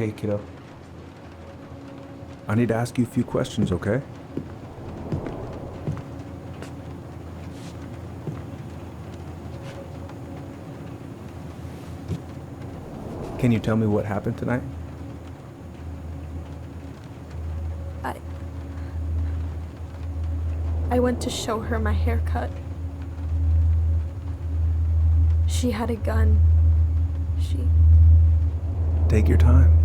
Hey, kiddo. I need to ask you a few questions, okay? Can you tell me what happened tonight? I went to show her my haircut. She had a gun. Take your time.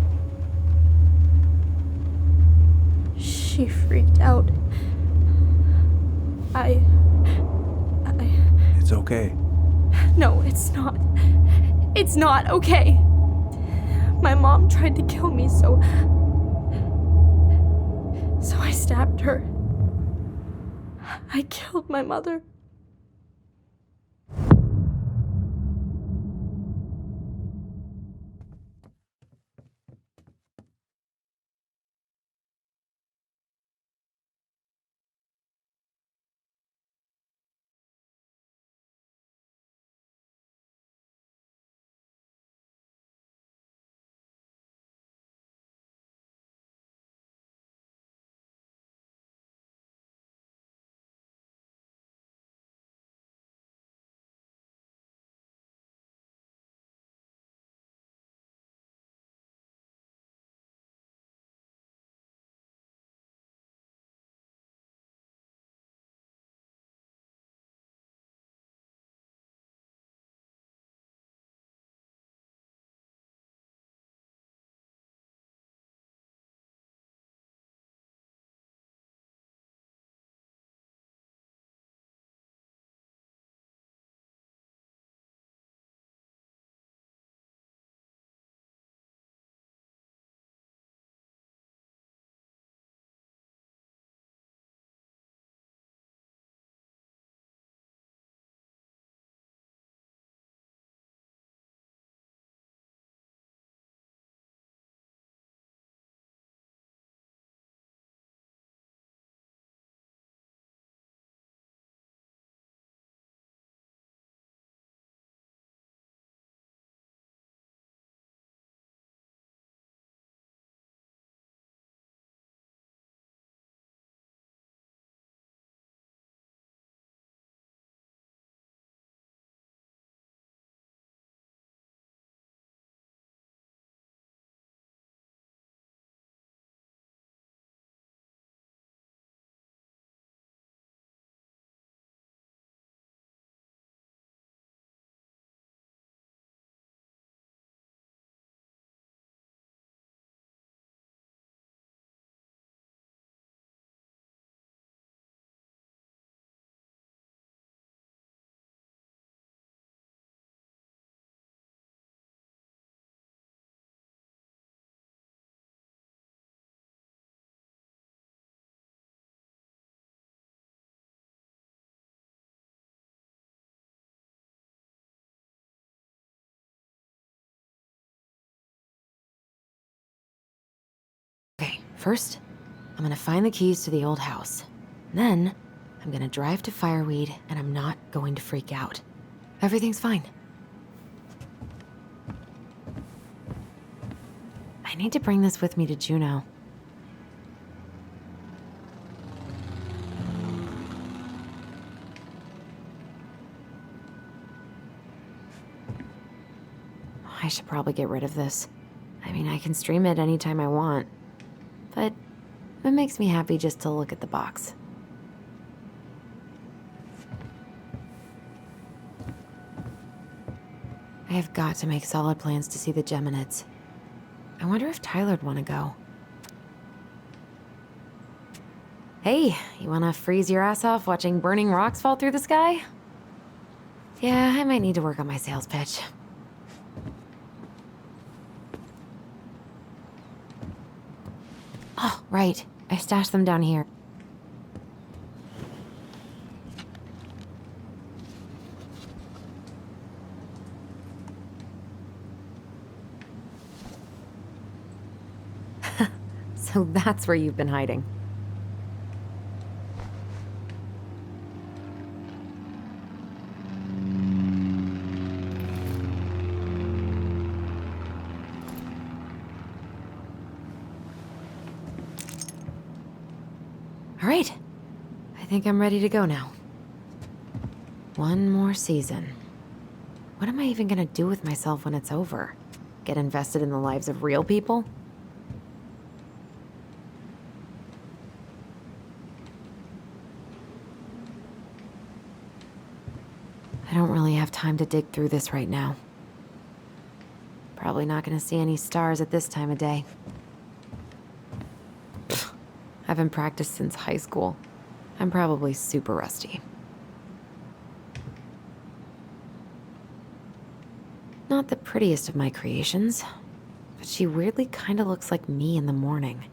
She freaked out. It's okay. No, it's not. It's not okay. My mom tried to kill me, so I stabbed her. I killed my mother. Okay, first, I'm gonna find the keys to the old house. Then, I'm gonna drive to Fireweed, and I'm not going to freak out. Everything's fine. I need to bring this with me to Juneau. I should probably get rid of this. I mean, I can stream it anytime I want. But it makes me happy just to look at the box. I have got to make solid plans to see the Geminids. I wonder if Tyler'd want to go. Hey, you want to freeze your ass off watching burning rocks fall through the sky? Yeah, I might need to work on my sales pitch. Oh, right. I stashed them down here. So that's where you've been hiding. All right. I think I'm ready to go now. One more season. What am I even gonna do with myself when it's over? Get invested in the lives of real people? I don't really have time to dig through this right now. Probably not gonna see any stars at this time of day. I haven't practiced since high school. I'm probably super rusty. Not the prettiest of my creations, but she weirdly kinda looks like me in the morning.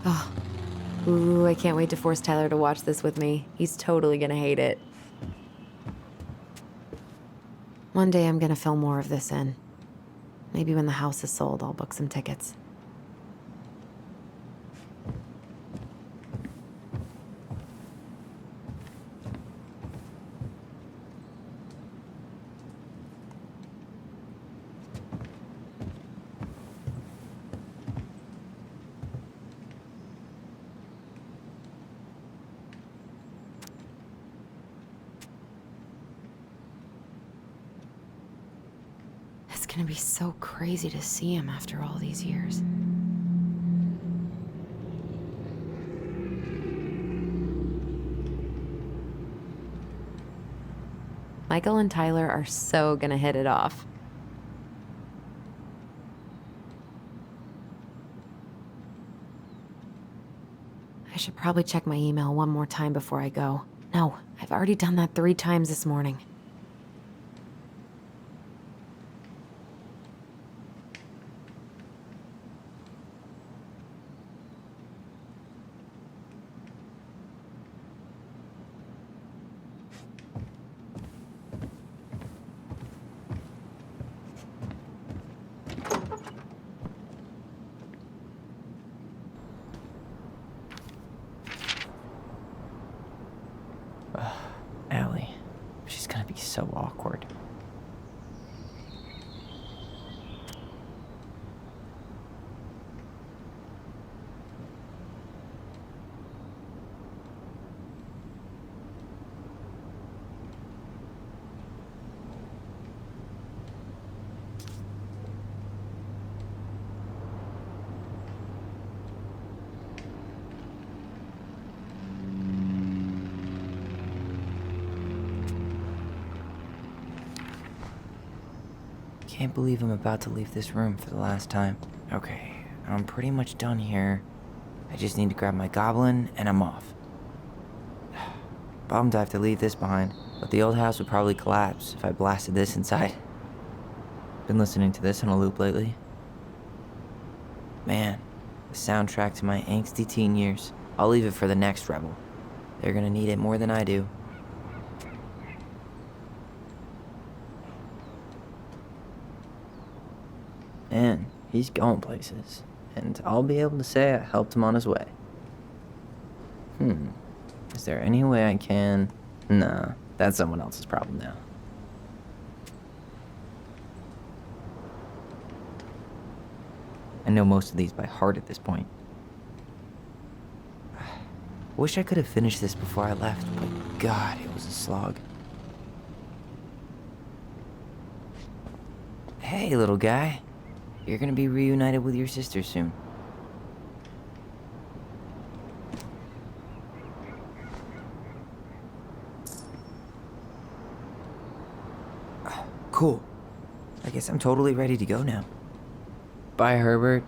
Oh. Ooh, I can't wait to force Tyler to watch this with me. He's totally gonna hate it. One day I'm gonna film more of this in. Maybe when the house is sold, I'll book some tickets. It's gonna be so crazy to see him after all these years. Michael and Tyler are so gonna hit it off. I should probably check my email one more time before I go. No, I've already done that 3 times this morning. Allie. She's gonna be so awkward. Can't believe I'm about to leave this room for the last time. Okay, I'm pretty much done here. I just need to grab my goblin and I'm off. Bummed I have to leave this behind, but the old house would probably collapse if I blasted this inside. Been listening to this on a loop lately. Man, the soundtrack to my angsty teen years. I'll leave it for the next rebel. They're gonna need it more than I do. Man, he's going places, and I'll be able to say I helped him on his way. Is there any way I can... Nah, that's someone else's problem now. I know most of these by heart at this point. Wish I could have finished this before I left, but God, it was a slog. Hey, little guy. You're gonna be reunited with your sister soon. Cool. I guess I'm totally ready to go now. Bye, Herbert.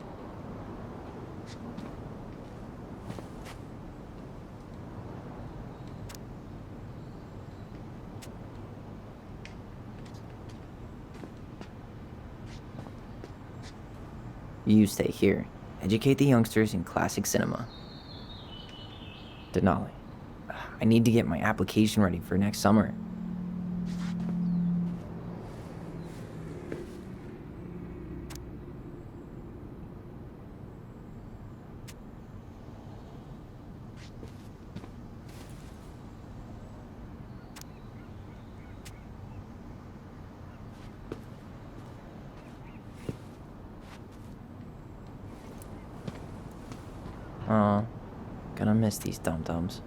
You stay here. Educate the youngsters in classic cinema. Denali. I need to get my application ready for next summer. Aw, gonna miss these dum-dums.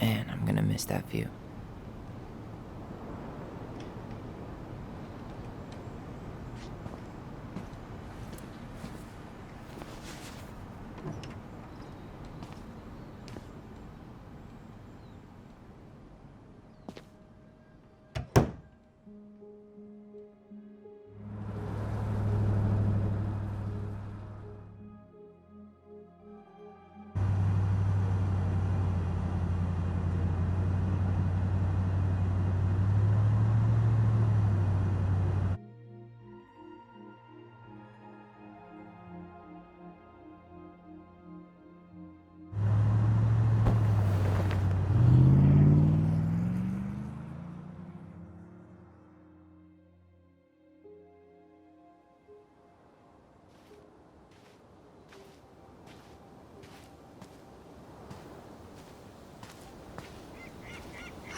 Man, I'm gonna miss that view.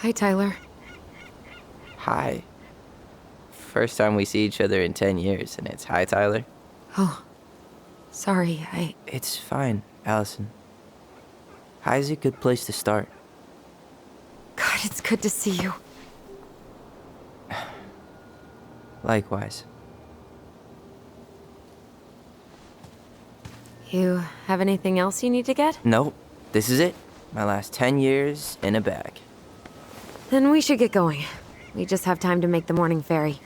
Hi, Tyler. Hi. First time we see each other in 10 years, and it's hi, Tyler. Oh, sorry, It's fine, Alyson. Hi's a good place to start. God, it's good to see you. Likewise. You have anything else you need to get? Nope, this is it. My last 10 years in a bag. Then we should get going. We just have time to make the morning ferry.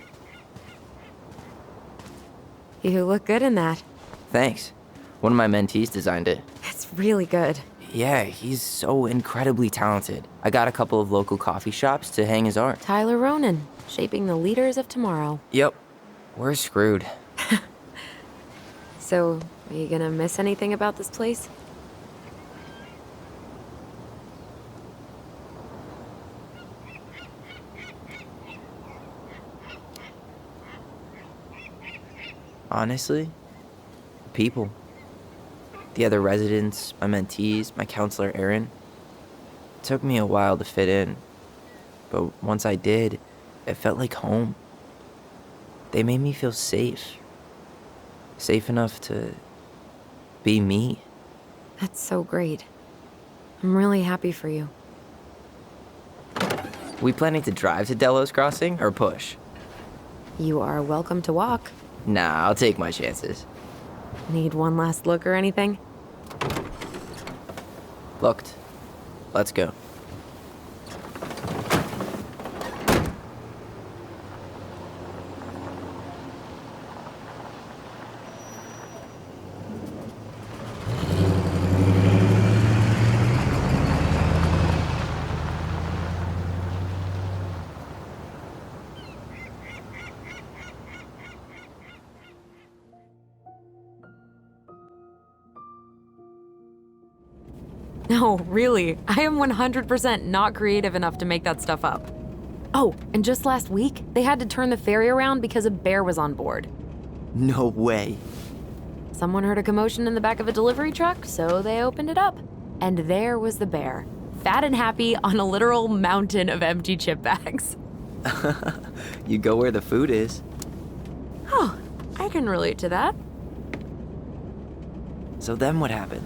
You look good in that. Thanks. One of my mentees designed it. It's really good. Yeah, he's so incredibly talented. I got a couple of local coffee shops to hang his art. Tyler Ronan, shaping the leaders of tomorrow. Yep, we're screwed. So, are you gonna miss anything about this place? Honestly, people. The other residents, my mentees, my counselor Aaron. It took me a while to fit in, but once I did, it felt like home. They made me feel safe. Safe enough to be me. That's so great. I'm really happy for you. We planning to drive to Delos Crossing or push? You are welcome to walk. Nah, I'll take my chances. Need one last look or anything? Looked. Let's go. No, really. I am 100% not creative enough to make that stuff up. Oh, and just last week, they had to turn the ferry around because a bear was on board. No way. Someone heard a commotion in the back of a delivery truck, so they opened it up. And there was the bear, fat and happy on a literal mountain of empty chip bags. You go where the food is. Oh, I can relate to that. So then what happened?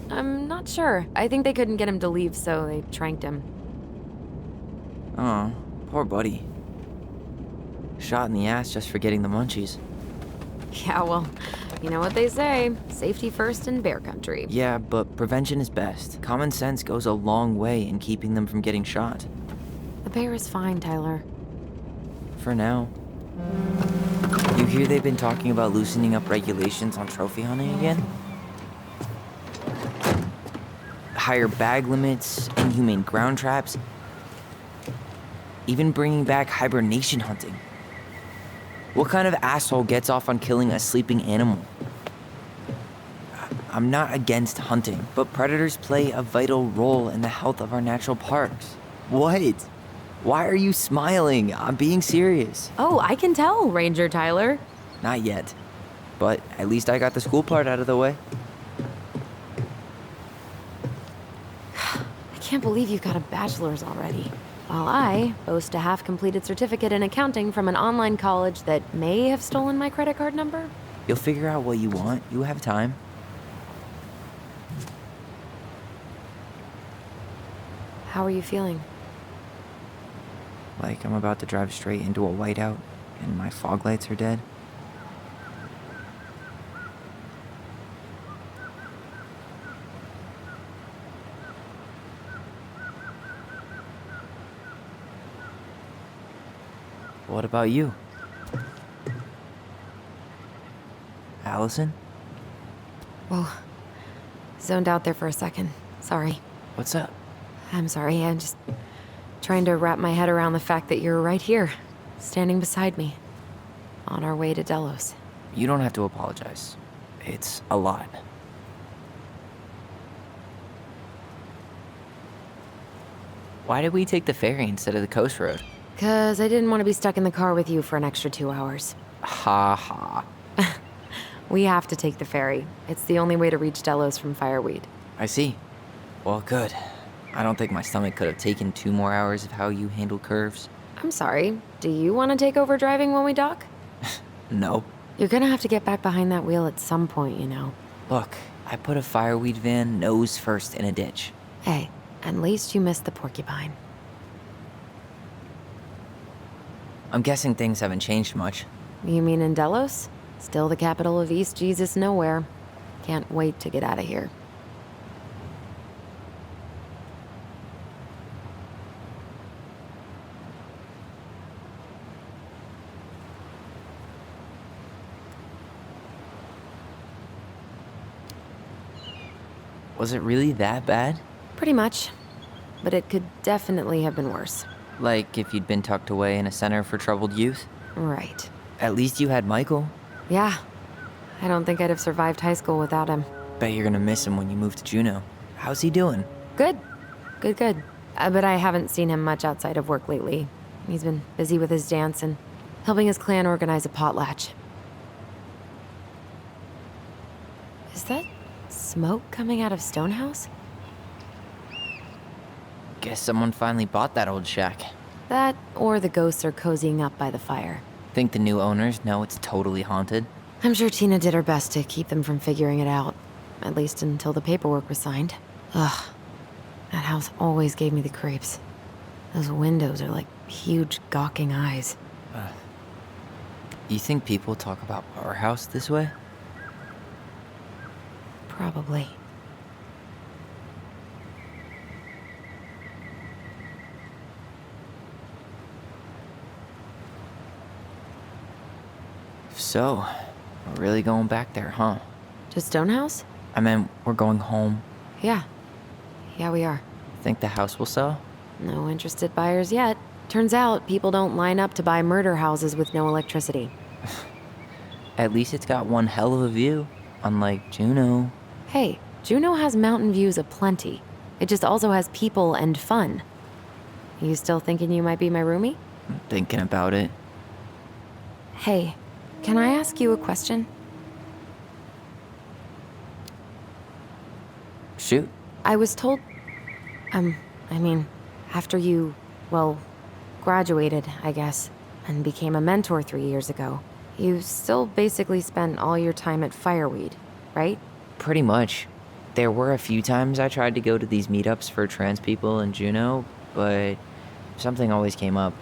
I'm not sure. I think they couldn't get him to leave, so they tranked him. Oh, poor buddy. Shot in the ass just for getting the munchies. Yeah, well, you know what they say. Safety first in bear country. Yeah, but prevention is best. Common sense goes a long way in keeping them from getting shot. The bear is fine, Tyler. For now. You hear they've been talking about loosening up regulations on trophy hunting again? Higher bag limits, inhumane ground traps, even bringing back hibernation hunting. What kind of asshole gets off on killing a sleeping animal? I'm not against hunting, but predators play a vital role in the health of our natural parks. What? Why are you smiling? I'm being serious. Oh, I can tell, Ranger Tyler. Not yet. But at least I got the school part out of the way. I can't believe you've got a bachelor's already. While I boast a half-completed certificate in accounting from an online college that may have stolen my credit card number. You'll figure out what you want. You have time. How are you feeling? Like I'm about to drive straight into a whiteout and my fog lights are dead. What about you? Alyson? Whoa. Zoned out there for a second. Sorry. What's up? I'm sorry, I'm just trying to wrap my head around the fact that you're right here, standing beside me, on our way to Delos. You don't have to apologize. It's a lot. Why did we take the ferry instead of the coast road? 'Cause I didn't want to be stuck in the car with you for an extra 2 hours. Ha ha. We have to take the ferry. It's the only way to reach Delos from Fireweed. I see. Well, good. I don't think my stomach could have taken 2 more hours of how you handle curves. I'm sorry, do you want to take over driving when we dock? No. You're gonna have to get back behind that wheel at some point, you know. Look, I put a fireweed van nose first in a ditch. Hey, at least you missed the porcupine. I'm guessing things haven't changed much. You mean in Delos? Still the capital of East Jesus Nowhere. Can't wait to get out of here. Was it really that bad? Pretty much. But it could definitely have been worse. Like if you'd been tucked away in a center for troubled youth? Right. At least you had Michael. Yeah. I don't think I'd have survived high school without him. Bet you're gonna miss him when you move to Juneau. How's he doing? Good. Good. But I haven't seen him much outside of work lately. He's been busy with his dance and helping his clan organize a potlatch. Is that smoke coming out of Stonehouse? Guess someone finally bought that old shack. That, or the ghosts are cozying up by the fire. Think the new owners know it's totally haunted? I'm sure Tina did her best to keep them from figuring it out. At least until the paperwork was signed. Ugh. That house always gave me the creeps. Those windows are like huge gawking eyes. You think people talk about our house this way? Probably. So, we're really going back there, huh? To Stonehouse? I mean, we're going home. Yeah. Yeah, we are. Think the house will sell? No interested buyers yet. Turns out people don't line up to buy murder houses with no electricity. At least it's got one hell of a view, unlike Juneau. Hey, Juneau has mountain views aplenty. It just also has people and fun. You still thinking you might be my roomie? I'm thinking about it. Hey, can I ask you a question? Shoot. I was told... after you, well, graduated, I guess, and became a mentor 3 years ago, you still basically spent all your time at Fireweed, right? Pretty much. There were a few times I tried to go to these meetups for trans people in Juneau, but something always came up.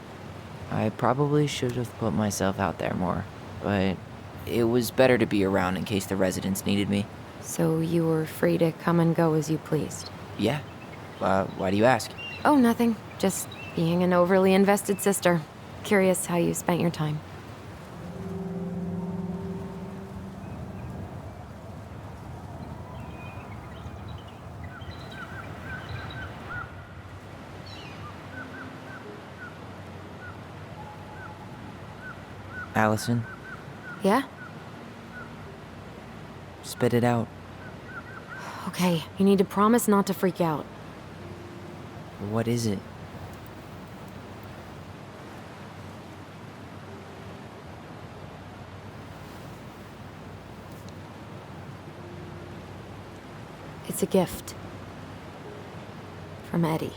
I probably should have put myself out there more, but it was better to be around in case the residents needed me. So you were free to come and go as you pleased? Yeah. Why do you ask? Oh, nothing. Just being an overly invested sister. Curious how you spent your time. Alyson, Yeah? spit it out. Okay, you need to promise not to freak out. What is it? It's a gift. From Eddie.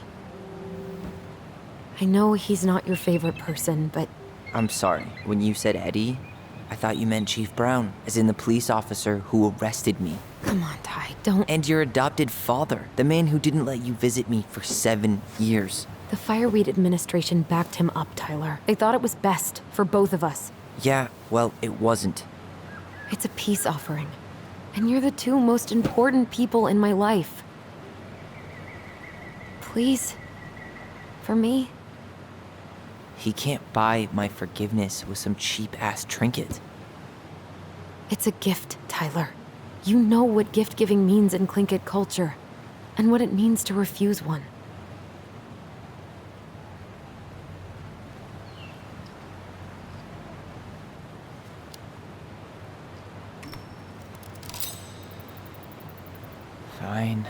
I know he's not your favorite person, but I'm sorry. When you said Eddie, I thought you meant Chief Brown, as in the police officer who arrested me. come on, Ty, don't. And your adopted father, the man who didn't let you visit me for 7 years. The Fireweed administration backed him up, Tyler. They thought it was best for both of us. Yeah, well, it wasn't. It's a peace offering. And you're the two most important people in my life. Please? For me? He can't buy my forgiveness with some cheap-ass trinket. It's a gift, Tyler. You know what gift-giving means in Tlingit culture, and what it means to refuse one. Fine.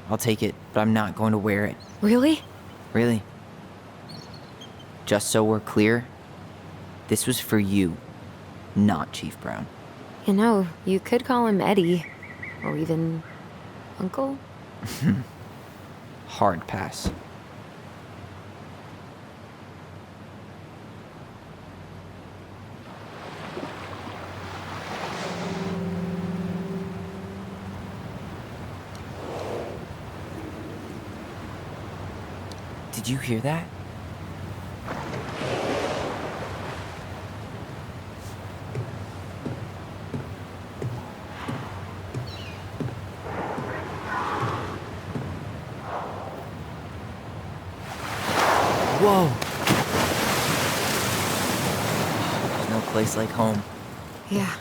I'll take it, but I'm not going to wear it. Really? Really. Just so we're clear, this was for you, not Chief Brown. You know, you could call him Eddie, or even Uncle. Hard pass. Did you hear that? Whoa! There's no place like home. Yeah.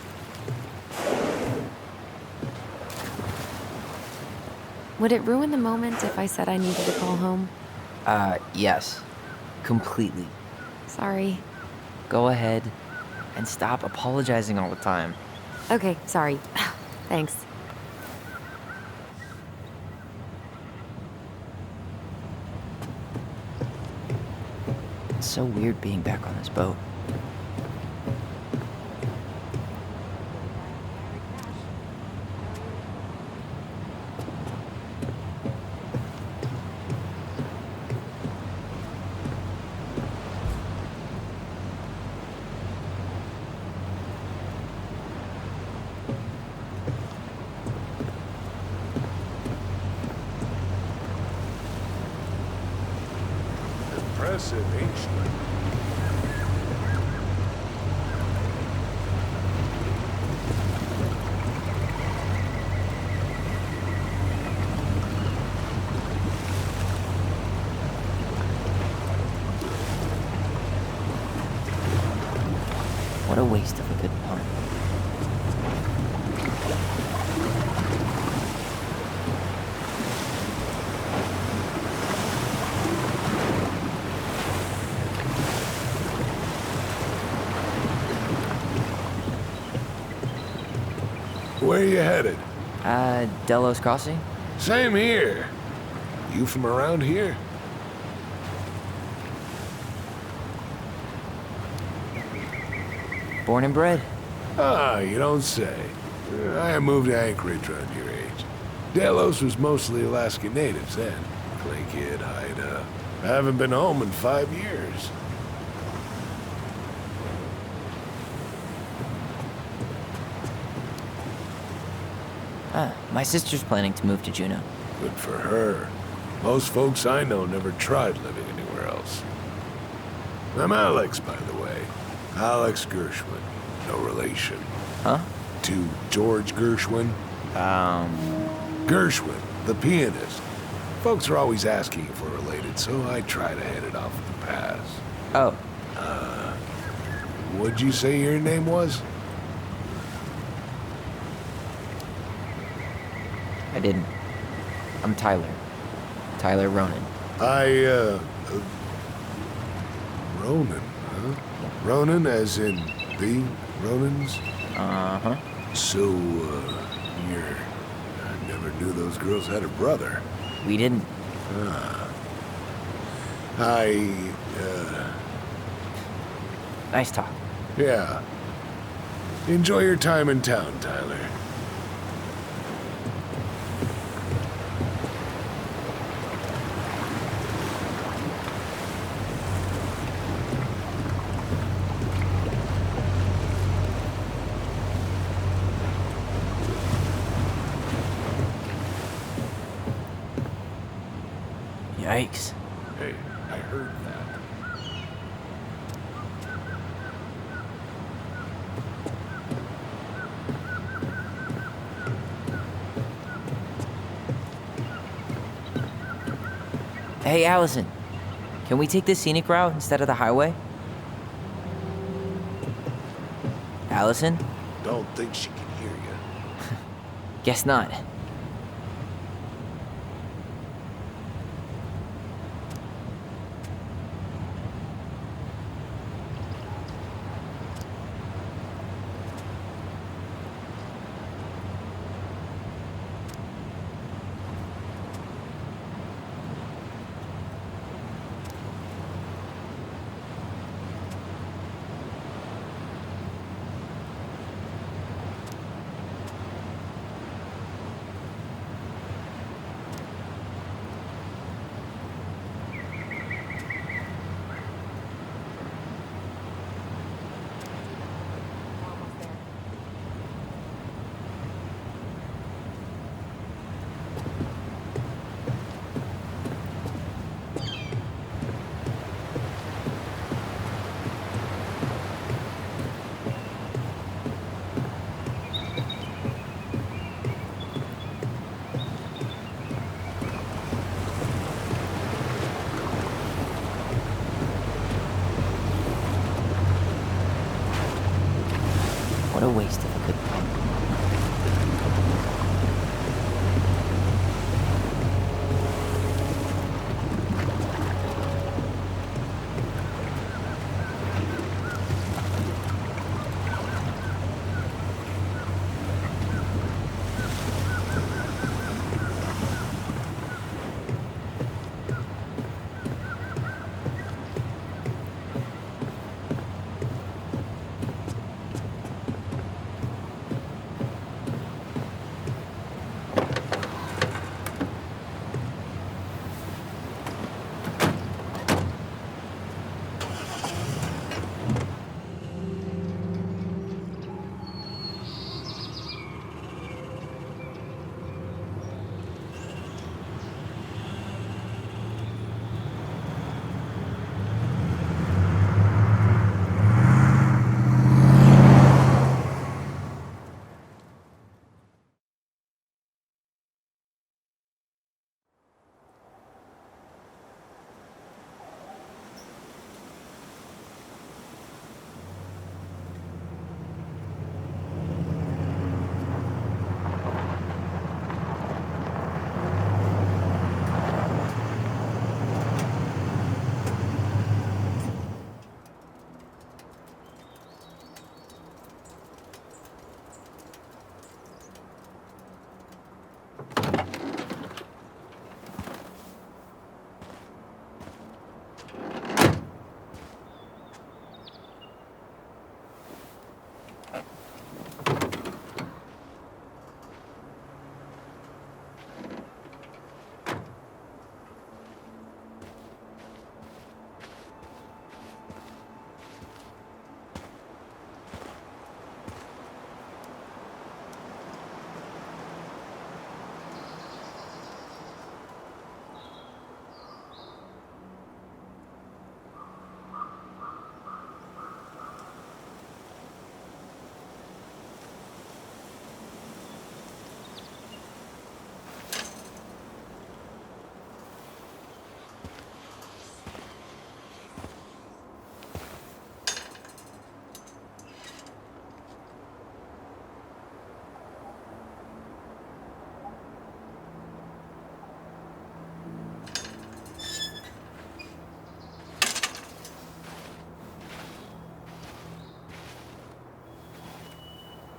Would it ruin the moment if I said I needed to call home? Yes. Completely. Sorry. Go ahead and stop apologizing all the time. Okay, sorry. Thanks. It's so weird being back on this boat. Impressive, ain't she? What a waste of a good pun. Where you headed? Delos Crossing? Same here. You from around here? Born and bred. Ah, you don't say. I moved to Anchorage around your age. Delos was mostly Alaskan natives then. Clay Kid, Haida. I haven't been home in 5 years. My sister's planning to move to Juneau. Good for her. Most folks I know never tried living anywhere else. I'm Alex, by the way. Alex Gershwin. No relation. Huh? To George Gershwin. Gershwin, the pianist. Folks are always asking if we're related, so I try to head it off with the pass. Oh, What'd you say your name was? I didn't. I'm Tyler. Tyler Ronan. Ronan, huh? Ronan as in the Ronans? Uh-huh. So, you're... Never never knew those girls had a brother. We didn't. Nice talk. Yeah. Enjoy your time in town, Tyler. Yikes. Hey, I heard that. Hey, Alyson. Can we take the scenic route instead of the highway? Alyson? Don't think she can hear you. Guess not. What a waste of a good plan.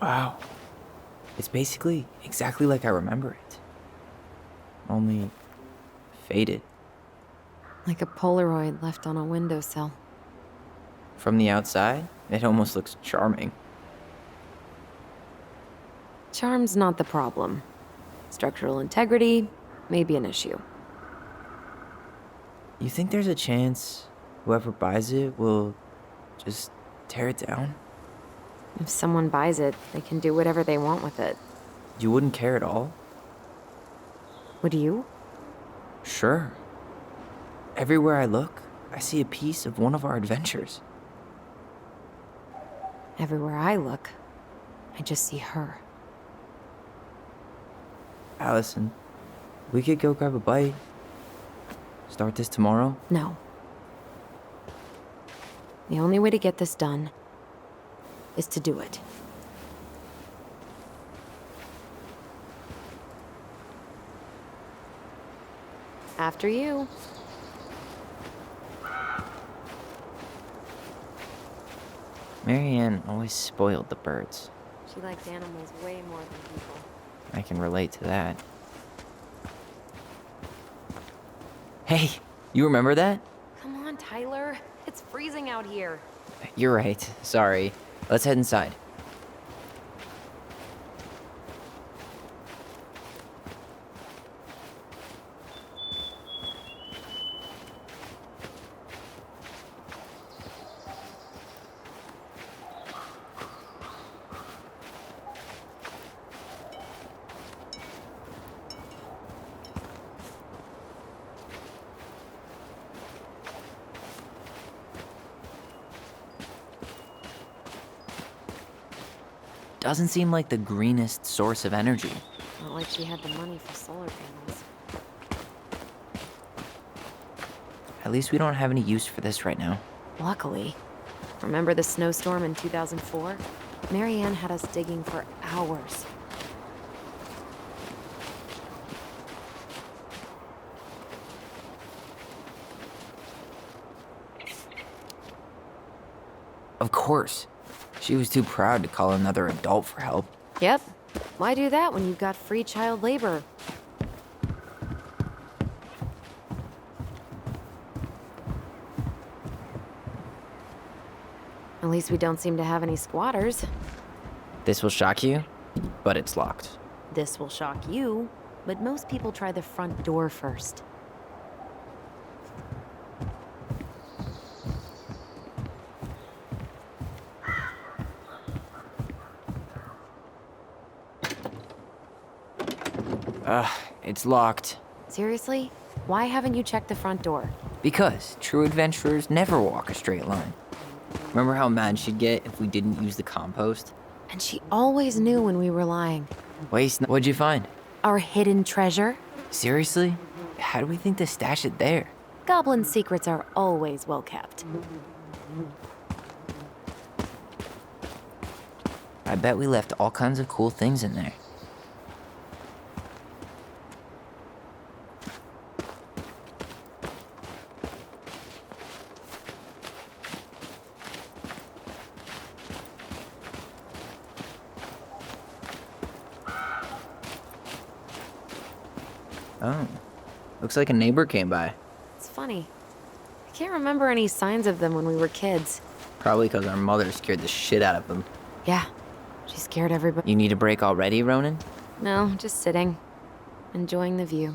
Wow. It's basically exactly like I remember it. only faded. Like a Polaroid left on a windowsill. From the outside, it almost looks charming. Charm's not the problem. Structural integrity may be an issue. You think there's a chance whoever buys it will just tear it down? If someone buys it, they can do whatever they want with it. You wouldn't care at all? Would you? Sure. Everywhere I look, I see a piece of one of our adventures. Everywhere I look, I just see her. Alyson, we could go grab a bite. Start this tomorrow? No. The only way to get this done is to do it. After you. Marianne always spoiled the birds. She likes animals way more than people. I can relate to that. Hey, you remember that? Come on, Tyler. It's freezing out here. You're right. Sorry. Let's head inside. Doesn't seem like the greenest source of energy. Not like she had the money for solar panels. At least we don't have any use for this right now. Luckily. Remember the snowstorm in 2004? Marianne had us digging for hours. Of course. She was too proud to call another adult for help. Yep. Why do that when you've got free child labor? At least we don't seem to have any squatters. This will shock you, but it's locked. This will shock you, but most people try the front door first. It's locked. Seriously? Why haven't you checked the front door? Because true adventurers never walk a straight line. Remember how mad she'd get if we didn't use the compost? And she always knew when we were lying. What'd you find? Our hidden treasure? Seriously? How do we think to stash it there? Goblin secrets are always well kept. I bet we left all kinds of cool things in there. Oh, looks like a neighbor came by. It's funny. I can't remember any signs of them when we were kids. Probably because our mother scared the shit out of them. Yeah, she scared everybody. You need a break already, Ronan? No, just sitting. Enjoying the view.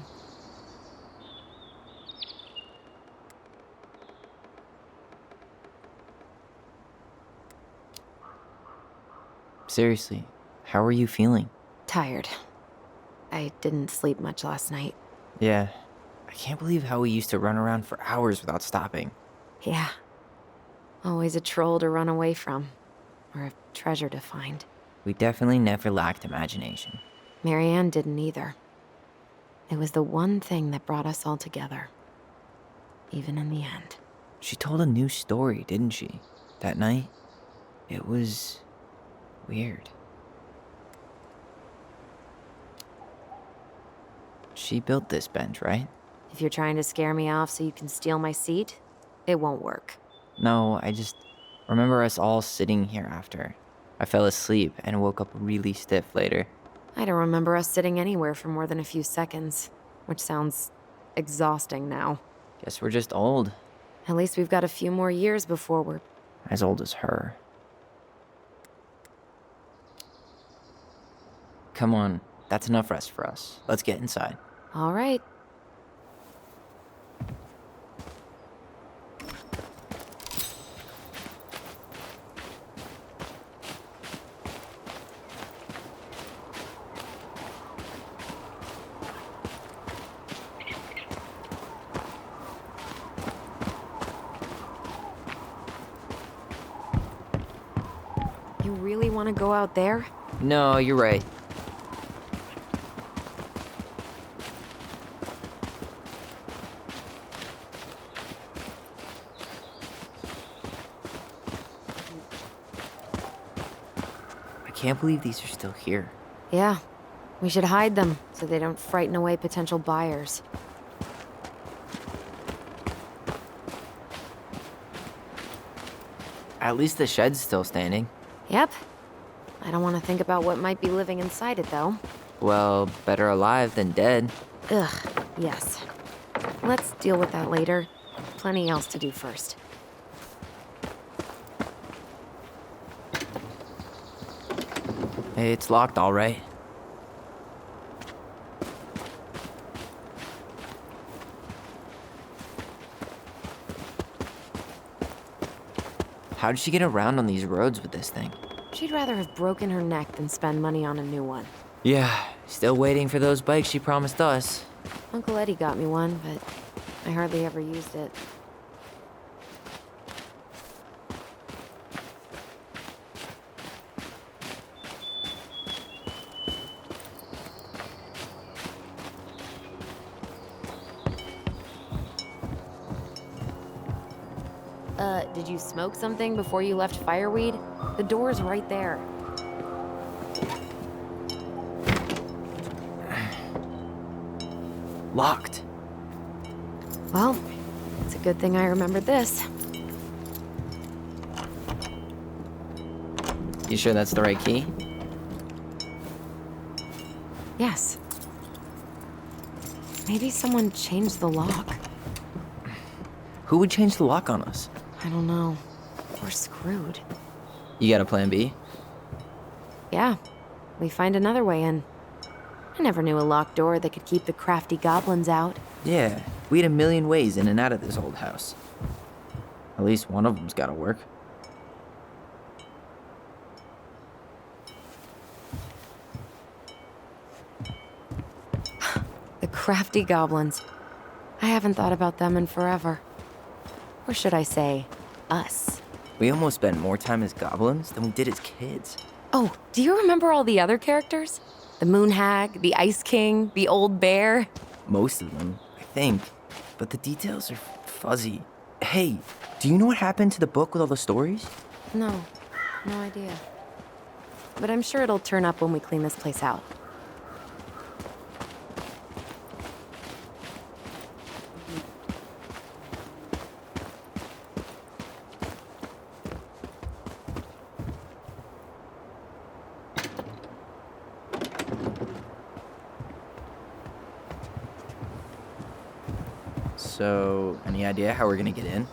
Seriously, how are you feeling? Tired. I didn't sleep much last night. Yeah, I can't believe how we used to run around for hours without stopping. Yeah. Always a troll to run away from. Or a treasure to find. We definitely never lacked imagination. Marianne didn't either. It was the one thing that brought us all together. Even in the end. She told a new story, didn't she? That night? It was weird. She built this bench, right? If you're trying to scare me off so you can steal my seat, it won't work. No, I just remember us all sitting here after. I fell asleep and woke up really stiff later. I don't remember us sitting anywhere for more than a few seconds. which sounds exhausting now. Guess we're just old. At least we've got a few more years before we're... As old as her. Come on, that's enough rest for us. Let's get inside. All right. You really want to go out there? No, you're right. I can't believe these are still here. Yeah. We should hide them so they don't frighten away potential buyers. At least the shed's still standing. Yep. I don't want to think about what might be living inside it, though. Well, better alive than dead. Ugh, yes. Let's deal with that later. Plenty else to do first. It's locked, all right. How did she get around on these roads with this thing? She'd rather have broken her neck than spend money on a new one. Yeah, still waiting for those bikes she promised us. Uncle Eddie got me one, but I hardly ever used it. Did you smoke something before you left Fireweed? The door's right there. Locked. Well, it's a good thing I remembered this. You sure that's the right key? Yes. Maybe someone changed the lock. Who would change the lock on us? I don't know. We're screwed. You got a plan B? Yeah, we find another way in. I never knew a locked door that could keep the crafty goblins out. Yeah, we had a million ways in and out of this old house. At least one of them's gotta work. The crafty goblins. I haven't thought about them in forever. Or should I say, us. We almost spent more time as goblins than we did as kids. Oh, do you remember all the other characters? The Moon Hag, the Ice King, the Old Bear? Most of them, I think. But the details are fuzzy. Hey, do you know what happened to the book with all the stories? No idea. But I'm sure it'll turn up when we clean this place out. So, any idea how we're gonna get in?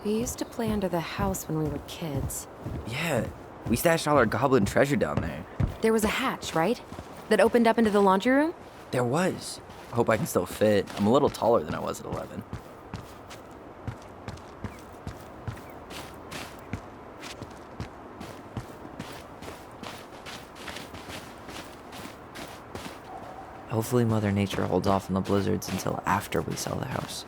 We used to play under the house when we were kids. Yeah, we stashed all our goblin treasure down there. There was a hatch, right? That opened up into the laundry room? There was. I hope I can still fit. I'm a little taller than I was at 11. Hopefully Mother Nature holds off on the blizzards until after we sell the house.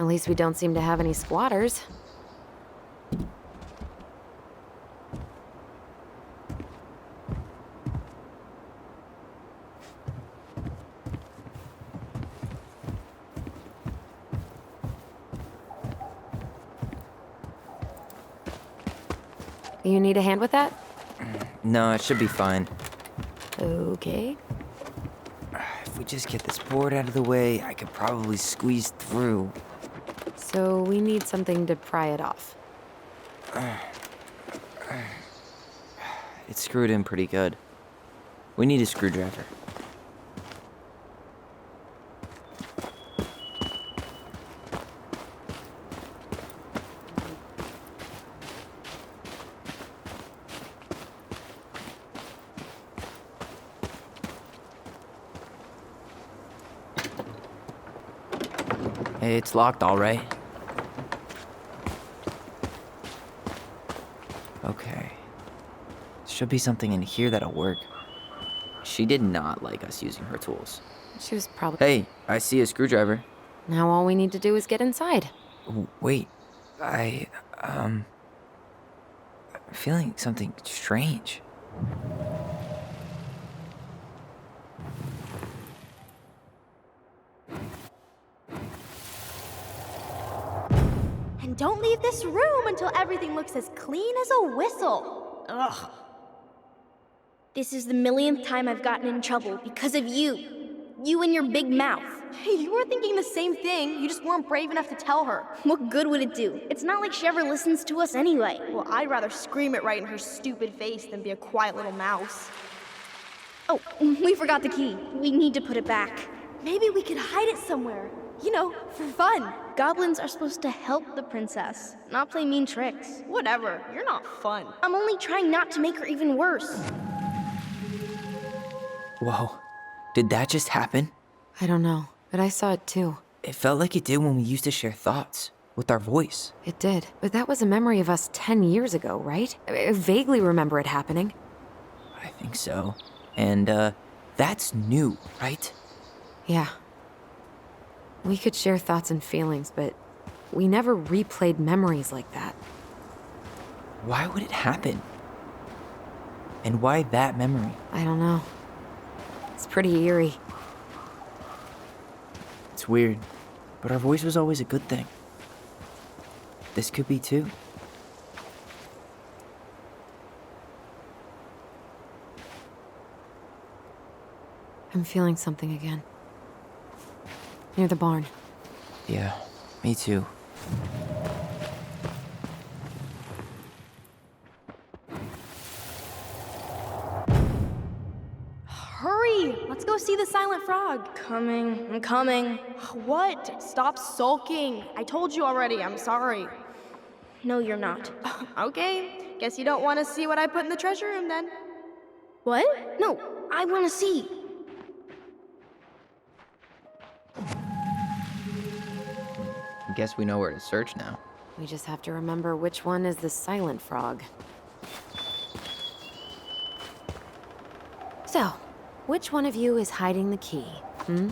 At least we don't seem to have any squatters. You need a hand with that? No, it should be fine. Okay. If we just get this board out of the way, I could probably squeeze through. So we need something to pry it off. It's screwed in pretty good. We need a screwdriver. Hey, it's locked, all right. Okay. Should be something in here that'll work. She did not like us using her tools. She was probably... Hey, I see a screwdriver. Now all we need to do is get inside. Wait, I'm feeling something strange. And don't leave this room until everything looks as clean as a whistle. Ugh. This is the millionth time I've gotten in trouble because of you. You and your big mouth. Hey, you were thinking the same thing. You just weren't brave enough to tell her. What good would it do? It's not like she ever listens to us anyway. Well, I'd rather scream it right in her stupid face than be a quiet little mouse. Oh, we forgot the key. We need to put it back. Maybe we could hide it somewhere. You know, for fun. Goblins are supposed to help the princess, not play mean tricks. Whatever, you're not fun. I'm only trying not to make her even worse. Whoa, did that just happen? I don't know, but I saw it too. It felt like it did when we used to share thoughts with our voice. It did, but that was a memory of us 10 years ago, right? I vaguely remember it happening. I think so. And, that's new, right? Yeah. We could share thoughts and feelings, but we never replayed memories like that. Why would it happen? And why that memory? I don't know. It's pretty eerie. It's weird, but our voice was always a good thing. This could be too. I'm feeling something again. Near the barn. Yeah, me too. Hurry! Let's go see the silent frog. I'm coming. What? Stop sulking. I told you already, I'm sorry. No, you're not. Okay, guess you don't want to see what I put in the treasure room then. What? No, I want to see. I guess we know where to search now. We just have to remember which one is the silent frog. So, which one of you is hiding the key, hmm?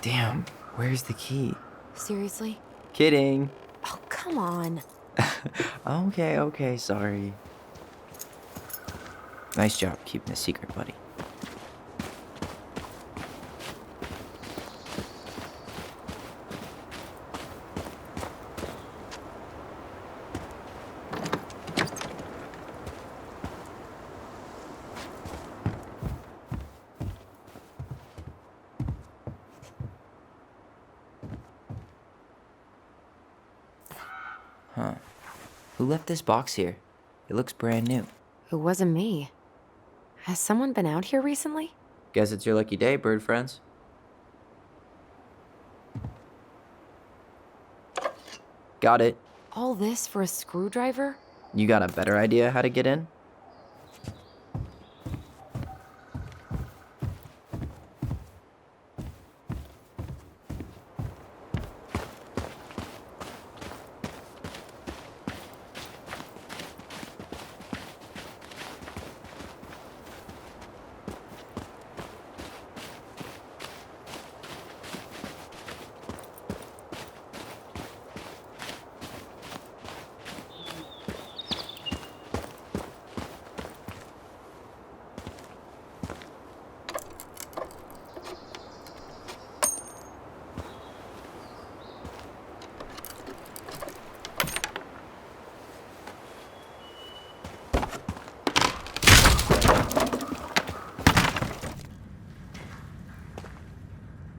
Damn, where's the key? Seriously? Kidding. Oh, come on. Okay, sorry. Nice job keeping a secret, buddy. Huh. Who left this box here? It looks brand new. It wasn't me. Has someone been out here recently? Guess it's your lucky day, bird friends. Got it. All this for a screwdriver? You got a better idea how to get in?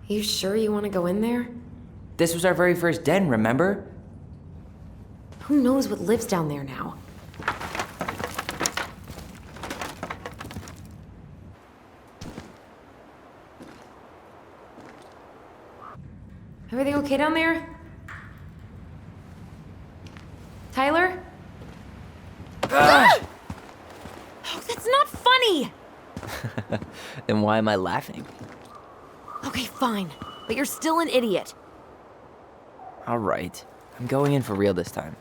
You sure you want to go in there? This was our very first den, remember? Who knows what lives down there now? Everything okay down there? Tyler? Oh, that's not funny! Then why am I laughing? Okay, fine. But you're still an idiot. All right. I'm going in for real this time.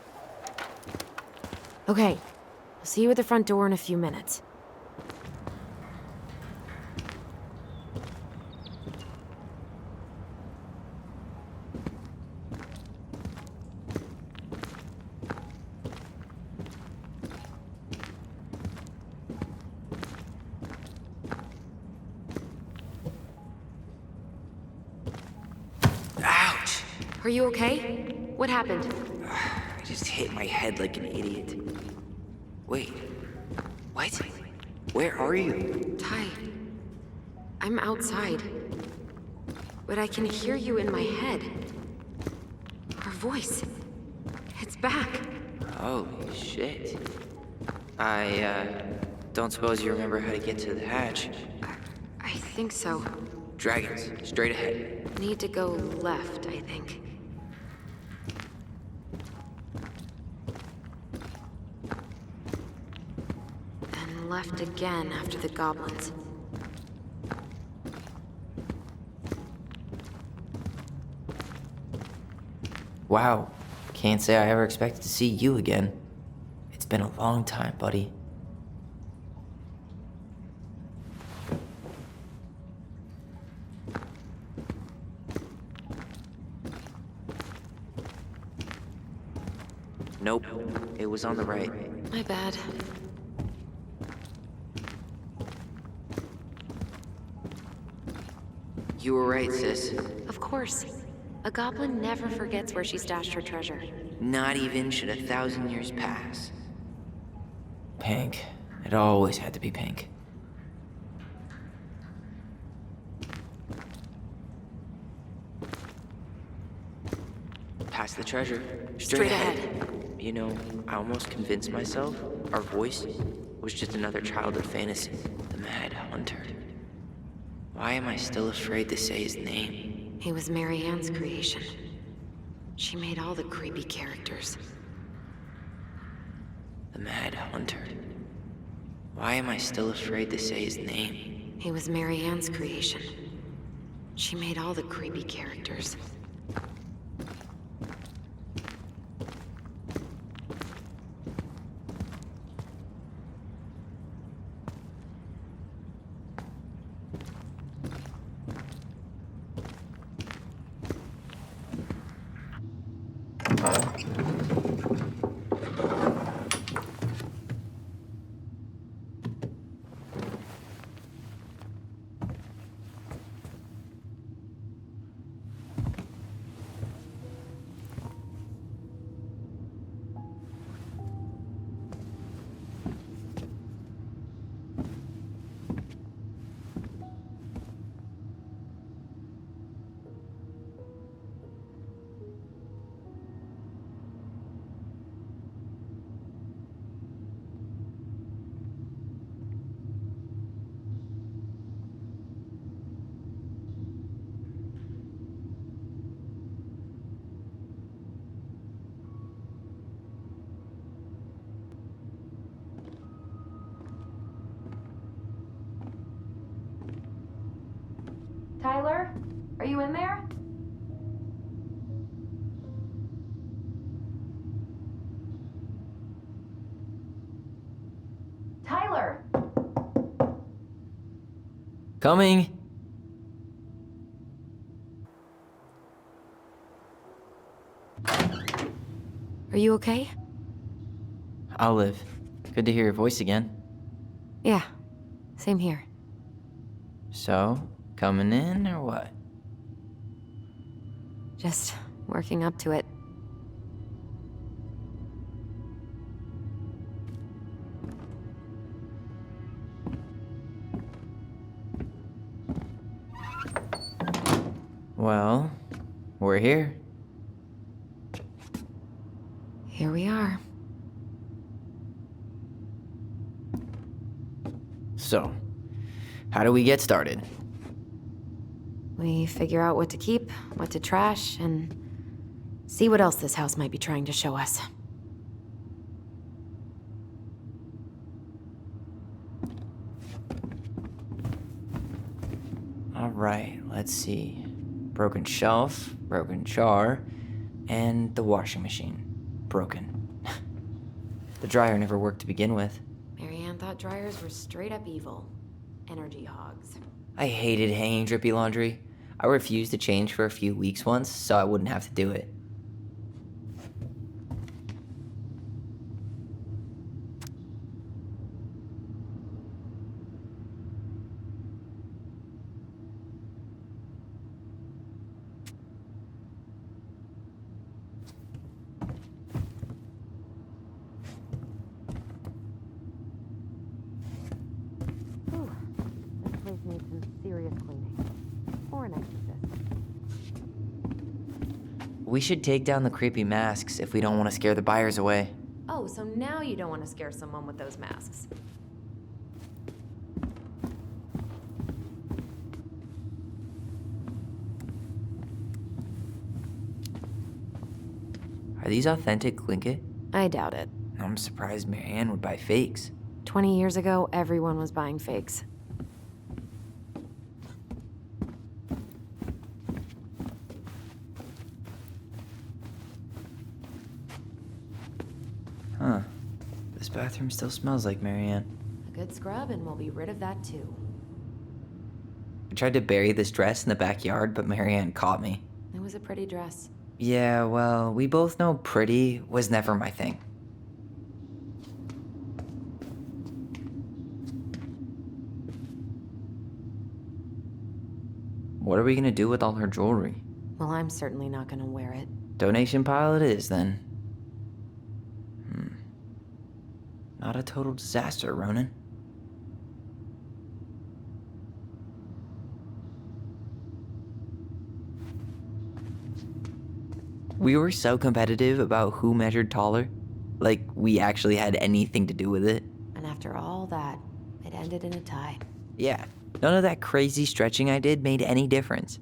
Okay. I'll see you at the front door in a few minutes. Ouch! Are you okay? What happened? I just hit my head like an idiot. Wait. What? Where are you? Ty, I'm outside. But I can hear you in my head. Our voice. It's back. Holy shit. I don't suppose you remember how to get to the hatch. I think so. Dragons, straight ahead. Need to go left, I think. And left again after the goblins. Wow. Can't say I ever expected to see you again. It's been a long time, buddy. Nope. It was on the right. My bad. You were right, sis. Of course. A goblin never forgets where she stashed her treasure. Not even should 1,000 years pass. Pink. It always had to be pink. Past the treasure. Straight ahead. You know, I almost convinced myself our voice was just another childhood fantasy. The Mad Hunter. Why am I still afraid to say his name? He was Mary Ann's creation. She made all the creepy characters. The Mad Hunter. Why am I still afraid to say his name? He was Mary Ann's creation. She made all the creepy characters. Tyler? Are you in there? Tyler! Coming! Are you okay? I'll live. Good to hear your voice again. Yeah, same here. So, coming in or what? Just working up to it. Well, we're here. Here we are. So, how do we get started? We figure out what to keep, what to trash, and see what else this house might be trying to show us. Alright, let's see. Broken shelf, broken jar, and the washing machine. Broken. The dryer never worked to begin with. Marianne thought dryers were straight up evil. Energy hogs. I hated hanging drippy laundry. I refused to change for a few weeks once, so I wouldn't have to do it. Ooh, this place needs some serious cleaning. Or an exorcist. We should take down the creepy masks if we don't want to scare the buyers away. Oh, so now you don't want to scare someone with those masks. Are these authentic Glinkit? I doubt it. I'm surprised Marianne would buy fakes. 20 years ago, everyone was buying fakes. Huh. This bathroom still smells like Marianne. A good scrub, and we'll be rid of that too. I tried to bury this dress in the backyard, but Marianne caught me. It was a pretty dress. Yeah, well, we both know pretty was never my thing. What are we gonna do with all her jewelry? Well, I'm certainly not gonna wear it. Donation pile it is, then. Not a total disaster, Ronan. We were so competitive about who measured taller. Like, we actually had anything to do with it. And after all that, it ended in a tie. Yeah, none of that crazy stretching I did made any difference.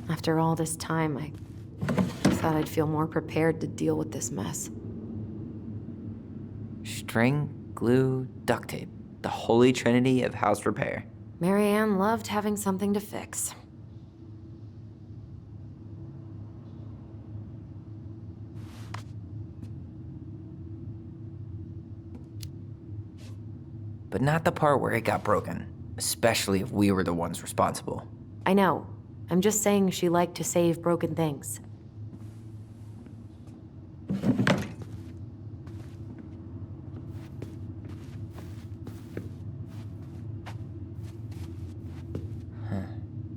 After all this time, I thought I'd feel more prepared to deal with this mess. String, glue, duct tape. The holy trinity of house repair. Marianne loved having something to fix. But not the part where it got broken. Especially if we were the ones responsible. I know. I'm just saying she liked to save broken things.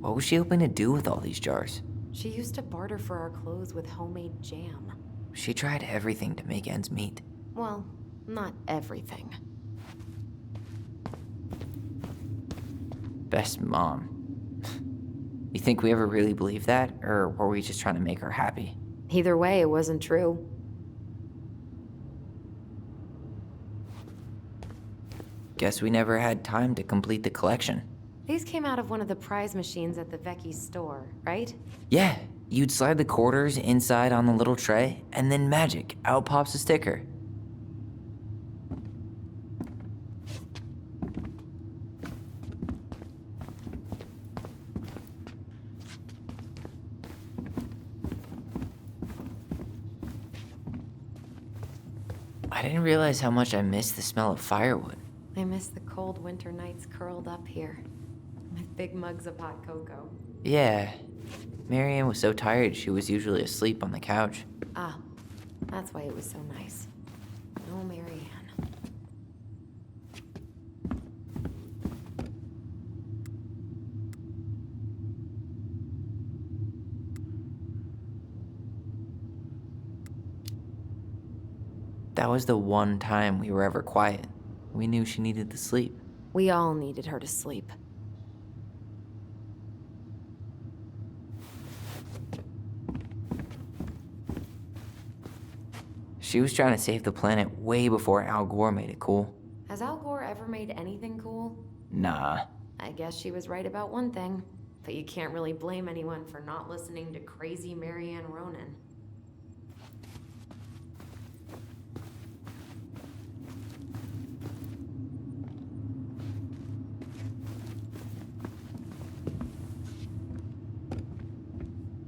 What was she hoping to do with all these jars? She used to barter for our clothes with homemade jam. She tried everything to make ends meet. Well, not everything. Best mom. You think we ever really believed that? Or were we just trying to make her happy? Either way, it wasn't true. Guess we never had time to complete the collection. These came out of one of the prize machines at the Vecchi's store, right? Yeah, you'd slide the quarters inside on the little tray, and then magic, out pops a sticker. I didn't realize how much I missed the smell of firewood. I miss the cold winter nights curled up here with big mugs of hot cocoa. Yeah, Marianne was so tired she was usually asleep on the couch. Ah, that's why it was so nice. Oh, Marianne. That That was the one time we were ever quiet. We knew she needed to sleep. We all needed her to sleep. She was trying to save the planet way before Al Gore made it cool. Has Al Gore ever made anything cool? Nah. I guess she was right about one thing, but you can't really blame anyone for not listening to crazy Marianne Ronan.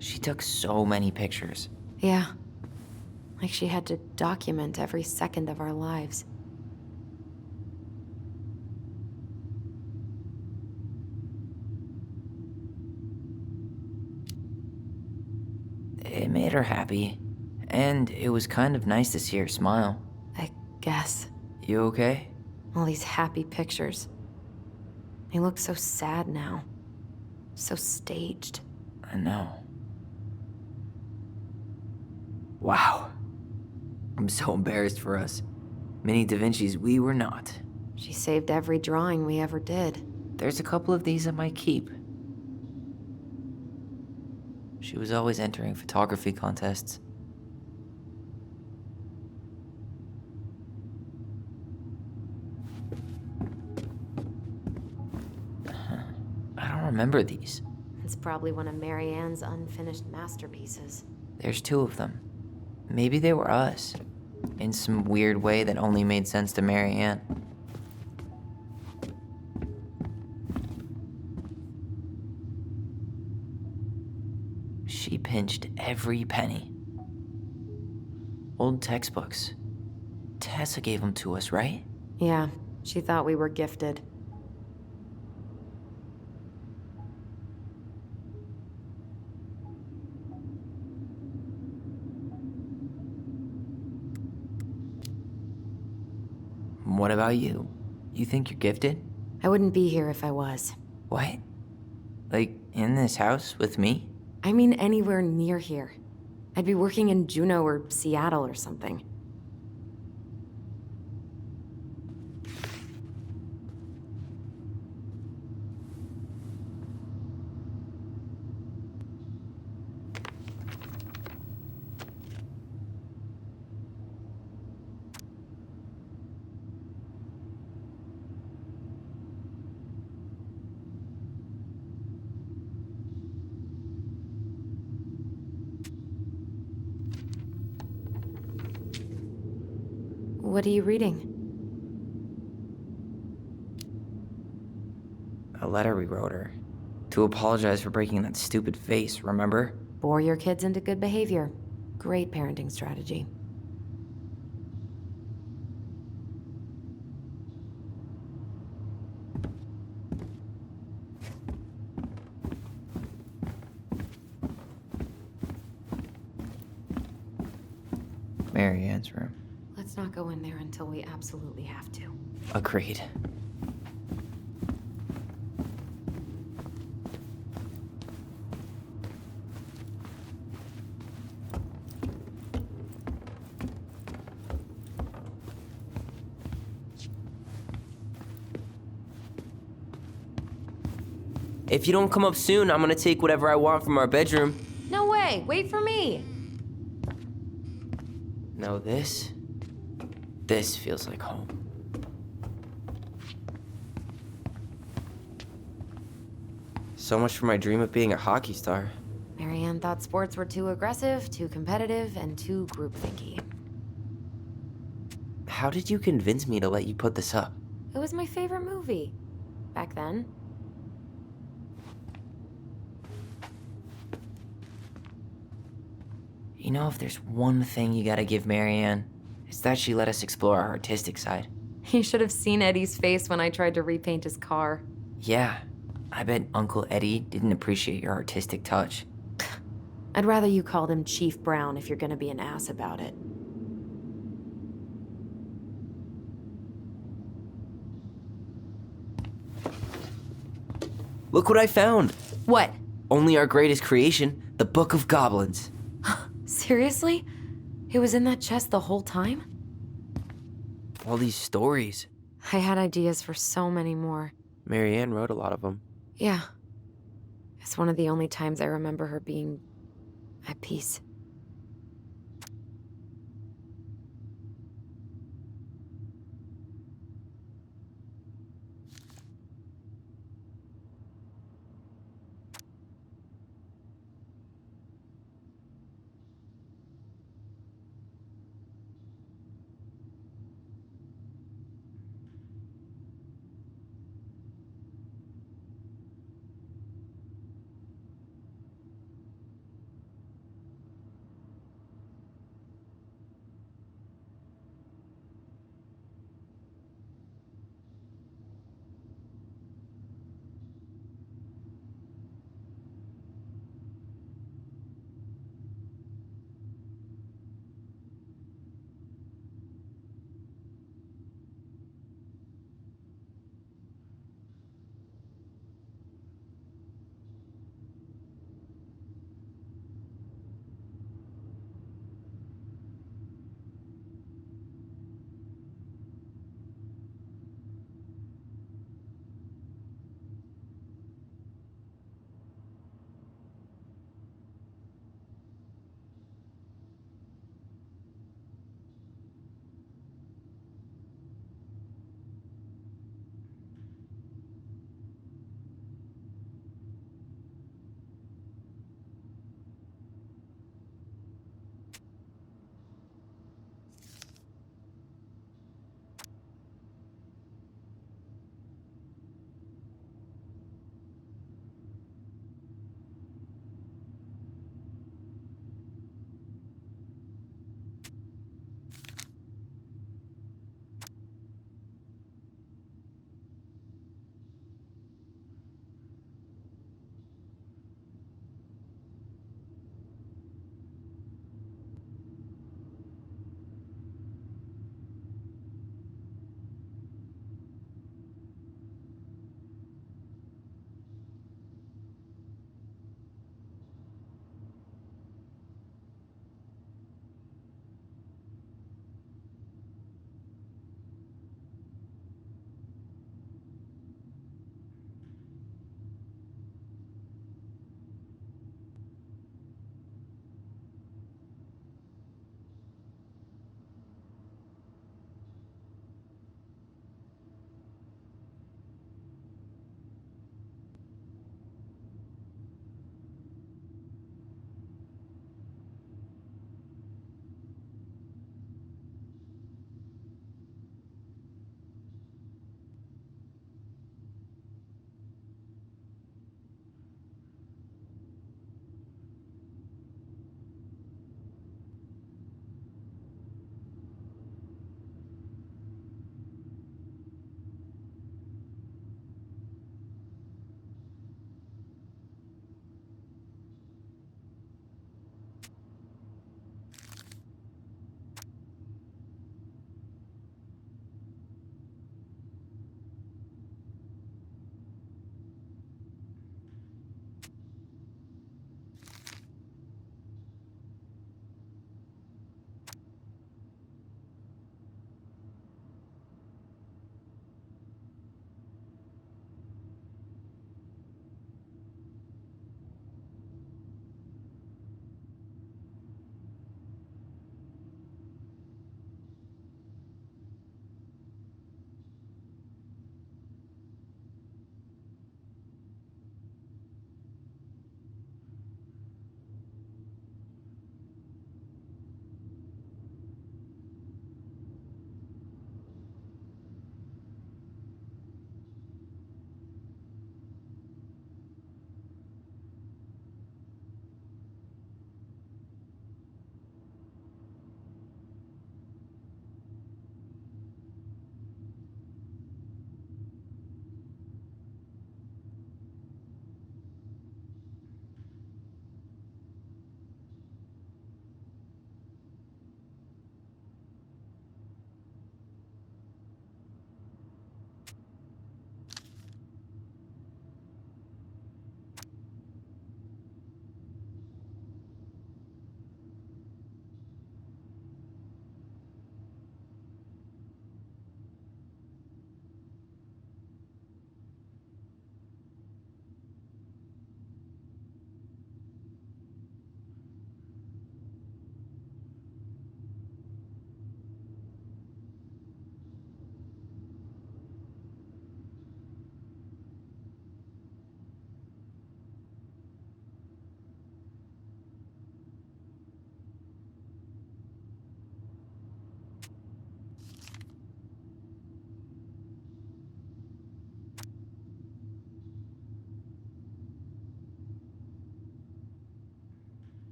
She took so many pictures. Yeah. Like she had to document every second of our lives. It made her happy. And it was kind of nice to see her smile. I guess. You okay? All these happy pictures. They look so sad now. So staged. I know. Wow. I'm so embarrassed for us. Mini Da Vinci's we were not. She saved every drawing we ever did. There's a couple of these I might keep. She was always entering photography contests. I don't remember these. It's probably one of Marianne's unfinished masterpieces. There's 2 of them. Maybe they were us. In some weird way that only made sense to Marianne. She pinched every penny. Old textbooks. Tessa gave them to us, right? Yeah, she thought we were gifted. What about you? You think you're gifted? I wouldn't be here if I was. What? Like, in this house with me? I mean anywhere near here. I'd be working in Juneau or Seattle or something. What are you reading? A letter we wrote her. To apologize for breaking that stupid vase, remember? Bore your kids into good behavior. Great parenting strategy. Marianne's room. Let's not go in there until we absolutely have to. Agreed. If you don't come up soon, I'm gonna take whatever I want from our bedroom. No way! Wait for me! No, this feels like home. So much for my dream of being a hockey star. Marianne thought sports were too aggressive, too competitive, and too groupthinky. How did you convince me to let you put this up? It was my favorite movie. Back then. You know, if there's one thing you gotta give Marianne, it's that she let us explore our artistic side. You should have seen Eddie's face when I tried to repaint his car. Yeah, I bet Uncle Eddie didn't appreciate your artistic touch. I'd rather you called him Chief Brown if you're gonna be an ass about it. Look what I found! What? Only our greatest creation, the Book of Goblins. Seriously? It was in that chest the whole time? All these stories. I had ideas for so many more. Marianne wrote a lot of them. Yeah. It's one of the only times I remember her being at peace.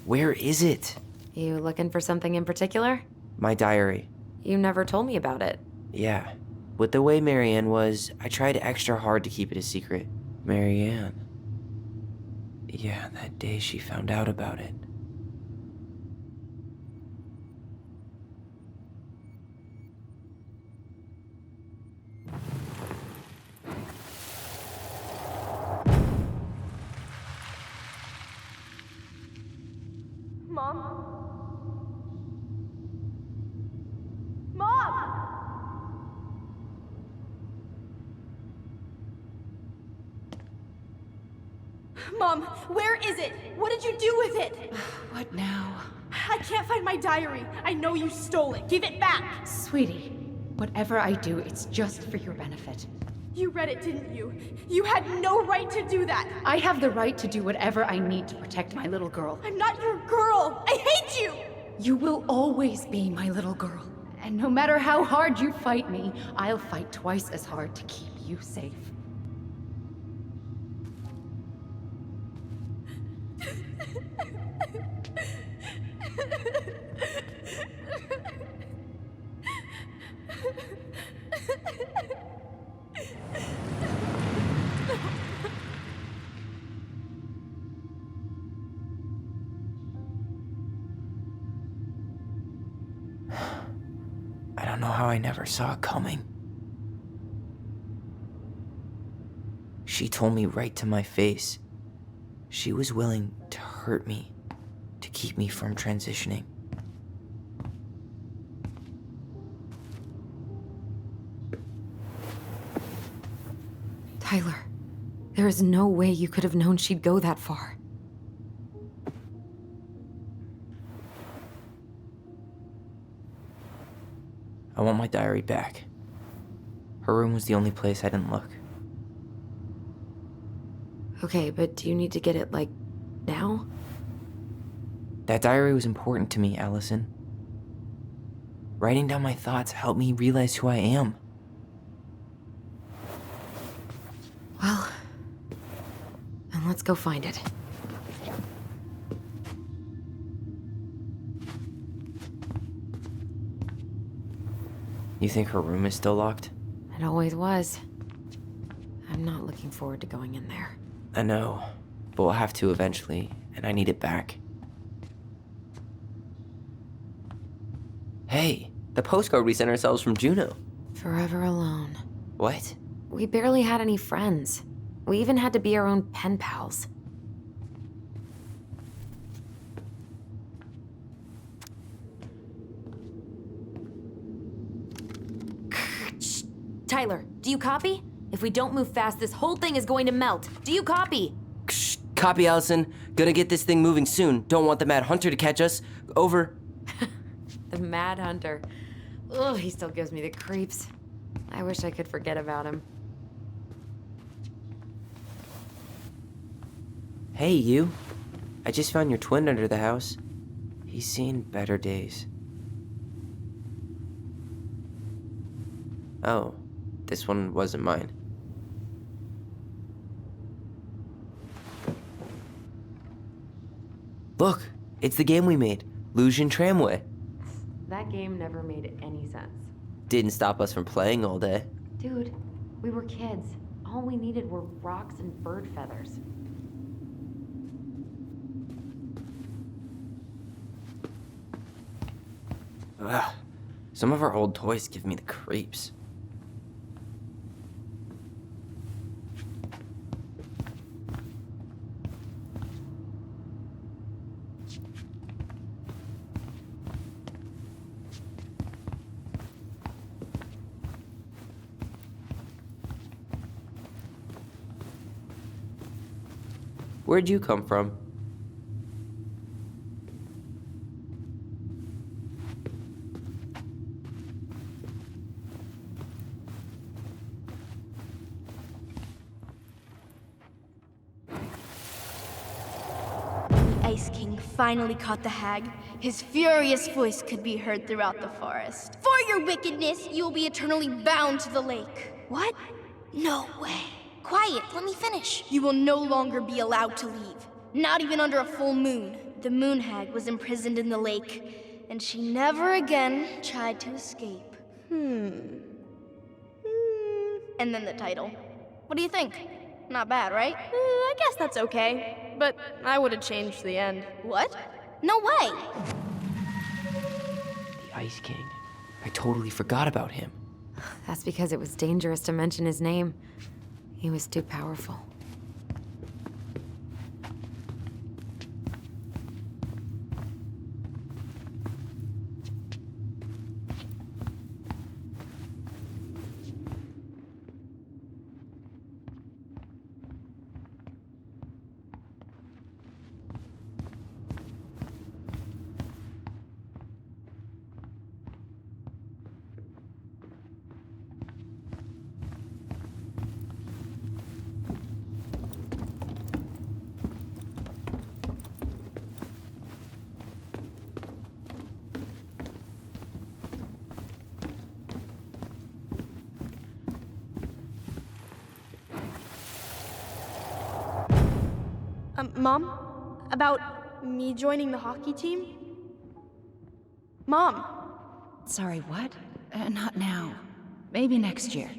Where is it? You looking for something in particular? My diary. You never told me about it. Yeah. With the way Marianne was, I tried extra hard to keep it a secret. Marianne. Yeah, that day she found out about it. Mom? Mom! Mom, where is it? What did you do with it? What now? I can't find my diary. I know you stole it. Give it back. Sweetie, whatever I do, it's just for your benefit. You read it, didn't you? You had no right to do that. I have the right to do whatever I need to protect my little girl. I'm not your girl. I hate you. You will always be my little girl. And no matter how hard you fight me, I'll fight twice as hard to keep you safe. I don't know how I never saw it coming. She told me right to my face. She was willing to hurt me, to keep me from transitioning. Tyler, there is no way you could have known she'd go that far. I want my diary back. Her room was the only place I didn't look. Okay, but do you need to get it, like, now? That diary was important to me, Alyson. Writing down my thoughts helped me realize who I am. Well, then let's go find it. You think her room is still locked? It always was. I'm not looking forward to going in there. I know, but we'll have to eventually, and I need it back. Hey, the postcard we sent ourselves from Juneau. Forever alone. What? We barely had any friends. We even had to be our own pen pals. Shh. Tyler, do you copy? If we don't move fast, this whole thing is going to melt. Do you copy? Shh, copy, Alyson. Gonna get this thing moving soon. Don't want the Mad Hunter to catch us. Over. The Mad Hunter. Ugh, he still gives me the creeps. I wish I could forget about him. Hey, you. I just found your twin under the house. He's seen better days. Oh, this one wasn't mine. Look, it's the game we made, Lusion Tramway. That game never made any sense. Didn't stop us from playing all day. Dude, we were kids. All we needed were rocks and bird feathers. Ugh, some of our old toys give me the creeps. Where'd you come from? The Ice King finally caught the hag. His furious voice could be heard throughout the forest. For your wickedness, you will be eternally bound to the lake. What? No way. Quiet, let me finish. You will no longer be allowed to leave. Not even under a full moon. The moon hag was imprisoned in the lake, and she never again tried to escape. And then the title. What do you think? Not bad, right? I guess that's okay, but I would have changed the end. What? No way! The Ice King. I totally forgot about him. That's because it was dangerous to mention his name. He was too powerful. Mom? About me joining the hockey team? Mom! Sorry, what? Not now. Maybe next year.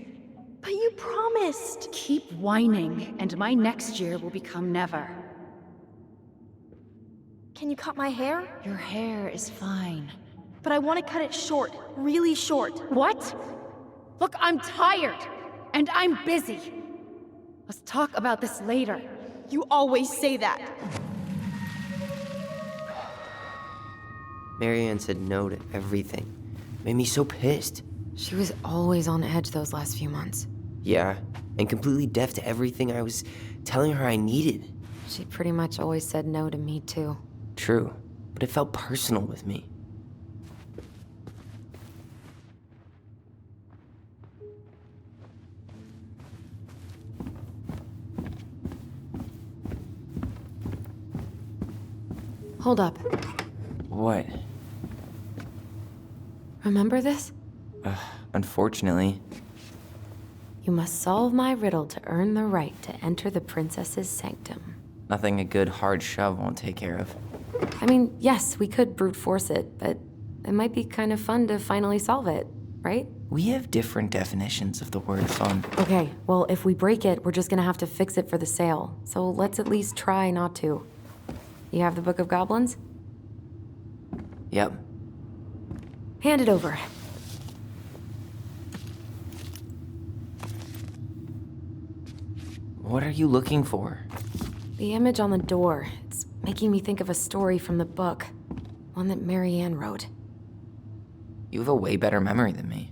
But you promised! Keep whining, and my next year will become never. Can you cut my hair? Your hair is fine. But I want to cut it short, really short. What? Look, I'm tired, and I'm busy. Let's talk about this later. You always say that. Marianne said no to everything. Made me so pissed. She was always on edge those last few months. Yeah, and completely deaf to everything I was telling her I needed. She pretty much always said no to me, too. True, but it felt personal with me. Hold up. What? Remember this? Unfortunately. You must solve my riddle to earn the right to enter the princess's sanctum. Nothing a good hard shove won't take care of. I mean, yes, we could brute force it, but it might be kind of fun to finally solve it, right? We have different definitions of the word fun. Okay, well, if we break it, we're just gonna have to fix it for the sale. So let's at least try not to. You have the Book of Goblins? Yep. Hand it over. What are you looking for? The image on the door. It's making me think of a story from the book. One that Marianne wrote. You have a way better memory than me.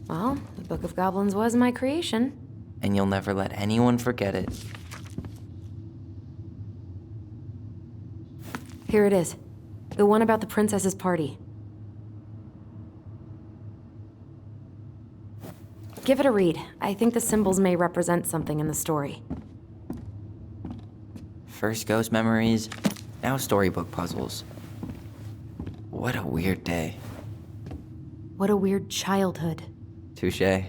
Well, the Book of Goblins was my creation. And you'll never let anyone forget it. Here it is. The one about the princess's party. Give it a read. I think the symbols may represent something in the story. First ghost memories, now storybook puzzles. What a weird day. What a weird childhood. Touché.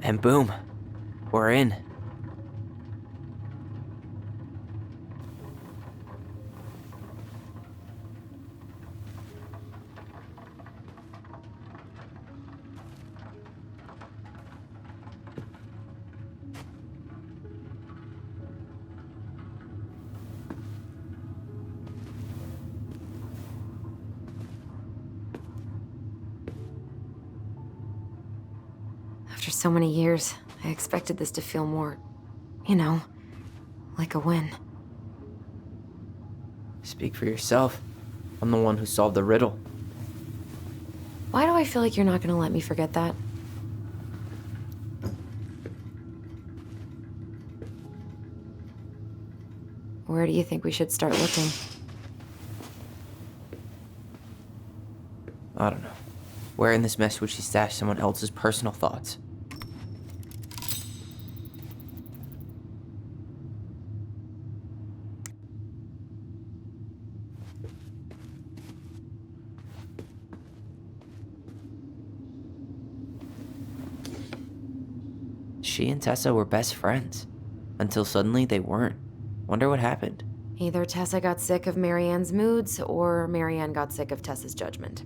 And boom, we're in. so many years, I expected this to feel more, you know, like a win. Speak for yourself. I'm the one who solved the riddle. Why do I feel like you're not gonna let me forget that? Where do you think we should start looking? I don't know. Where in this mess would she stash someone else's personal thoughts? She and Tessa were best friends. Until suddenly they weren't. Wonder what happened. Either Tessa got sick of Marianne's moods, or Marianne got sick of Tessa's judgment.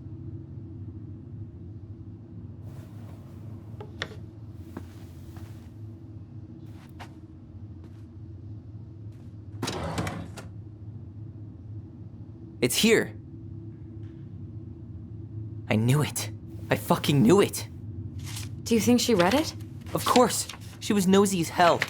It's here. I knew it. I fucking knew it. Do you think she read it? Of course. She was nosy as hell.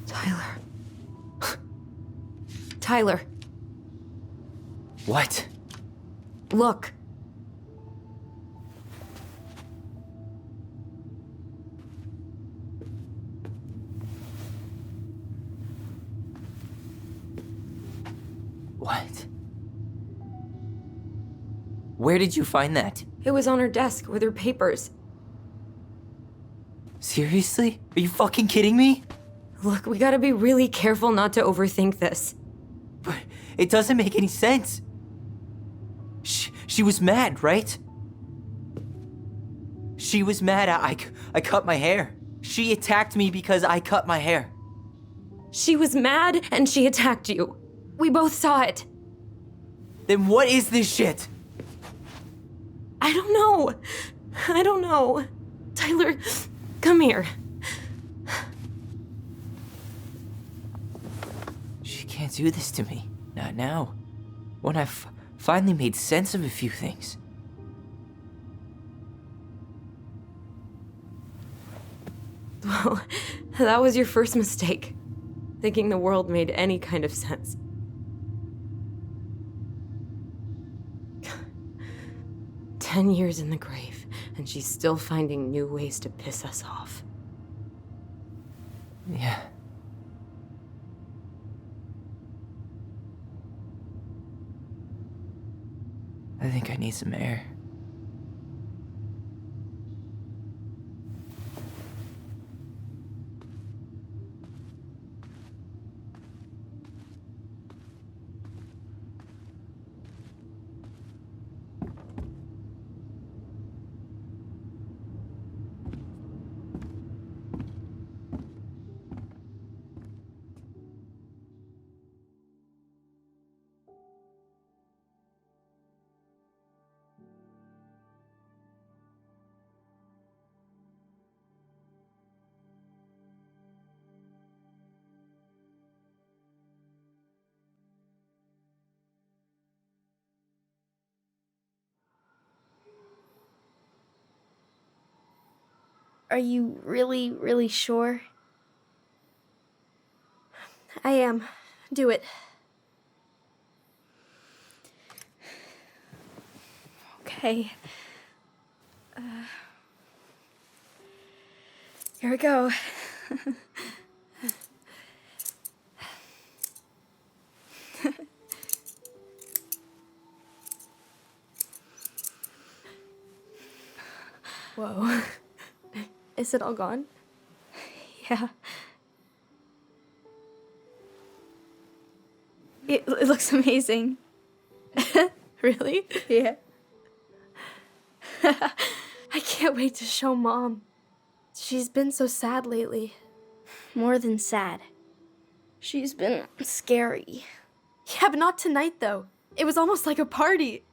Tyler. Tyler, What? look. What? Where did you find that? It was on her desk with her papers. Seriously? Are you fucking kidding me? Look, we gotta be really careful not to overthink this. But it doesn't make any sense. She was mad, right? She was mad I cut my hair. She attacked me because I cut my hair. She was mad and she attacked you. We both saw it. Then what is this shit? I don't know. I don't know. Tyler, come here. She can't do this to me. Not now. When I've finally made sense of a few things. Well, that was your first mistake. Thinking the world made any kind of sense. 10 years in the grave, and she's still finding new ways to piss us off. Yeah. I think I need some air. Are you really, really sure? I am. Do it. Okay. Here we go. Whoa. Is it all gone? Yeah. It looks amazing. Really? Yeah. I can't wait to show Mom. She's been so sad lately. More than sad. She's been scary. Yeah, but not tonight, though. It was almost like a party.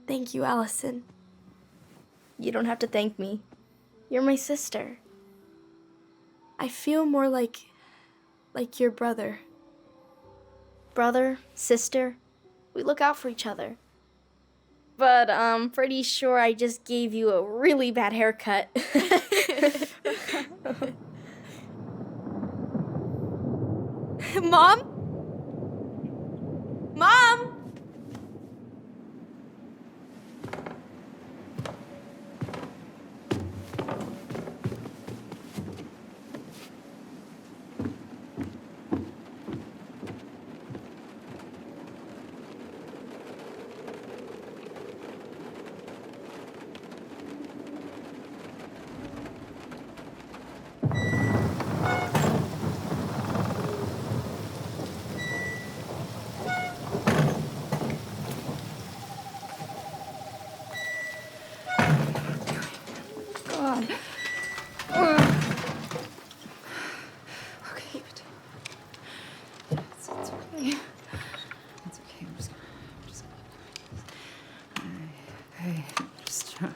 Thank you, Alyson. You don't have to thank me. You're my sister. I feel more like your brother. Brother, sister, we look out for each other. But I'm pretty sure I just gave you a really bad haircut. Mom? Mom? God. Okay, but it's okay. It's okay. Hey, just try.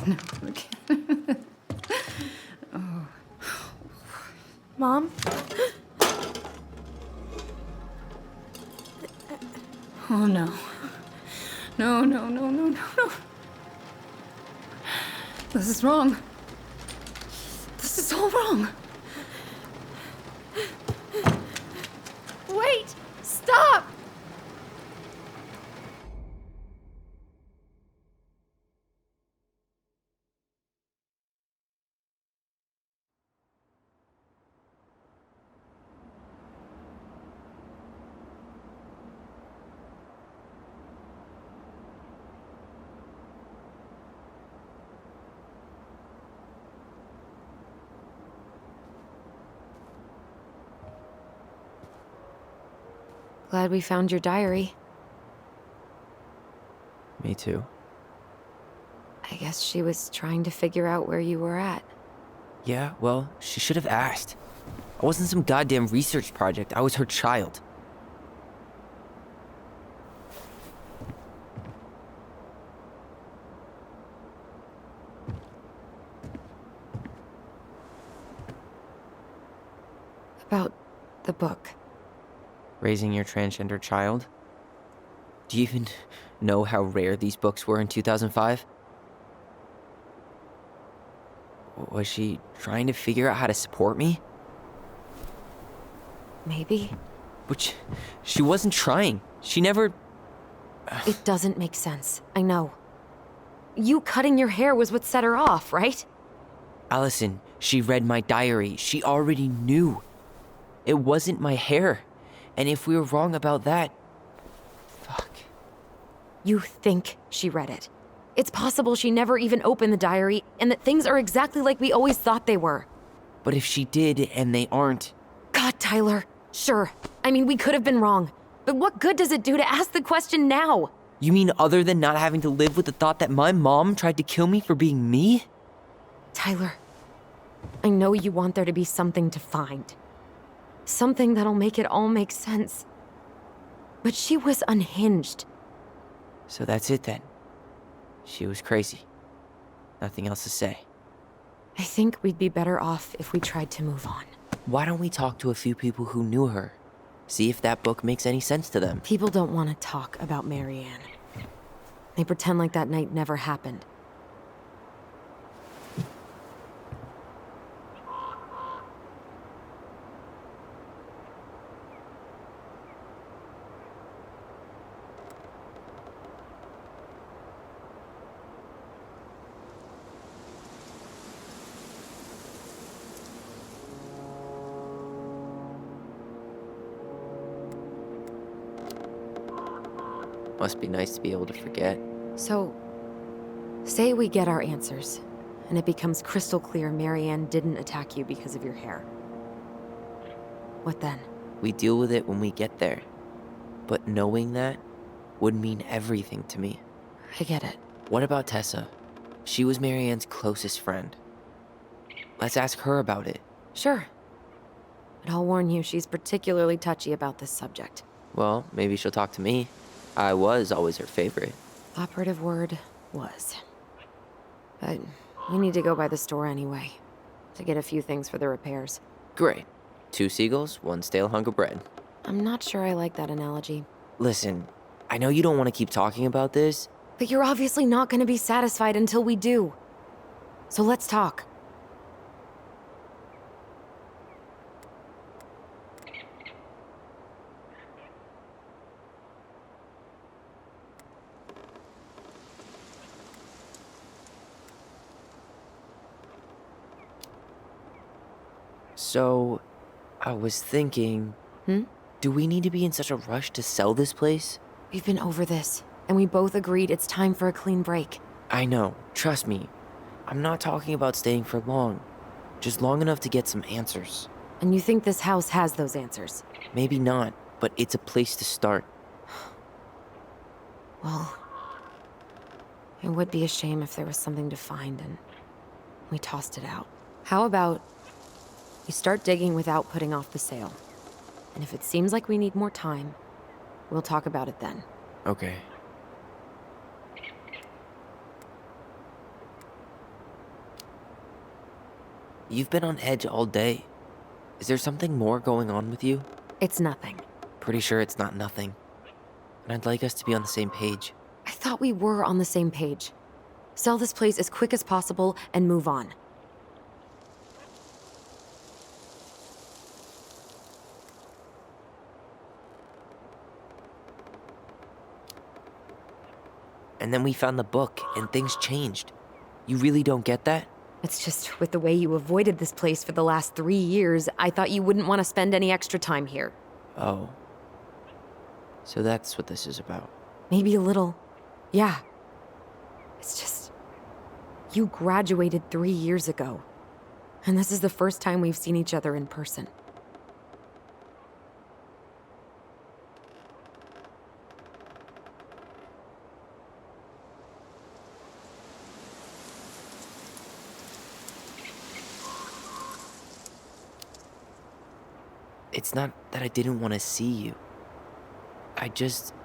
No, okay. Oh. Mom? Oh no. No, no, no, no, no, no. This is wrong. This is all wrong. Wait! Stop! Glad we found your diary. Me too. I guess she was trying to figure out where you were at. Yeah, well, she should have asked. I wasn't some goddamn research project. I was her child. About the book. Raising your transgender child? Do you even know how rare these books were in 2005? Was she trying to figure out how to support me? Maybe? But she wasn't trying. She never... It doesn't make sense. I know. You cutting your hair was what set her off, right? Alyson, she read my diary. She already knew. It wasn't my hair. And if we were wrong about that... Fuck. You think she read it. It's possible she never even opened the diary, and that things are exactly like we always thought they were. But if she did, and they aren't... God, Tyler. Sure. I mean, we could have been wrong. But what good does it do to ask the question now? You mean other than not having to live with the thought that my mom tried to kill me for being me? Tyler, I know you want there to be something to find. Something that'll make it all make sense. But she was unhinged. So that's it then. She was crazy. Nothing else to say. I think we'd be better off if we tried to move on. Why don't we talk to a few people who knew her? See if that book makes any sense to them. People don't want to talk about Marianne. They pretend like that night never happened. Must be nice to be able to forget. So, say we get our answers, and it becomes crystal clear Marianne didn't attack you because of your hair. What then? We deal with it when we get there. but knowing that would mean everything to me. I get it. What about Tessa? She was Marianne's closest friend. Let's ask her about it. Sure. But I'll warn you, she's particularly touchy about this subject. Well, maybe she'll talk to me. I was always her favorite. Operative word was. But we need to go by the store anyway, to get a few things for the repairs. Great. 2 seagulls, 1 stale hunk of bread. I'm not sure I like that analogy. Listen, I know you don't want to keep talking about this. But you're obviously not going to be satisfied until we do. So let's talk. So, I was thinking... Do we need to be in such a rush to sell this place? We've been over this, and we both agreed it's time for a clean break. I know, trust me. I'm not talking about staying for long. Just long enough to get some answers. And you think this house has those answers? Maybe not, but it's a place to start. Well, it would be a shame if there was something to find and we tossed it out. How about we start digging without putting off the sale? And if it seems like we need more time, we'll talk about it then. Okay. You've been on edge all day. Is there something more going on with you? It's nothing. Pretty sure it's not nothing. And I'd like us to be on the same page. I thought we were on the same page. Sell this place as quick as possible and move on. And then we found the book, and things changed. You really don't get that? It's just with the way you avoided this place for the last 3 years, I thought you wouldn't want to spend any extra time here. Oh. So that's what this is about. Maybe a little. Yeah. It's just... You graduated 3 years ago. And this is the first time we've seen each other in person. It's not that I didn't want to see you. I just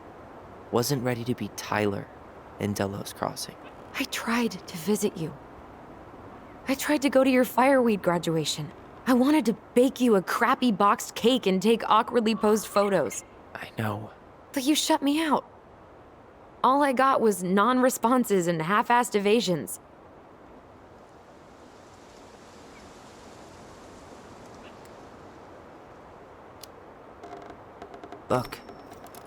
wasn't ready to be Tyler in Delos Crossing. I tried to visit you. I tried to go to your fireweed graduation. I wanted to bake you a crappy boxed cake and take awkwardly posed photos. I know. But you shut me out. All I got was non-responses and half-assed evasions. Look,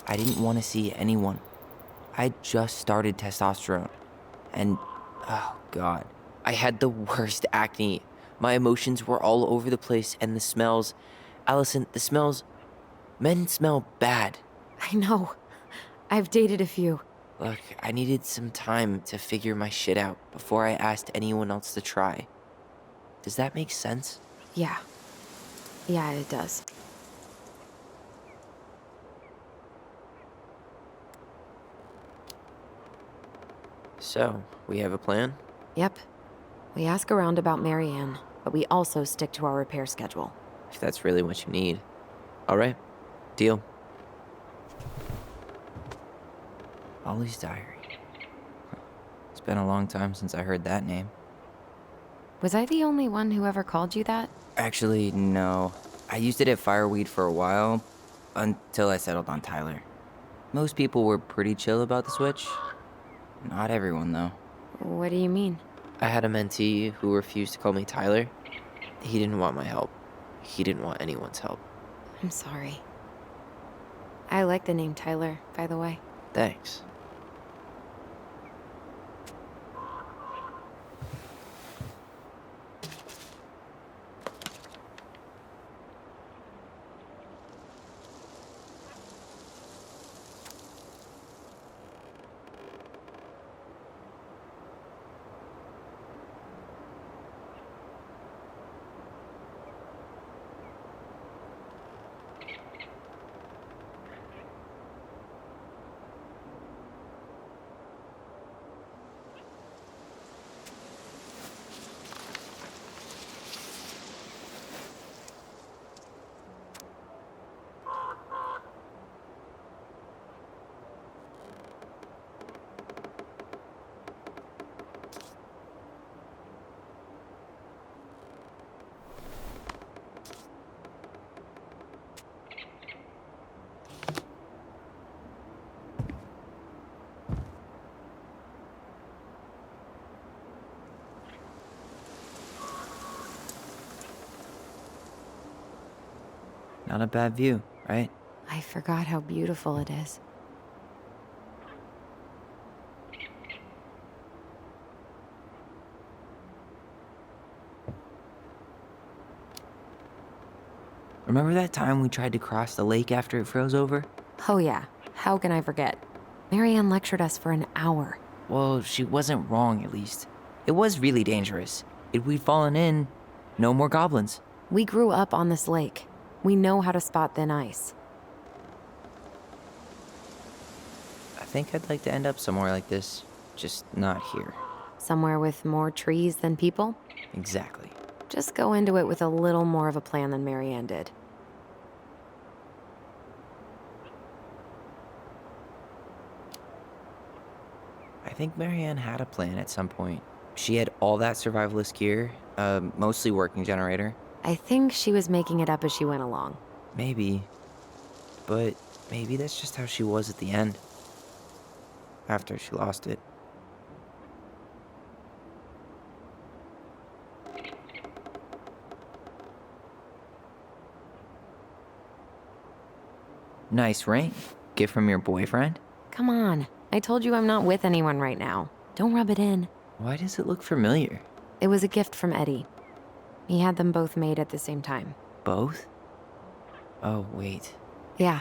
I didn't want to see anyone. I just started testosterone. And, oh God, I had the worst acne. My emotions were all over the place, and the smells... Alyson, the smells... Men smell bad. I know. I've dated a few. Look, I needed some time to figure my shit out before I asked anyone else to try. Does that make sense? Yeah. Yeah, it does. So, we have a plan? Yep. We ask around about Marianne, but we also stick to our repair schedule. If that's really what you need. Alright, deal. Ollie's diary. It's been a long time since I heard that name. Was I the only one who ever called you that? Actually, no. I used it at Fireweed for a while, until I settled on Tyler. Most people were pretty chill about the switch. Not everyone, though. What do you mean? I had a mentee who refused to call me Tyler. He didn't want my help. He didn't want anyone's help. I'm sorry. I like the name Tyler, by the way. Thanks. Not a bad view, right? I forgot how beautiful it is. Remember that time we tried to cross the lake after it froze over? Oh yeah, how can I forget? Marianne lectured us for an hour. Well, she wasn't wrong, at least. It was really dangerous. If we'd fallen in, no more goblins. We grew up on this lake. We know how to spot thin ice. I think I'd like to end up somewhere like this, just not here. Somewhere with more trees than people? Exactly. Just go into it with a little more of a plan than Marianne did. I think Marianne had a plan at some point. She had all that survivalist gear, mostly working generator. I think she was making it up as she went along. Maybe. But maybe that's just how she was at the end. After she lost it. Nice ring. Gift from your boyfriend? Come on. I told you I'm not with anyone right now. Don't rub it in. Why does it look familiar? It was a gift from Eddie. He had them both made at the same time. Both? Oh, wait. Yeah.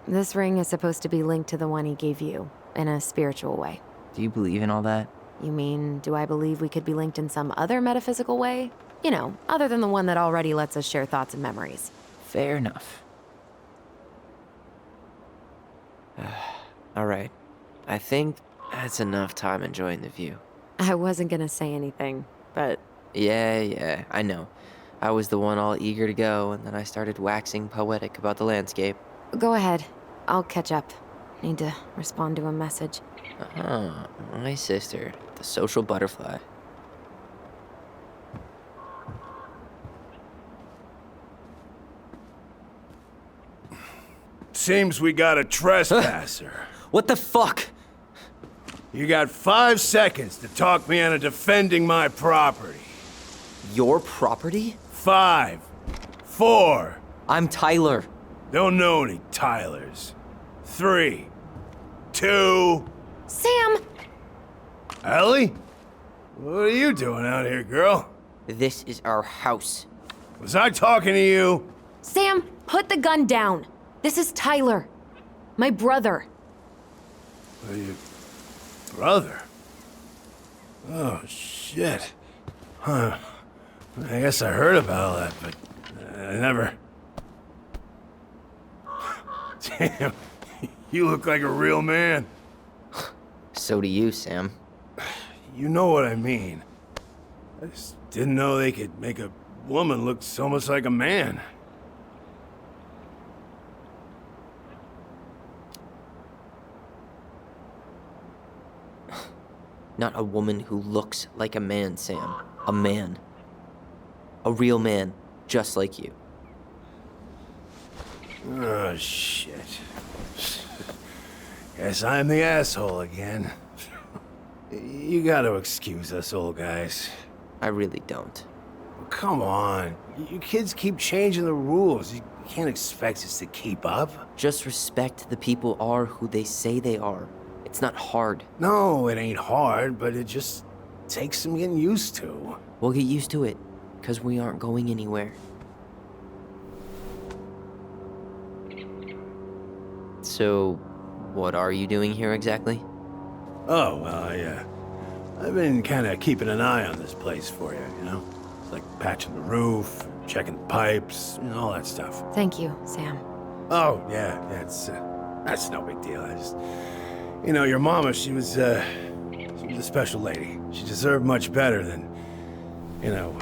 This ring is supposed to be linked to the one he gave you, in a spiritual way. Do you believe in all that? You mean, do I believe we could be linked in some other metaphysical way? You know, other than the one that already lets us share thoughts and memories. Fair enough. All right. I think that's enough time enjoying the view. I wasn't gonna say anything, but... Yeah, I know. I was the one all eager to go, and then I started waxing poetic about the landscape. Go ahead. I'll catch up. Need to respond to a message. My sister, the social butterfly. Seems we got a trespasser. What the fuck? You got 5 seconds to talk me into defending my property. Your property? 5, 4. I'm Tyler. Don't know any Tylers. 3, 2. Sam! Ellie? What are you doing out here, girl? This is our house. Was I talking to you? Sam, put the gun down. This is Tyler. My brother. Are you... brother? Oh, shit. Huh. I guess I heard about all that, but I never... Damn, you look like a real man. So do you, Sam. You know what I mean. I just didn't know they could make a woman look so much like a man. Not a woman who looks like a man, Sam. A man. A real man, just like you. Oh, shit. Guess I'm the asshole again. You gotta excuse us old guys. I really don't. Come on. You kids keep changing the rules. You can't expect us to keep up. Just respect the people are who they say they are. It's not hard. No, it ain't hard, but it just takes some getting used to. We'll get used to it, because we aren't going anywhere. So, what are you doing here exactly? Oh, well, I've been kind of keeping an eye on this place for you, you know? Like patching the roof, checking the pipes, and all that stuff. Thank you, Sam. Oh, yeah, that's no big deal. I just... You know, your mama, she was a special lady. She deserved much better than, you know,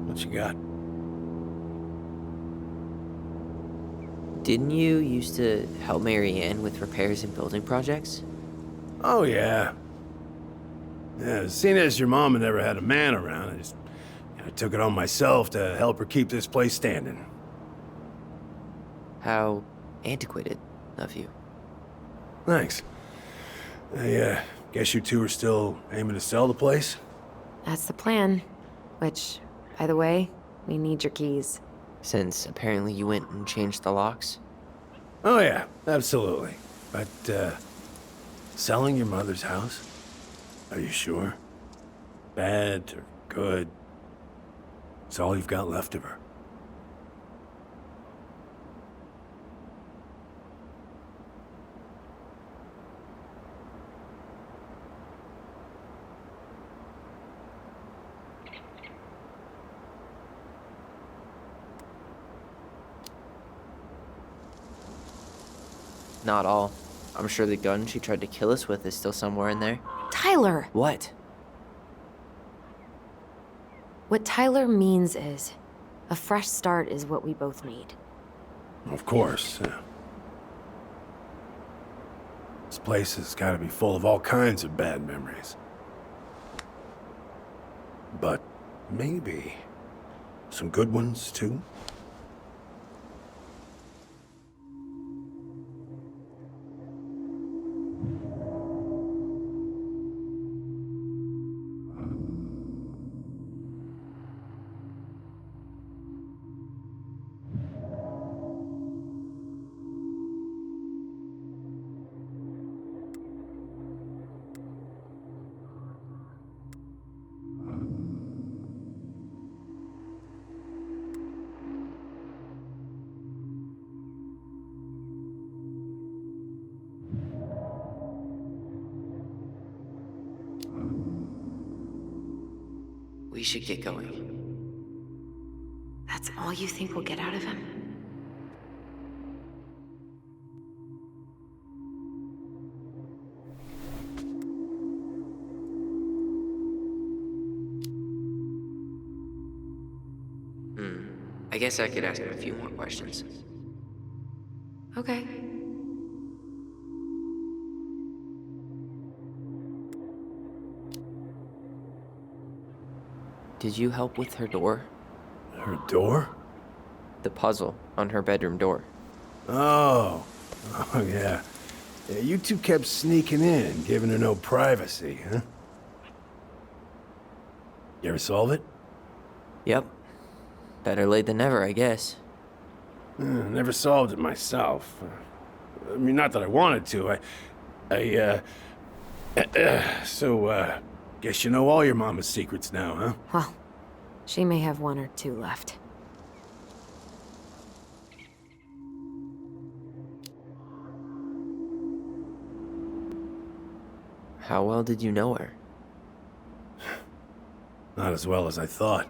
what you got. Didn't you used to help Marianne with repairs and building projects? Oh, yeah. Yeah, seeing as your mama never had a man around, I took it on myself to help her keep this place standing. How antiquated of you. Thanks. I guess you two are still aiming to sell the place? That's the plan. Which, by the way, we need your keys. Since apparently you went and changed the locks? Oh yeah, absolutely. But, selling your mother's house? Are you sure? Bad or good? It's all you've got left of her. Not all. I'm sure the gun she tried to kill us with is still somewhere in there. Tyler! What? What Tyler means is, a fresh start is what we both need. Of course. This place has got to be full of all kinds of bad memories. But maybe some good ones, too? We should get going. That's all you think we'll get out of him? I guess I could ask him a few more questions. Okay. Did you help with her door? Her door? The puzzle on her bedroom door. Oh. Oh, yeah. Yeah, you two kept sneaking in, giving her no privacy, huh? You ever solve it? Yep. Better late than never, I guess. Never solved it myself. I mean, not that I wanted to. So, guess you know all your mama's secrets now, huh? Well, she may have one or two left. How well did you know her? Not as well as I thought.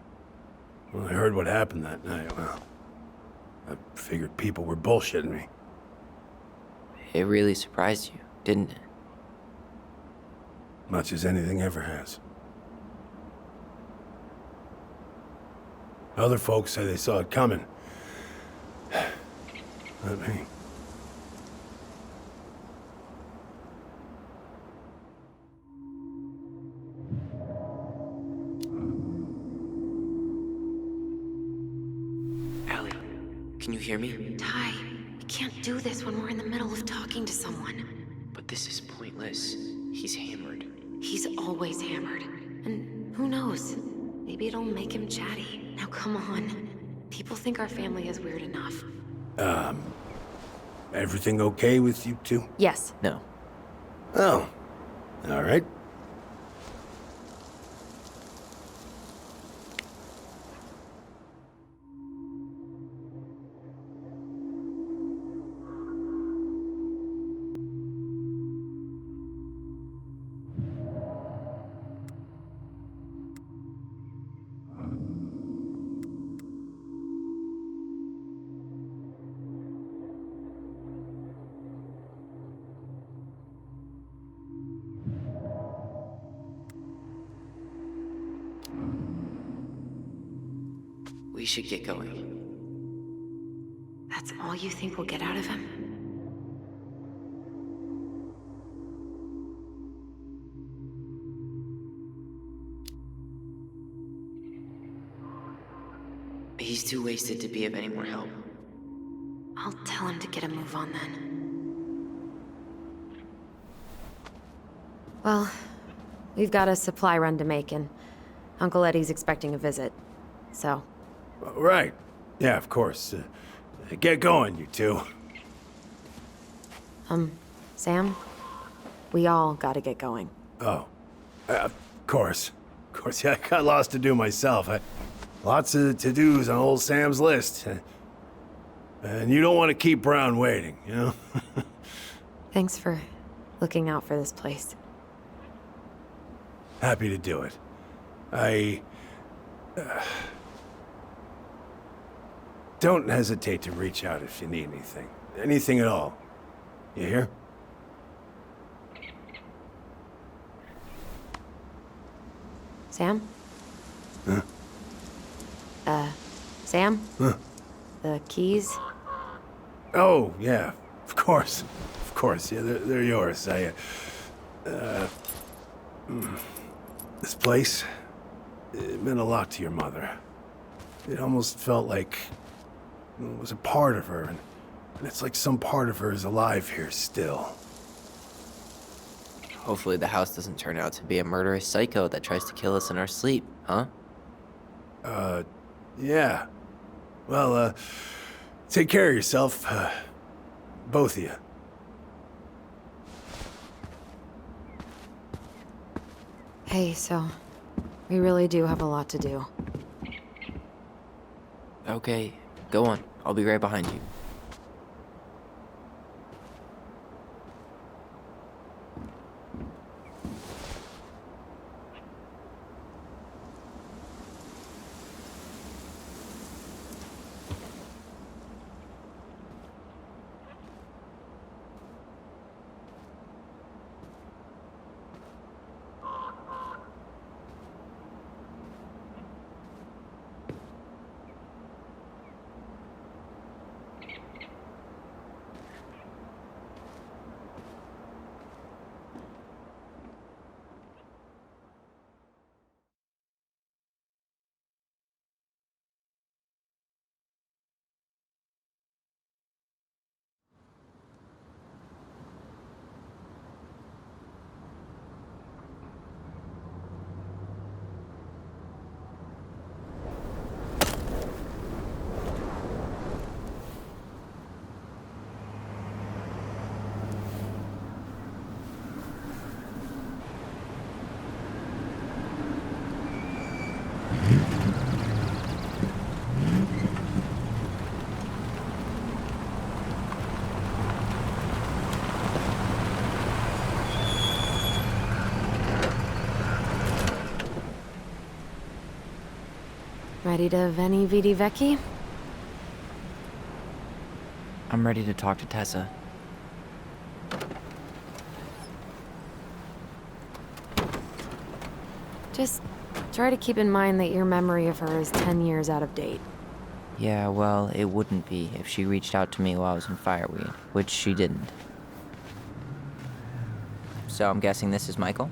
When I heard what happened that night, well, I figured people were bullshitting me. It really surprised you, didn't it? Much as anything ever has. Other folks say they saw it coming. Not me. Allie, can you hear me? Ty, we can't do this when we're in the middle of talking to someone. But this is pointless. He's hammered. He's always hammered. And who knows? Maybe it'll make him chatty. Now come on. People think our family is weird enough. Everything okay with you two? Yes. No. Oh. All right. We should get going. That's all you think we'll get out of him? He's too wasted to be of any more help. I'll tell him to get a move on then. Well, we've got a supply run to make, and Uncle Eddie's expecting a visit. So, Right. Yeah, of course. Get going, you two. Sam? We all gotta get going. Oh, of course. Of course, yeah, I got lots to do myself. Lots of to-dos on old Sam's list. And you don't want to keep Brown waiting, you know? Thanks for looking out for this place. Happy to do it. Don't hesitate to reach out if you need anything. Anything at all. You hear? Sam? Huh? Sam? Huh? The keys? Oh, yeah. Of course. Of course. Yeah, they're yours. This place, it meant a lot to your mother. It almost felt like it was a part of her, and it's like some part of her is alive here still. Hopefully the house doesn't turn out to be a murderous psycho that tries to kill us in our sleep, huh? Yeah. Well, take care of yourself, both of you. Hey, so we really do have a lot to do. Okay, go on. I'll be right behind you. Ready to Veni Vidi Vecchi? I'm ready to talk to Tessa. Just try to keep in mind that your memory of her is 10 years out of date. Yeah, well, it wouldn't be if she reached out to me while I was in Fireweed, which she didn't. So I'm guessing this is Michael?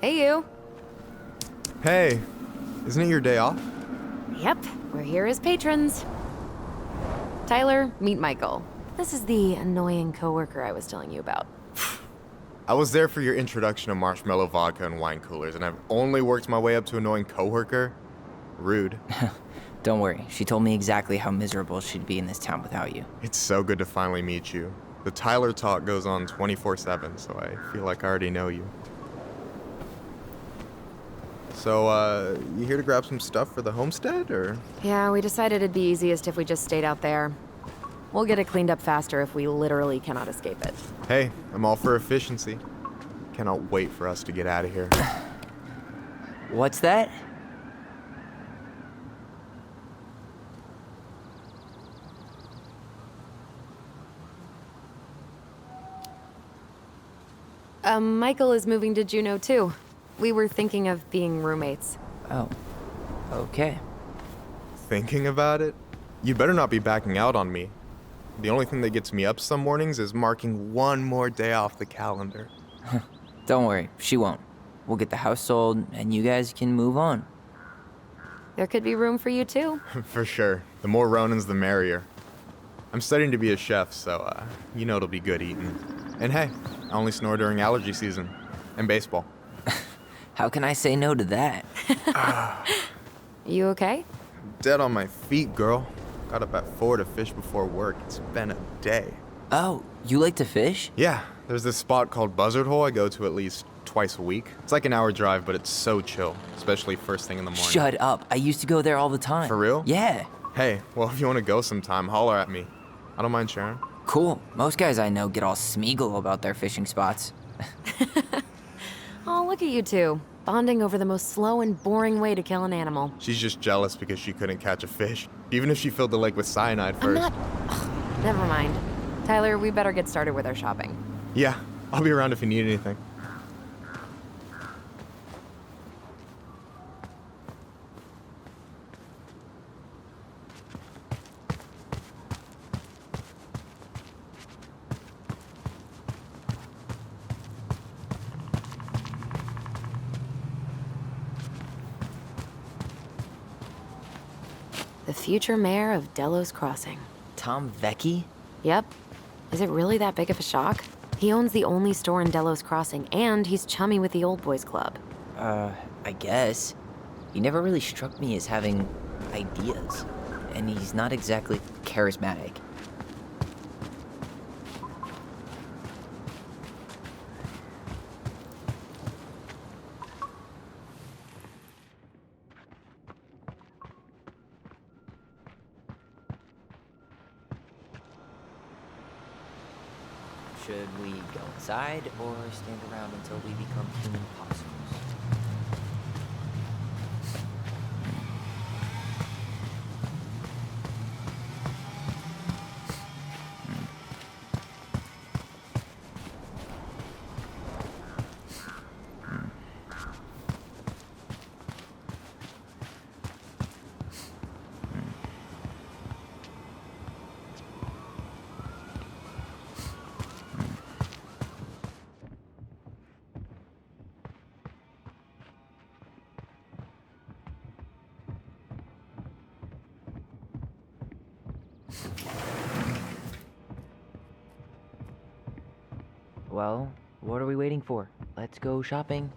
Hey, you. Hey, isn't it your day off? Yep, we're here as patrons. Tyler, meet Michael. This is the annoying coworker I was telling you about. I was there for your introduction to marshmallow vodka and wine coolers, and I've only worked my way up to annoying coworker. Rude. Don't worry, she told me exactly how miserable she'd be in this town without you. It's so good to finally meet you. The Tyler talk goes on 24/7, so I feel like I already know you. So, you here to grab some stuff for the homestead, or? Yeah, we decided it'd be easiest if we just stayed out there. We'll get it cleaned up faster if we literally cannot escape it. Hey, I'm all for efficiency. Cannot wait for us to get out of here. What's that? Michael is moving to Juneau too. We were thinking of being roommates. Oh, okay. Thinking about it? You better not be backing out on me. The only thing that gets me up some mornings is marking one more day off the calendar. Don't worry, she won't. We'll get the house sold, and you guys can move on. There could be room for you too. For sure. The more Ronins, the merrier. I'm studying to be a chef, so, you know it'll be good eating. And hey, I only snore during allergy season. And baseball. How can I say no to that? You okay? Dead on my feet, girl. Got up at 4 to fish before work. It's been a day. Oh, you like to fish? Yeah, there's this spot called Buzzard Hole I go to at least twice a week. It's like an hour drive, but it's so chill, especially first thing in the morning. Shut up. I used to go there all the time. For real? Yeah. Hey, well, if you want to go sometime, holler at me. I don't mind sharing. Cool. Most guys I know get all Smeagol about their fishing spots. Oh, look at you two. Bonding over the most slow and boring way to kill an animal. She's just jealous because she couldn't catch a fish, even if she filled the lake with cyanide I'm first. not... Ugh, never mind. Tyler, we better get started with our shopping. Yeah, I'll be around if you need anything. The future mayor of Delos Crossing. Tom Vecchi? Yep. Is it really that big of a shock? He owns the only store in Delos Crossing, and he's chummy with the Old Boys Club. I guess. He never really struck me as having ideas. And he's not exactly charismatic. Should we go inside or stand around until we become human possums? Well, what are we waiting for? Let's go shopping.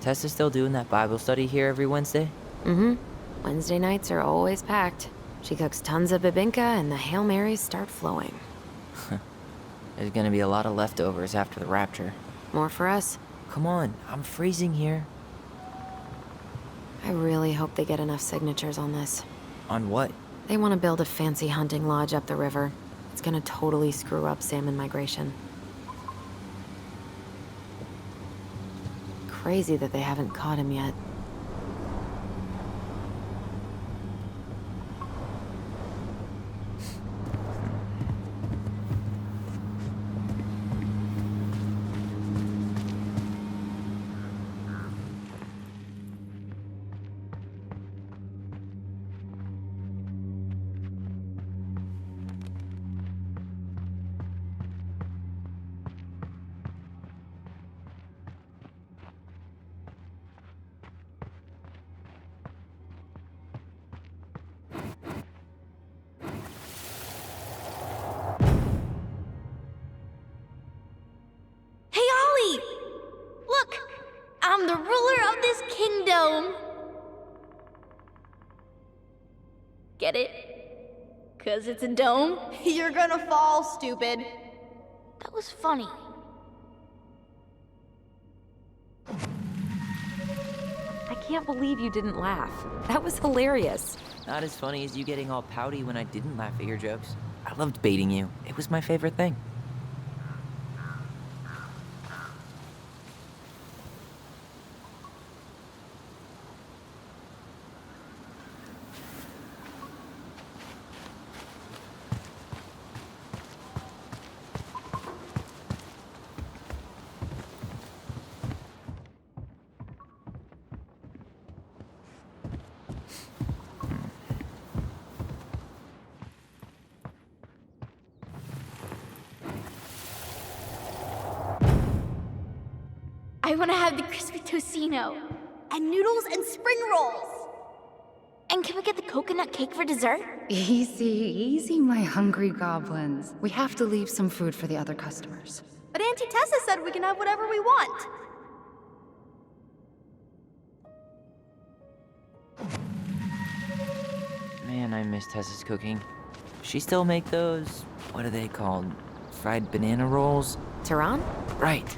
Tessa's still doing that Bible study here every Wednesday? Mm-hmm. Wednesday nights are always packed. She cooks tons of bibinka and the Hail Marys start flowing. There's gonna be a lot of leftovers after the rapture. More for us? Come on, I'm freezing here. I really hope they get enough signatures on this. On what? They want to build a fancy hunting lodge up the river. It's gonna totally screw up salmon migration. Crazy that they haven't caught him yet. Hey, Ollie! Look! I'm the ruler of this kingdom! Get it? 'Cause it's a dome? You're gonna fall, stupid. That was funny. can't believe you didn't laugh. That was hilarious. Not as funny as you getting all pouty when I didn't laugh at your jokes. I loved baiting you. It was my favorite thing. I want to have the crispy tocino, and noodles and spring rolls. And can we get the coconut cake for dessert? Easy, easy, my hungry goblins. We have to leave some food for the other customers. But Auntie Tessa said we can have whatever we want. Man, I miss Tessa's cooking. She still make those, what are they called? Fried banana rolls? Tehran? Right.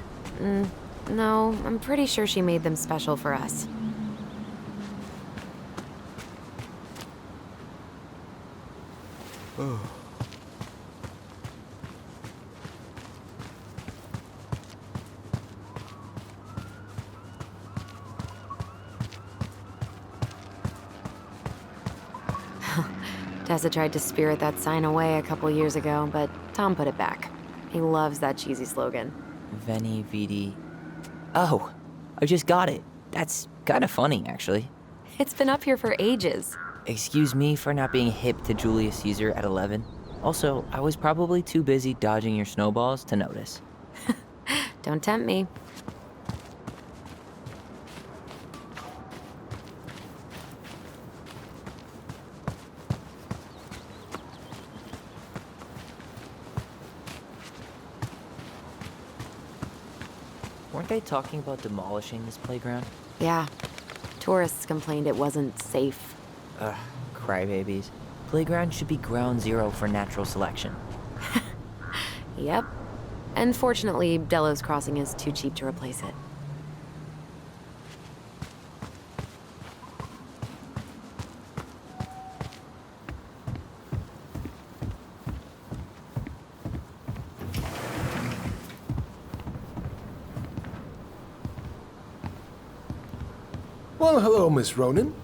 No, I'm pretty sure she made them special for us. Tessa tried to spirit that sign away a couple years ago, but Tom put it back. He loves that cheesy slogan. Veni Vidi. Oh, I just got it. That's kind of funny, actually. It's been up here for ages. Excuse me for not being hip to Julius Caesar at 11. Also, I was probably too busy dodging your snowballs to notice. Don't tempt me. Weren't they talking about demolishing this playground? Yeah. Tourists complained it wasn't safe. Ugh, crybabies. Playground should be ground zero for natural selection. Yep. And fortunately, Delos Crossing is too cheap to replace it. Well, hello, Miss Ronan.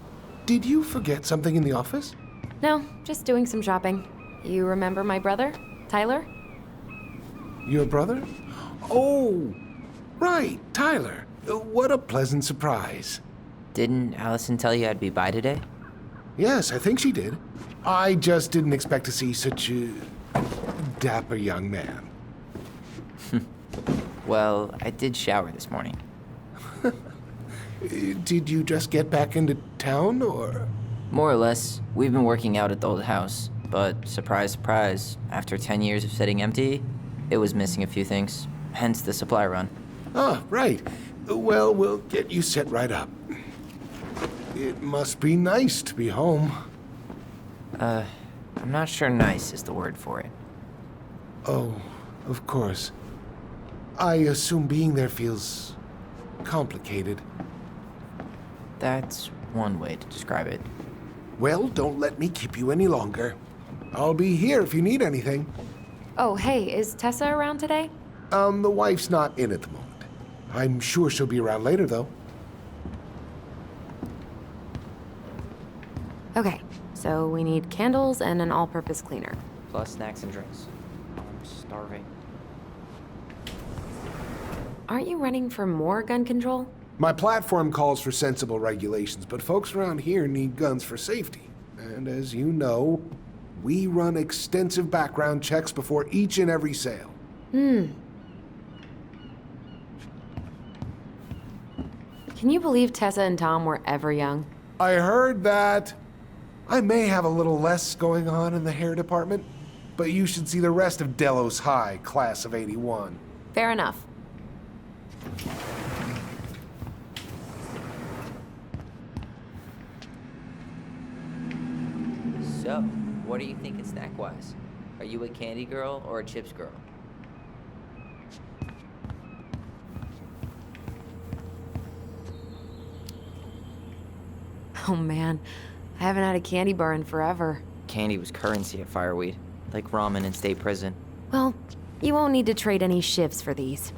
Did you forget something in the office? No, just doing some shopping. You remember my brother, Tyler? Your brother? Oh, right, Tyler. What a pleasant surprise. Didn't Alyson tell you I'd be by today? Yes, I think she did. I just didn't expect to see such a dapper young man. Well, I did shower this morning. Did you just get back into town, or? More or less. We've been working out at the old house, but surprise, surprise, after 10 years of sitting empty, it was missing a few things, hence the supply run. Ah, right. Well, we'll get you set right up. It must be nice to be home. I'm not sure nice is the word for it. Oh, of course. I assume being there feels complicated. That's one way to describe it. Well, don't let me keep you any longer. I'll be here if you need anything. Oh, hey, is Tessa around today? The wife's not in at the moment. I'm sure she'll be around later, though. Okay, so we need candles and an all-purpose cleaner. Plus snacks and drinks. I'm starving. Aren't you running for more gun control? My platform calls for sensible regulations, but folks around here need guns for safety. And as you know, we run extensive background checks before each and every sale. Can you believe Tessa and Tom were ever young? I heard that. I may have a little less going on in the hair department, but you should see the rest of Delos High, class of '81. Fair enough. So, what are you thinking snack-wise? Are you a candy girl or a chips girl? Oh man, I haven't had a candy bar in forever. Candy was currency at Fireweed, like ramen in state prison. Well, you won't need to trade any shifts for these.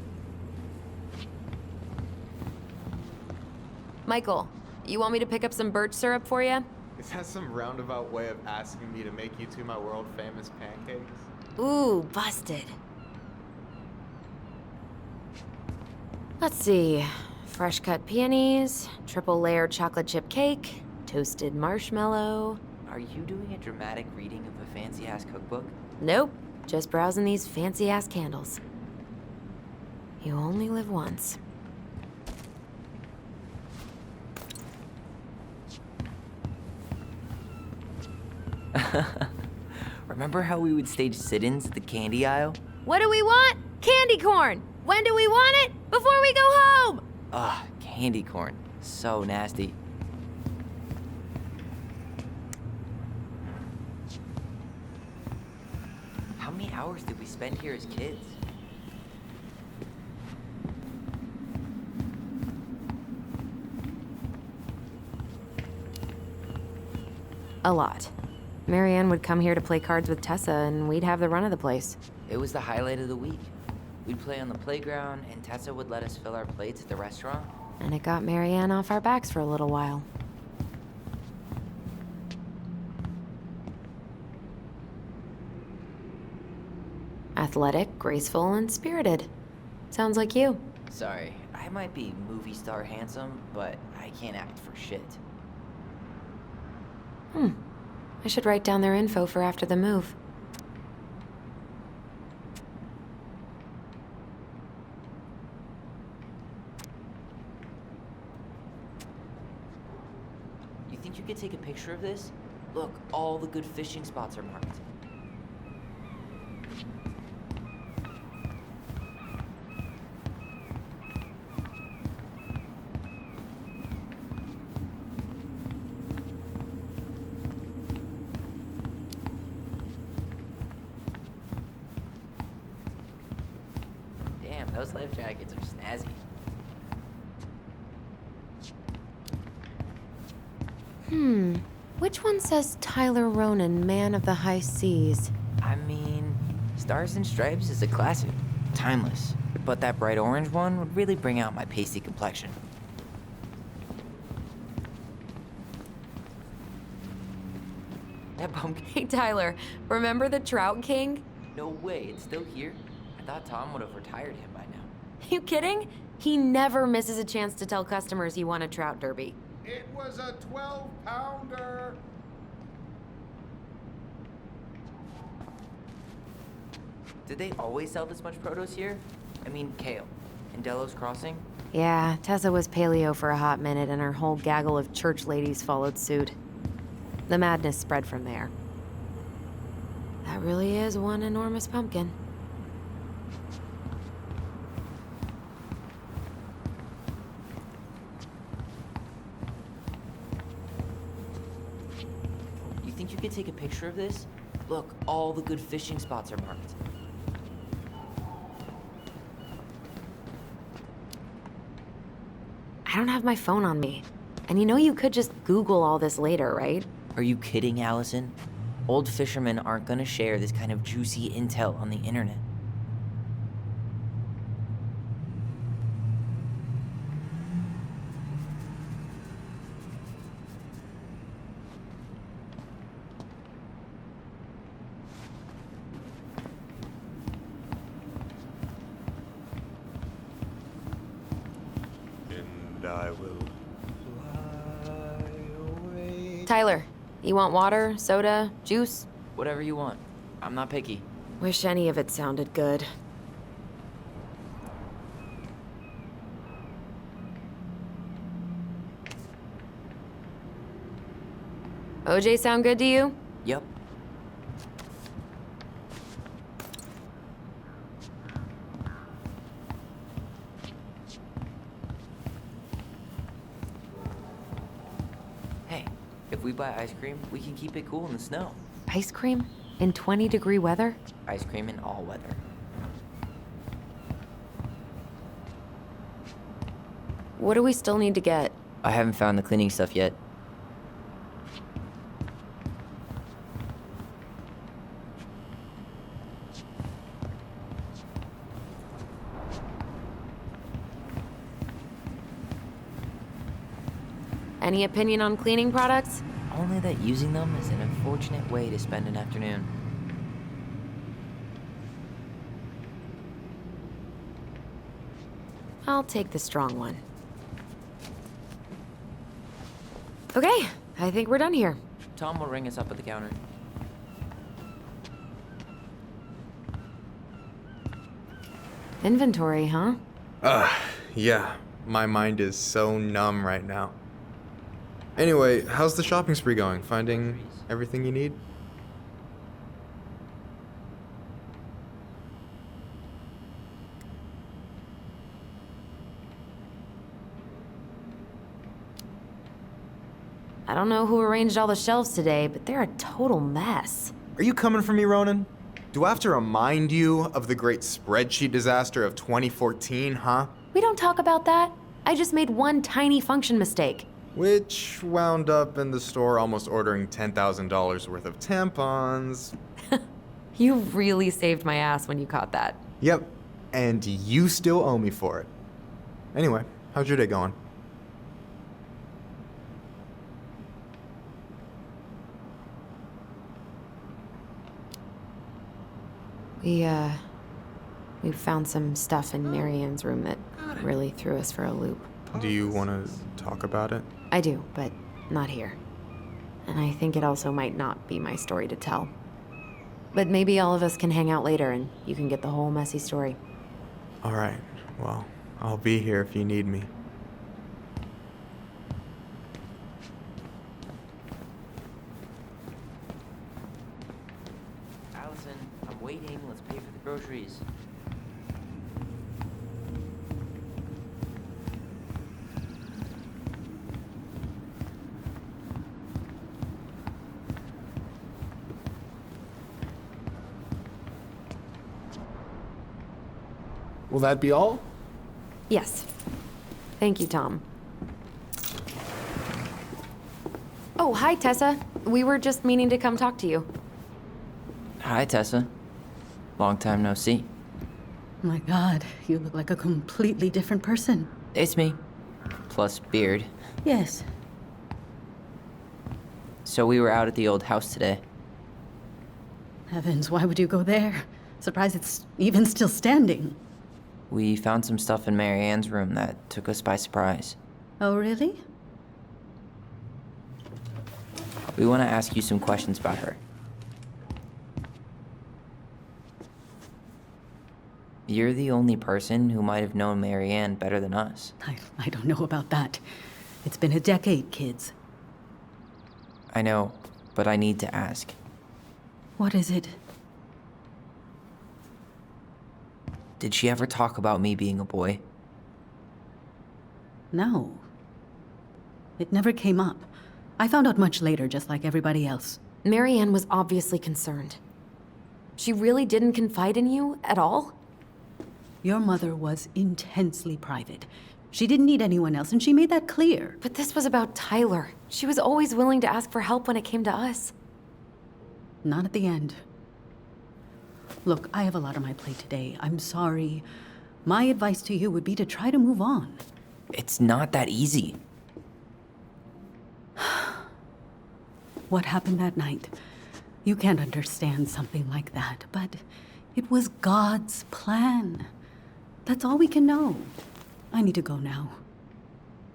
Michael, you want me to pick up some birch syrup for you? Is that some roundabout way of asking me to make you two my world famous pancakes? Ooh, busted. Let's see. Fresh cut peonies, triple layer chocolate chip cake, toasted marshmallow. Are you doing a dramatic reading of a fancy-ass cookbook? Nope, just browsing these fancy ass candles. You only live once. Remember how we would stage sit-ins at the candy aisle? What do we want? Candy corn! When do we want it? Before we go home! Ugh, candy corn. So nasty. How many hours did we spend here as kids? A lot. Marianne would come here to play cards with Tessa, and we'd have the run of the place. It was the highlight of the week. We'd play on the playground, and Tessa would let us fill our plates at the restaurant. And it got Marianne off our backs for a little while. Athletic, graceful, and spirited. Sounds like you. Sorry, I might be movie star handsome, but I can't act for shit. I should write down their info for after the move. You think you could take a picture of this? Look, all the good fishing spots are marked. Damn, those life jackets are snazzy. Which one says Tyler Ronan, man of the high seas? I mean, Stars and Stripes is a classic, timeless. But that bright orange one would really bring out my pasty complexion. That pumpkin. Hey, Tyler, remember the Trout King? No way, it's still here? I thought Tom would have retired him by now. You kidding? He never misses a chance to tell customers he won a trout derby. It was a 12-pounder. Did they always sell this much produce here? I mean, kale. In Delos Crossing? Yeah, Tessa was paleo for a hot minute, and her whole gaggle of church ladies followed suit. The madness spread from there. That really is one enormous pumpkin. You think you could take a picture of this? Look, all the good fishing spots are marked. I don't have my phone on me. And you know you could just Google all this later, right? Are you kidding, Allison? Old fishermen aren't gonna share this kind of juicy intel on the internet. And I will fly away. Tyler, you want water, soda, juice? Whatever you want. I'm not picky. Wish any of it sounded good. OJ sound good to you? Yep. Hey, if we buy ice cream, we can keep it cool in the snow. Ice cream? In 20-degree weather? Ice cream in all weather. What do we still need to get? I haven't found the cleaning stuff yet. Any opinion on cleaning products? Only that using them is an unfortunate way to spend an afternoon. I'll take the strong one. Okay, I think we're done here. Tom will ring us up at the counter. Inventory, huh? Yeah. My mind is so numb right now. Anyway, how's the shopping spree going? Finding everything you need? I don't know who arranged all the shelves today, but they're a total mess. Are you coming for me, Ronan? Do I have to remind you of the great spreadsheet disaster of 2014, huh? We don't talk about that. I just made one tiny function mistake. Which wound up in the store almost ordering $10,000 worth of tampons. You really saved my ass when you caught that. Yep, and you still owe me for it. Anyway, how's your day going? We found some stuff in Marianne's room that really threw us for a loop. Do you want to talk about it? I do, but not here. And I think it also might not be my story to tell. But maybe all of us can hang out later and you can get the whole messy story. All right, well, I'll be here if you need me. Alyson, I'm waiting. Let's pay for the groceries. Will that be all? Yes. Thank you, Tom. Oh, hi, Tessa. We were just meaning to come talk to you. Hi, Tessa. Long time no see. My God, you look like a completely different person. It's me. Plus beard. Yes. So we were out at the old house today. Heavens, why would you go there? Surprised it's even still standing. We found some stuff in Mary Ann's room that took us by surprise. Oh, really? We want to ask you some questions about her. You're the only person who might have known Mary Ann better than us. I don't know about that. It's been a decade, kids. I know, but I need to ask. What is it? Did she ever talk about me being a boy? No. It never came up. I found out much later, just like everybody else. Marianne was obviously concerned. She really didn't confide in you at all? Your mother was intensely private. She didn't need anyone else, and she made that clear. But this was about Tyler. She was always willing to ask for help when it came to us. Not at the end. Look, I have a lot on my plate today. I'm sorry. My advice to you would be to try to move on. It's not that easy. What happened that night? You can't understand something like that, but it was God's plan. That's all we can know. I need to go now.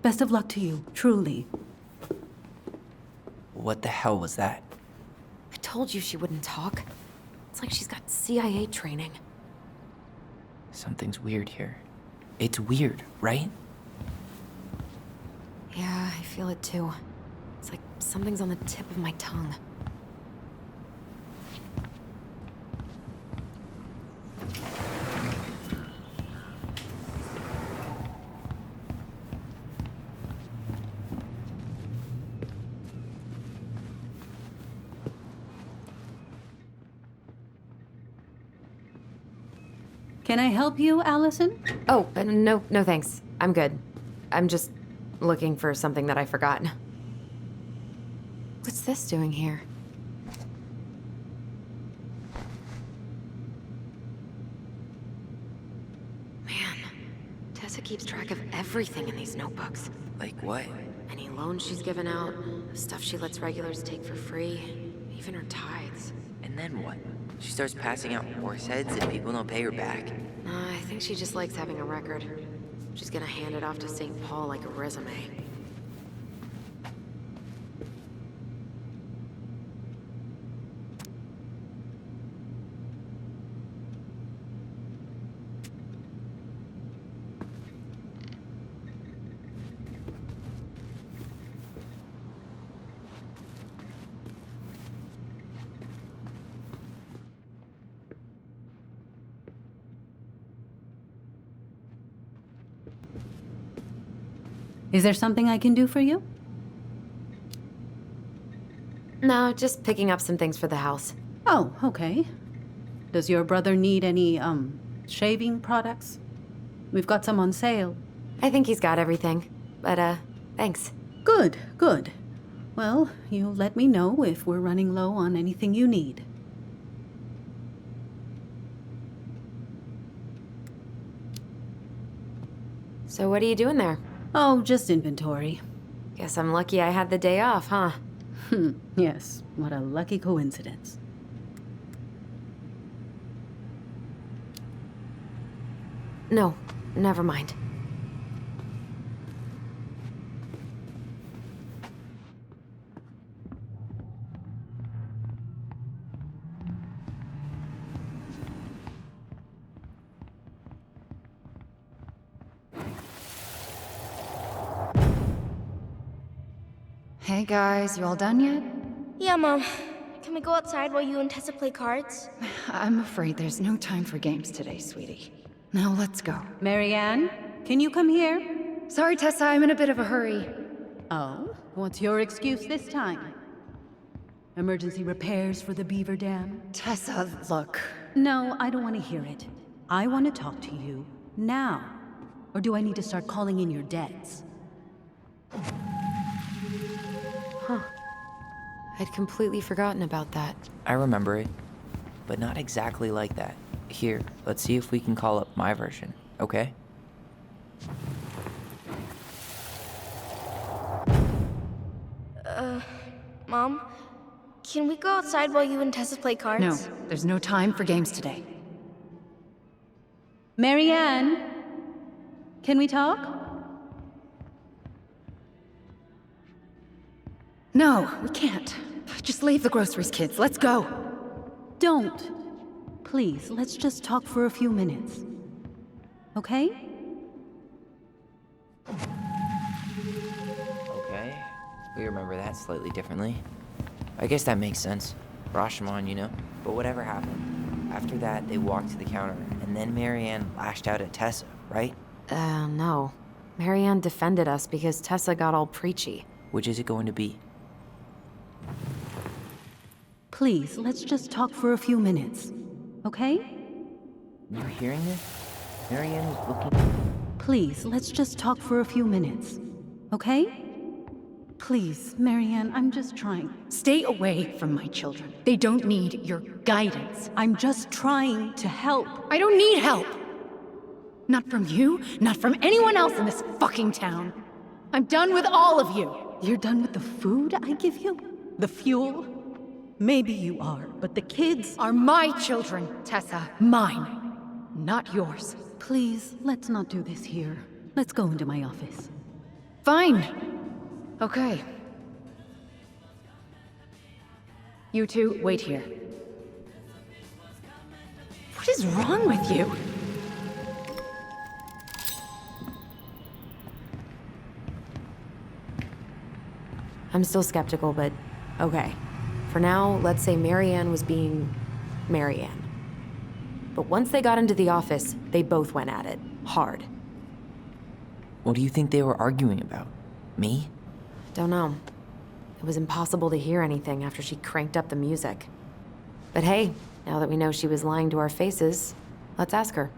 Best of luck to you, truly. What the hell was that? I told you she wouldn't talk. It's like she's got CIA training. Something's weird here. It's weird, right? Yeah, I feel it too. It's like something's on the tip of my tongue. Can I help you, Alyson? Oh, no thanks. I'm good. I'm just looking for something that I forgot. What's this doing here? Tessa keeps track of everything in these notebooks. Like what? Any loans she's given out, stuff she lets regulars take for free, even her tithes. And then what? She starts passing out horse heads and people don't pay her back? I think she just likes having a record. She's gonna hand it off to St. Paul like a resume. Is there something I can do for you? No, just picking up some things for the house. Oh, okay. Does your brother need any, shaving products? We've got some on sale. I think he's got everything. But, thanks. Good, good. Well, you'll let me know if we're running low on anything you need. So what are you doing there? Oh, just inventory. Guess I'm lucky I had the day off, huh? Yes, what a lucky coincidence. No, never mind. Hey guys, you all done yet? Yeah, Mom. Can we go outside while you and Tessa play cards? I'm afraid there's no time for games today, sweetie. Now let's go. Marianne, can you come here? Sorry, Tessa, I'm in a bit of a hurry. Oh, what's your excuse this time? Emergency repairs for the beaver dam? Tessa, look. No, I don't want to hear it. I want to talk to you now. Or do I need to start calling in your debts? Huh. I'd completely forgotten about that. I remember it, but not exactly like that. Here, let's see if we can call up my version, okay? Mom? Can we go outside while you and Tessa play cards? No, there's no time for games today. Marianne, can we talk? No, we can't. Just leave the groceries, kids. Let's go. Don't. Please, let's just talk for a few minutes. Okay? Okay, we remember that slightly differently. I guess that makes sense. Rashomon, you know? But whatever happened, after that they walked to the counter, and then Marianne lashed out at Tessa, right? No. Marianne defended us because Tessa got all preachy. Which is it going to be? Please, let's just talk for a few minutes. Okay? You hearing this? Marianne was looking... Please, let's just talk for a few minutes. Okay? Please, Marianne, I'm just trying. Stay away from my children. They don't need your guidance. I'm just trying to help. I don't need help! Not from you, not from anyone else in this fucking town. I'm done with all of you. You're done with the food I give you? The fuel? Maybe you are, but the kids are my children, Tessa. Mine, not yours. Please, let's not do this here. Let's go into my office. Fine. Okay. You two, wait here. What is wrong with you? I'm still skeptical, but okay. For now, let's say Marianne was being Marianne. But once they got into the office, they both went at it. Hard. What do you think they were arguing about? Me? Don't know. It was impossible to hear anything after she cranked up the music. But hey, now that we know she was lying to our faces, let's ask her.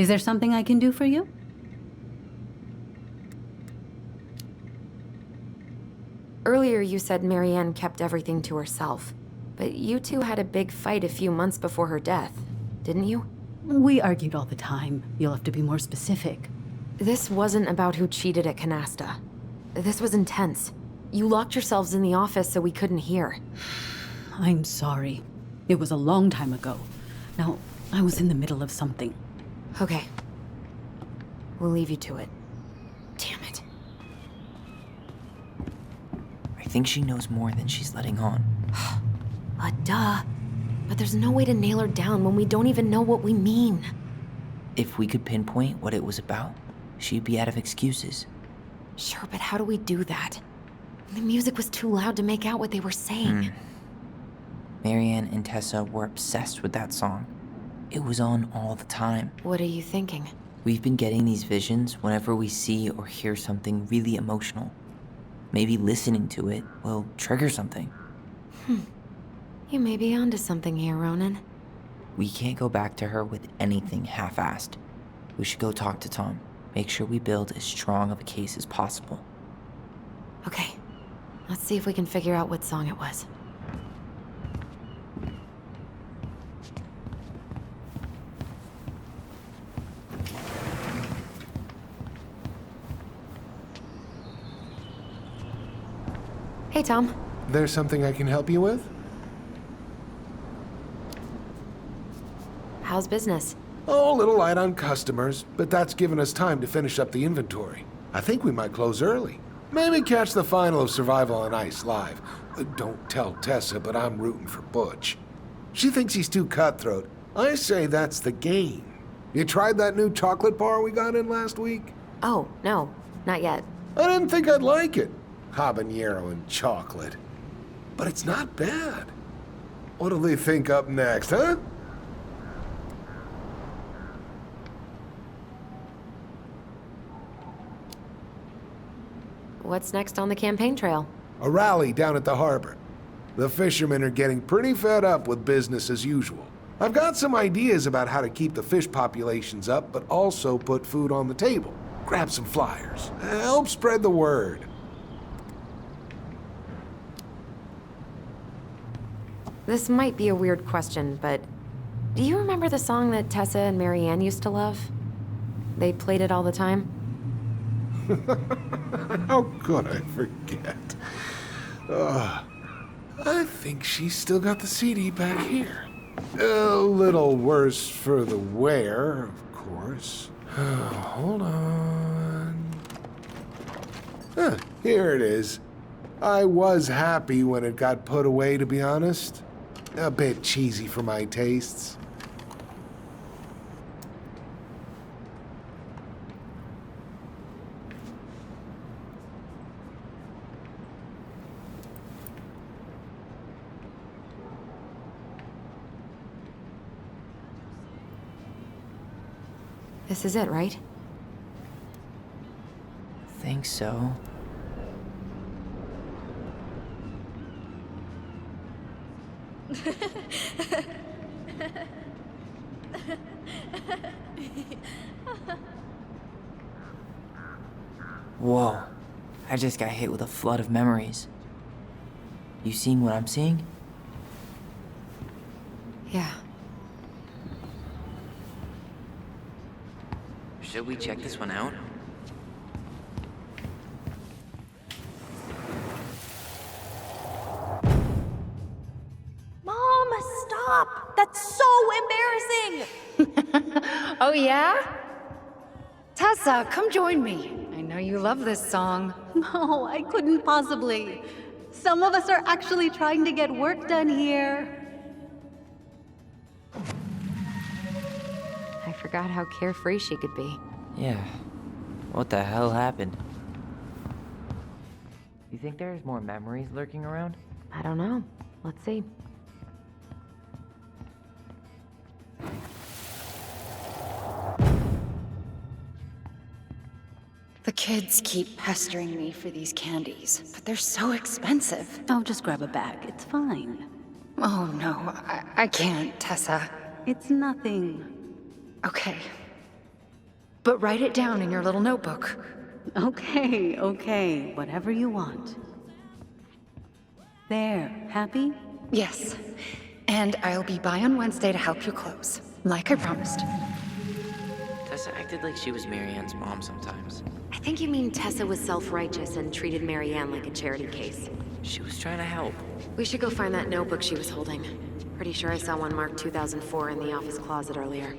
Is there something I can do for you? Earlier you said Marianne kept everything to herself. But you two had a big fight a few months before her death, didn't you? We argued all the time. You'll have to be more specific. This wasn't about who cheated at Canasta. This was intense. You locked yourselves in the office so we couldn't hear. I'm sorry. It was a long time ago. Now, I was in the middle of something. Okay. We'll leave you to it. Damn it. I think she knows more than she's letting on. Duh. But there's no way to nail her down when we don't even know what we mean. If we could pinpoint what it was about, she'd be out of excuses. Sure, but how do we do that? The music was too loud to make out what they were saying. Marianne and Tessa were obsessed with that song. It was on all the time. What are you thinking? We've been getting these visions whenever we see or hear something really emotional. Maybe listening to it will trigger something. You may be onto something here, Ronan. We can't go back to her with anything half-assed. We should go talk to Tom. Make sure we build as strong of a case as possible. Okay. Let's see if we can figure out what song it was. Hey, Tom. There's something I can help you with? How's business? Oh, a little light on customers, but that's given us time to finish up the inventory. I think we might close early. Maybe catch the final of Survival on Ice live. Don't tell Tessa, but I'm rooting for Butch. She thinks he's too cutthroat. I say that's the game. You tried that new chocolate bar we got in last week? Oh, no. Not yet. I didn't think I'd like it. Habanero and chocolate. But it's not bad. What'll they think up next, huh? What's next on the campaign trail? A rally down at the harbor. The fishermen are getting pretty fed up with business as usual. I've got some ideas about how to keep the fish populations up, but also put food on the table. Grab some flyers. Help spread the word. This might be a weird question, but do you remember the song that Tessa and Marianne used to love? They played it all the time. How could I forget? I think she's still got the CD back here. A little worse for the wear, of course. Hold on. Here it is. I was happy when it got put away, to be honest. A bit cheesy for my tastes. This is it, right? Think so. Whoa. I just got hit with a flood of memories. You seeing what I'm seeing? Yeah. Should we check this one out? Mom, stop! That's so embarrassing! Oh, yeah? Tessa, come join me. I know you love this song. No, I couldn't possibly. Some of us are actually trying to get work done here. I forgot how carefree she could be. Yeah. What the hell happened? You think there's more memories lurking around? I don't know. Let's see. The kids keep pestering me for these candies, but they're so expensive. I'll just grab a bag. It's fine. Oh, no, I can't, Tessa. It's nothing. Okay. But write it down in your little notebook. Okay, okay, whatever you want. There, happy? Yes. And I'll be by on Wednesday to help you close, like I promised. Tessa acted like she was Marianne's mom sometimes. I think you mean Tessa was self-righteous and treated Marianne like a charity case. She was trying to help. We should go find that notebook she was holding. Pretty sure I saw one marked 2004 in the office closet earlier.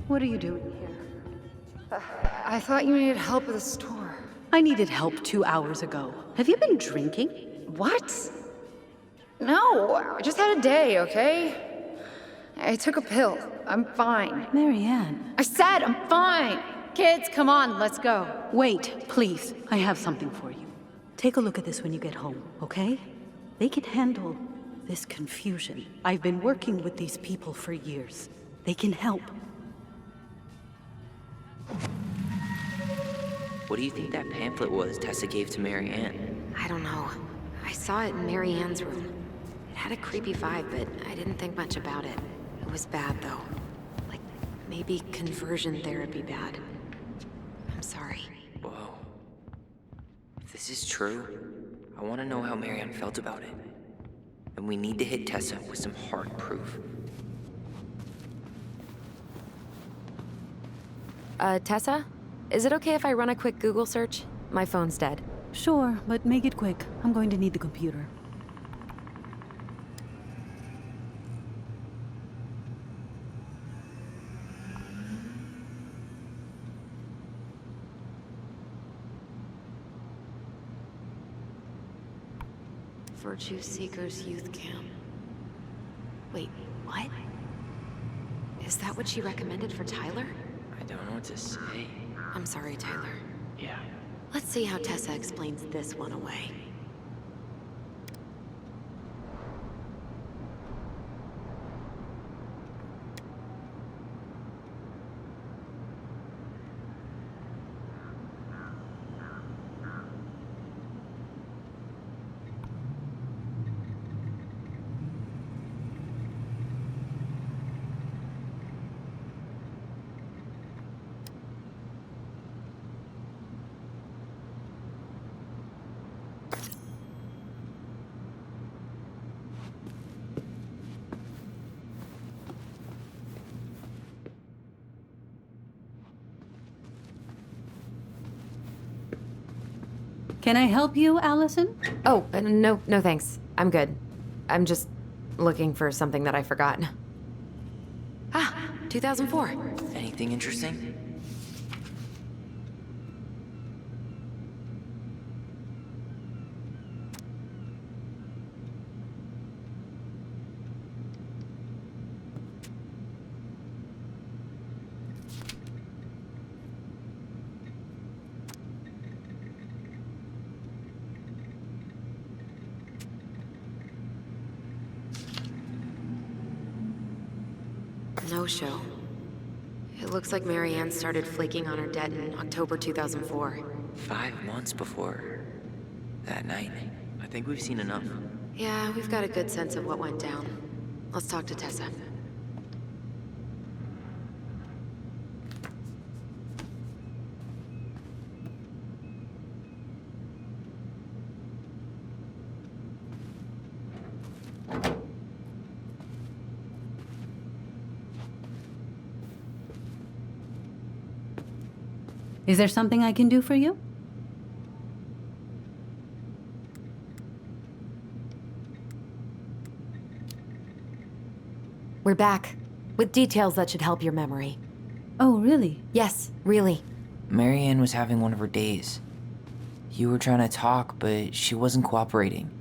What are you doing here? I thought you needed help with the store. I needed help 2 hours ago. Have you been drinking? What? No, I just had a day, okay? I took a pill. I'm fine. Marianne. I said I'm fine! Kids, come on, let's go. Wait, please. I have something for you. Take a look at this when you get home, okay? They can handle this confusion. I've been working with these people for years. They can help. What do you think that pamphlet was Tessa gave to Marianne? I don't know. I saw it in Marianne's room. It had a creepy vibe, but I didn't think much about it. It was bad, though. Like, maybe conversion therapy bad. I'm sorry. Whoa. If this is true, I want to know how Marianne felt about it. And we need to hit Tessa with some hard proof. Tessa? Is it okay if I run a quick Google search? My phone's dead. Sure, but make it quick. I'm going to need the computer. Virtue Seekers Youth Camp. Wait, what? Is that what she recommended for Tyler? I don't know what to say. I'm sorry, Tyler. Yeah. Let's see how Tessa explains this one away. Can I help you, Alyson? Oh, no thanks. I'm good. I'm just looking for something that I forgot. Ah, 2004. Anything interesting? No show. It looks like Marianne started flaking on her debt in October 2004. 5 months before that night. I think we've seen enough. Yeah, we've got a good sense of what went down. Let's talk to Tessa. Is there something I can do for you? We're back, with details that should help your memory. Oh, really? Yes, really. Marianne was having one of her days. You were trying to talk, but she wasn't cooperating.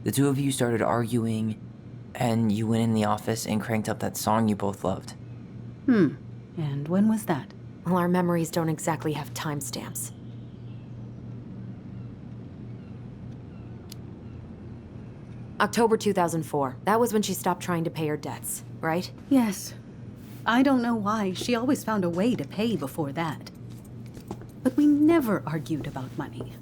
The two of you started arguing, and you went in the office and cranked up that song you both loved. And when was that? Well, our memories don't exactly have timestamps. October 2004. That was when she stopped trying to pay her debts, right? Yes. I don't know why. She always found a way to pay before that. But we never argued about money.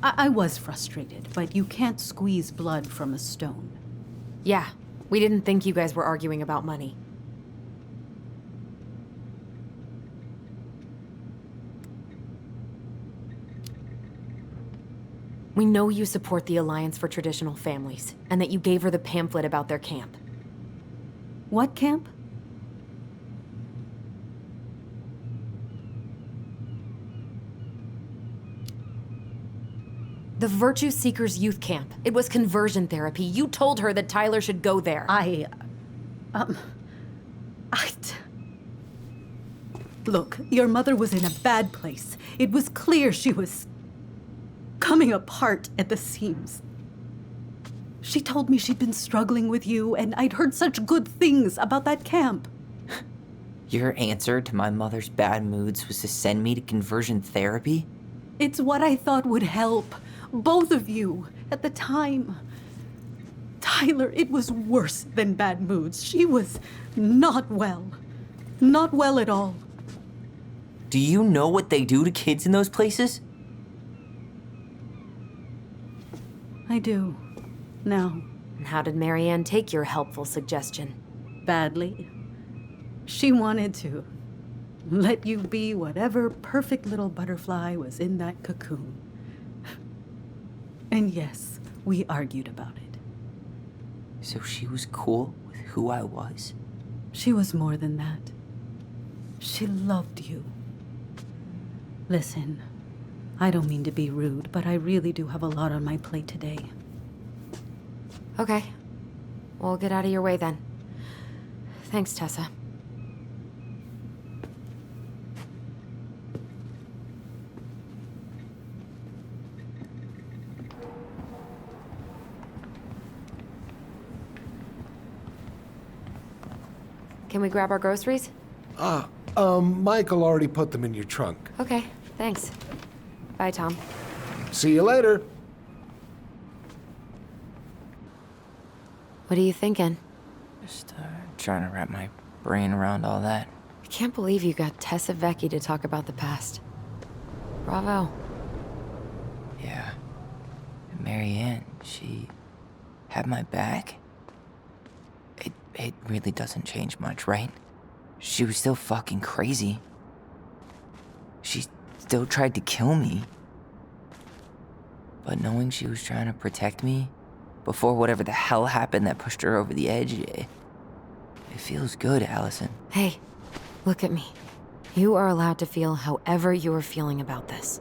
I was frustrated, but you can't squeeze blood from a stone. Yeah, we didn't think you guys were arguing about money. We know you support the Alliance for Traditional Families, and that you gave her the pamphlet about their camp. What camp? The Virtue Seekers Youth Camp. It was conversion therapy. You told her that Tyler should go there. Look, your mother was in a bad place. It was clear she was coming apart at the seams. She told me she'd been struggling with you, and I'd heard such good things about that camp. Your answer to my mother's bad moods was to send me to conversion therapy? It's what I thought would help both of you at the time. Tyler, it was worse than bad moods. She was not well. Not well at all. Do you know what they do to kids in those places? I do. Now. And how did Marianne take your helpful suggestion? Badly. She wanted to let you be whatever perfect little butterfly was in that cocoon. And yes, we argued about it. So she was cool with who I was? She was more than that. She loved you. Listen, I don't mean to be rude, but I really do have a lot on my plate today. Okay. We'll get out of your way then. Thanks, Tessa. Can we grab our groceries? Michael already put them in your trunk. Okay, thanks. Bye, Tom. See you later. What are you thinking? Just trying to wrap my brain around all that. I can't believe you got Tessa Vecchi to talk about the past. Bravo. Yeah. Marianne, she had my back. It really doesn't change much, right? She was still fucking crazy. She still tried to kill me. But knowing she was trying to protect me before whatever the hell happened that pushed her over the edge, it feels good, Alyson. Hey, look at me. You are allowed to feel however you are feeling about this.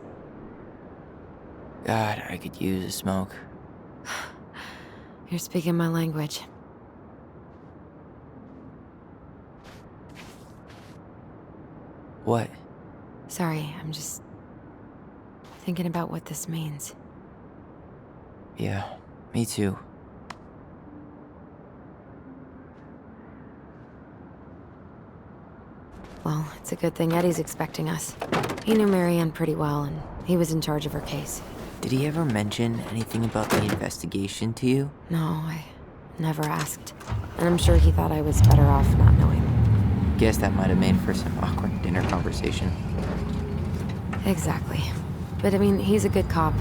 God, I could use a smoke. You're speaking my language. What? Sorry, I'm just thinking about what this means. Yeah, me too. Well, it's a good thing Eddie's expecting us. He knew Marianne pretty well, and he was in charge of her case. Did he ever mention anything about the investigation to you? No, I never asked. And I'm sure he thought I was better off not knowing. Guess that might have made for some awkward dinner conversation. Exactly. But I mean, he's a good cop.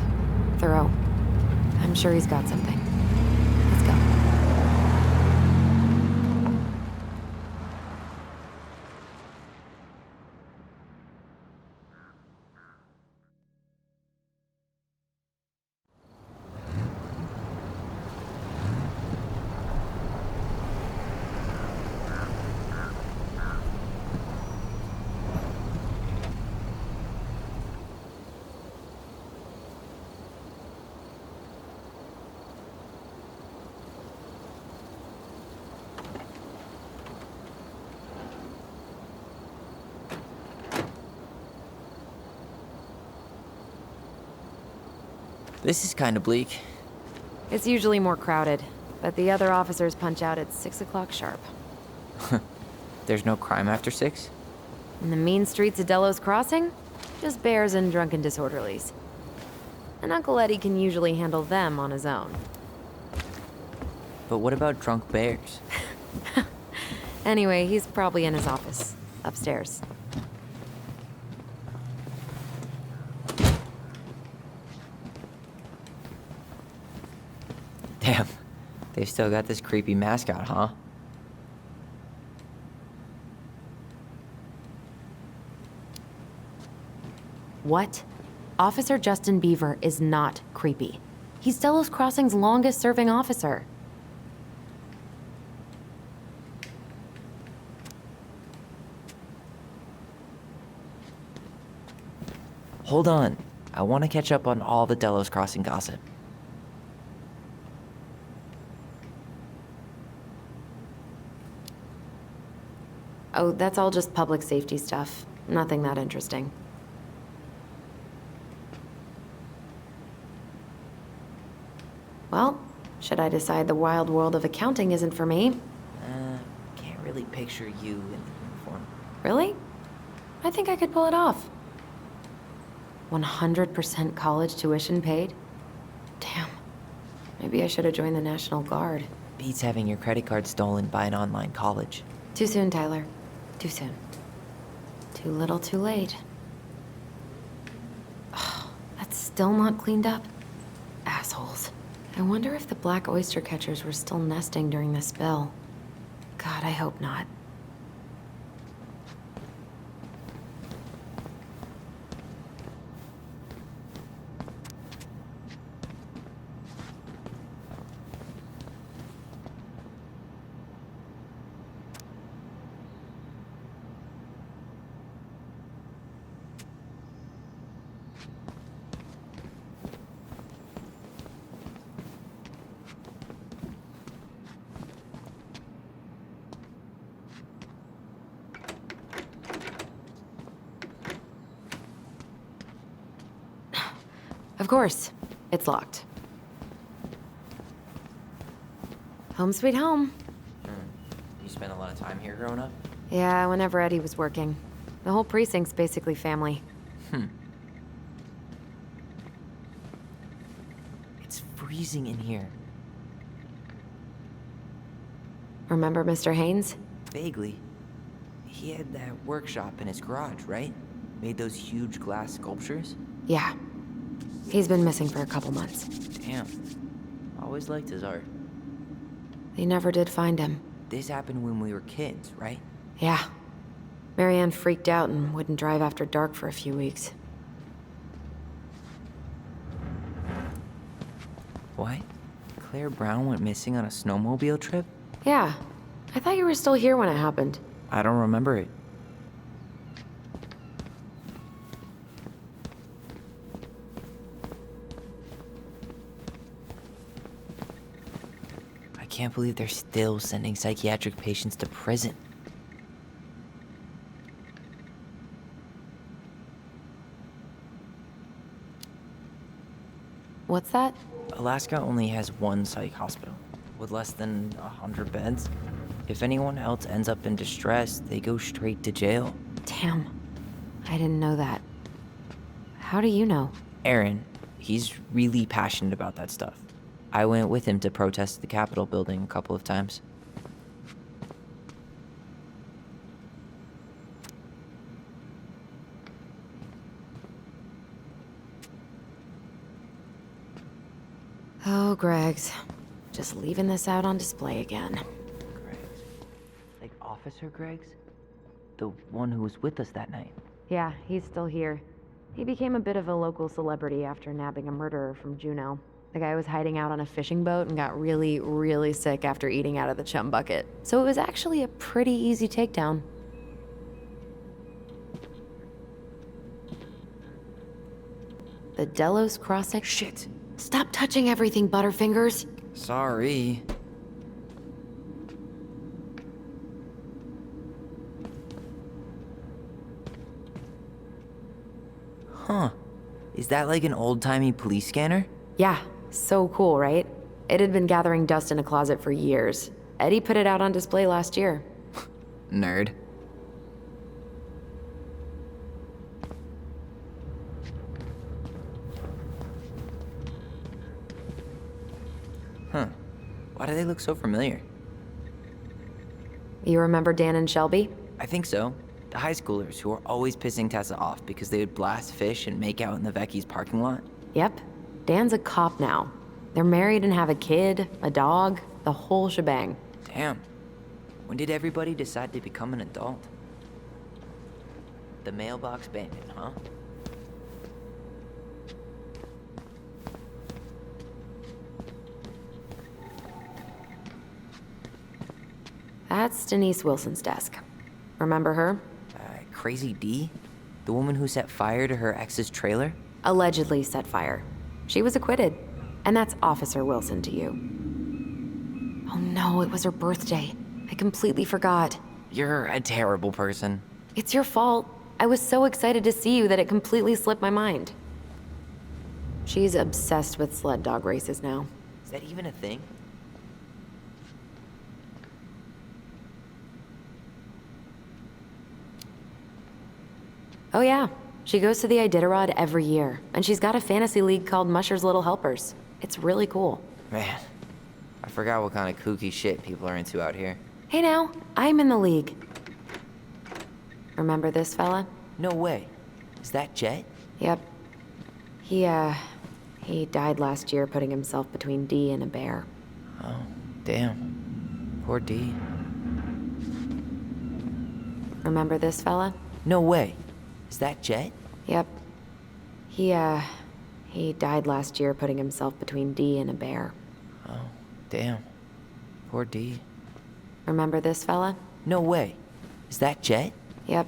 Thorough. I'm sure he's got something. Let's go. This is kind of bleak. It's usually more crowded, but the other officers punch out at 6 o'clock sharp. There's no crime after 6? In the mean streets of Delos Crossing, just bears and drunken disorderlies. And Uncle Eddie can usually handle them on his own. But what about drunk bears? Anyway, he's probably in his office, upstairs. Damn, they've still got this creepy mascot, huh? What? Officer Justin Beaver is not creepy. He's Delos Crossing's longest-serving officer. Hold on. I want to catch up on all the Delos Crossing gossip. Oh, that's all just public safety stuff. Nothing that interesting. Well, should I decide the wild world of accounting isn't for me? Can't really picture you in the uniform. Really? I think I could pull it off. 100% college tuition paid? Damn. Maybe I should have joined the National Guard. Beats having your credit card stolen by an online college. Too soon, Tyler. Too soon. Too little, too late. Oh, that's still not cleaned up? Assholes. I wonder if the black oyster catchers were still nesting during the spill. God, I hope not. Of course. It's locked. Home sweet home. You spent a lot of time here growing up? Yeah, whenever Eddie was working. The whole precinct's basically family. It's freezing in here. Remember Mr. Haynes? Vaguely. He had that workshop in his garage, right? Made those huge glass sculptures? Yeah. He's been missing for a couple months. Damn. Always liked his art. They never did find him. This happened when we were kids, right? Yeah. Marianne freaked out and wouldn't drive after dark for a few weeks. What? Claire Brown went missing on a snowmobile trip? Yeah. I thought you were still here when it happened. I don't remember it. I can't believe they're still sending psychiatric patients to prison. What's that? Alaska only has one psych hospital, with less than 100 beds. If anyone else ends up in distress, they go straight to jail. Damn. I didn't know that. How do you know? Aaron, he's really passionate about that stuff. I went with him to protest the Capitol building a couple of times. Oh, Greg's. Just leaving this out on display again. Greg's? Like Officer Greg's? The one who was with us that night. Yeah, he's still here. He became a bit of a local celebrity after nabbing a murderer from Juneau. The guy was hiding out on a fishing boat and got really, really sick after eating out of the chum bucket. So it was actually a pretty easy takedown. The Delos Crossing? Shit! Stop touching everything, Butterfingers! Sorry. Huh. Is that like an old-timey police scanner? Yeah, so cool, right? It had been gathering dust in a closet for years. Eddie put it out on display last year. Nerd. Huh. Why do they look so familiar? You remember Dan and Shelby? I think so. The high schoolers who were always pissing Tessa off because they would blast fish and make out in the Vecchi's parking lot. Yep. Dan's a cop now. They're married and have a kid, a dog, the whole shebang. Damn. When did everybody decide to become an adult? The mailbox bandit, huh? That's Denise Wilson's desk. Remember her? Crazy D? The woman who set fire to her ex's trailer? Allegedly set fire. She was acquitted. And that's Officer Wilson to you. Oh no, it was her birthday. I completely forgot. You're a terrible person. It's your fault. I was so excited to see you that it completely slipped my mind. She's obsessed with sled dog races now. Is that even a thing? Oh yeah, she goes to the Iditarod every year, and she's got a fantasy league called Musher's Little Helpers. It's really cool. Man, I forgot what kind of kooky shit people are into out here. Hey now, I'm in the league. Remember this fella? No way. Is that Jet? Yep. He died last year putting himself between D and a bear. Oh, damn. Poor D. Remember this fella? No way. Is that Jet? Yep. He died last year putting himself between D and a bear. Oh, damn. Poor D. Remember this fella? No way. Is that Jet? Yep.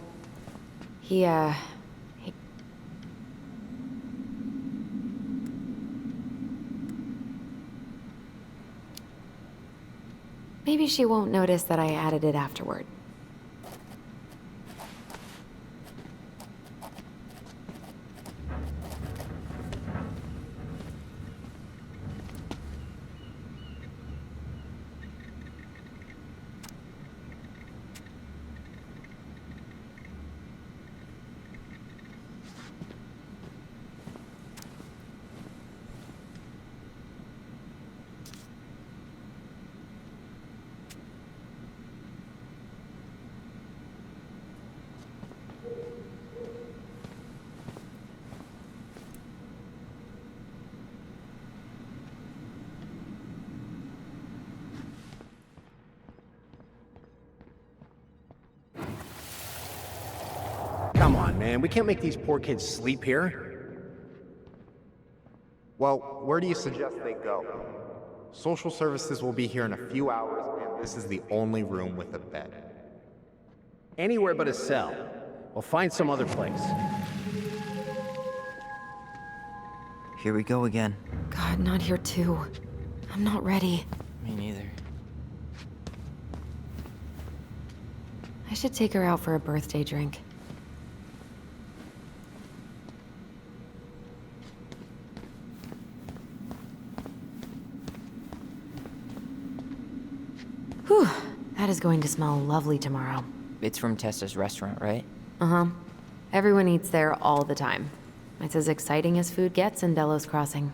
Maybe she won't notice that I added it afterward. Come on, man. We can't make these poor kids sleep here. Well, where do you suggest they go? Social services will be here in a few hours, and this is the only room with a bed. Anywhere but a cell. We'll find some other place. Here we go again. God, not here too. I'm not ready. Me neither. I should take her out for a birthday drink. Whew, that is going to smell lovely tomorrow. It's from Tessa's restaurant, right? Uh-huh. Everyone eats there all the time. It's as exciting as food gets in Delos Crossing.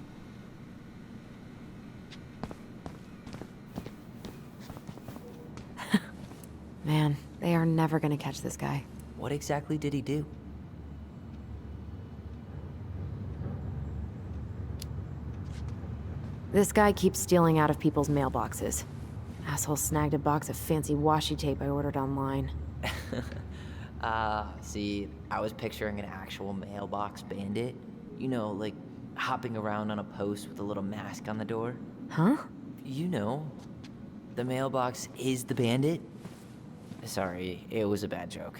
Man, they are never gonna catch this guy. What exactly did he do? This guy keeps stealing out of people's mailboxes. Asshole snagged a box of fancy washi tape I ordered online. See, I was picturing an actual mailbox bandit. You know, like hopping around on a post with a little mask on the door. Huh? You know, the mailbox is the bandit. Sorry, it was a bad joke.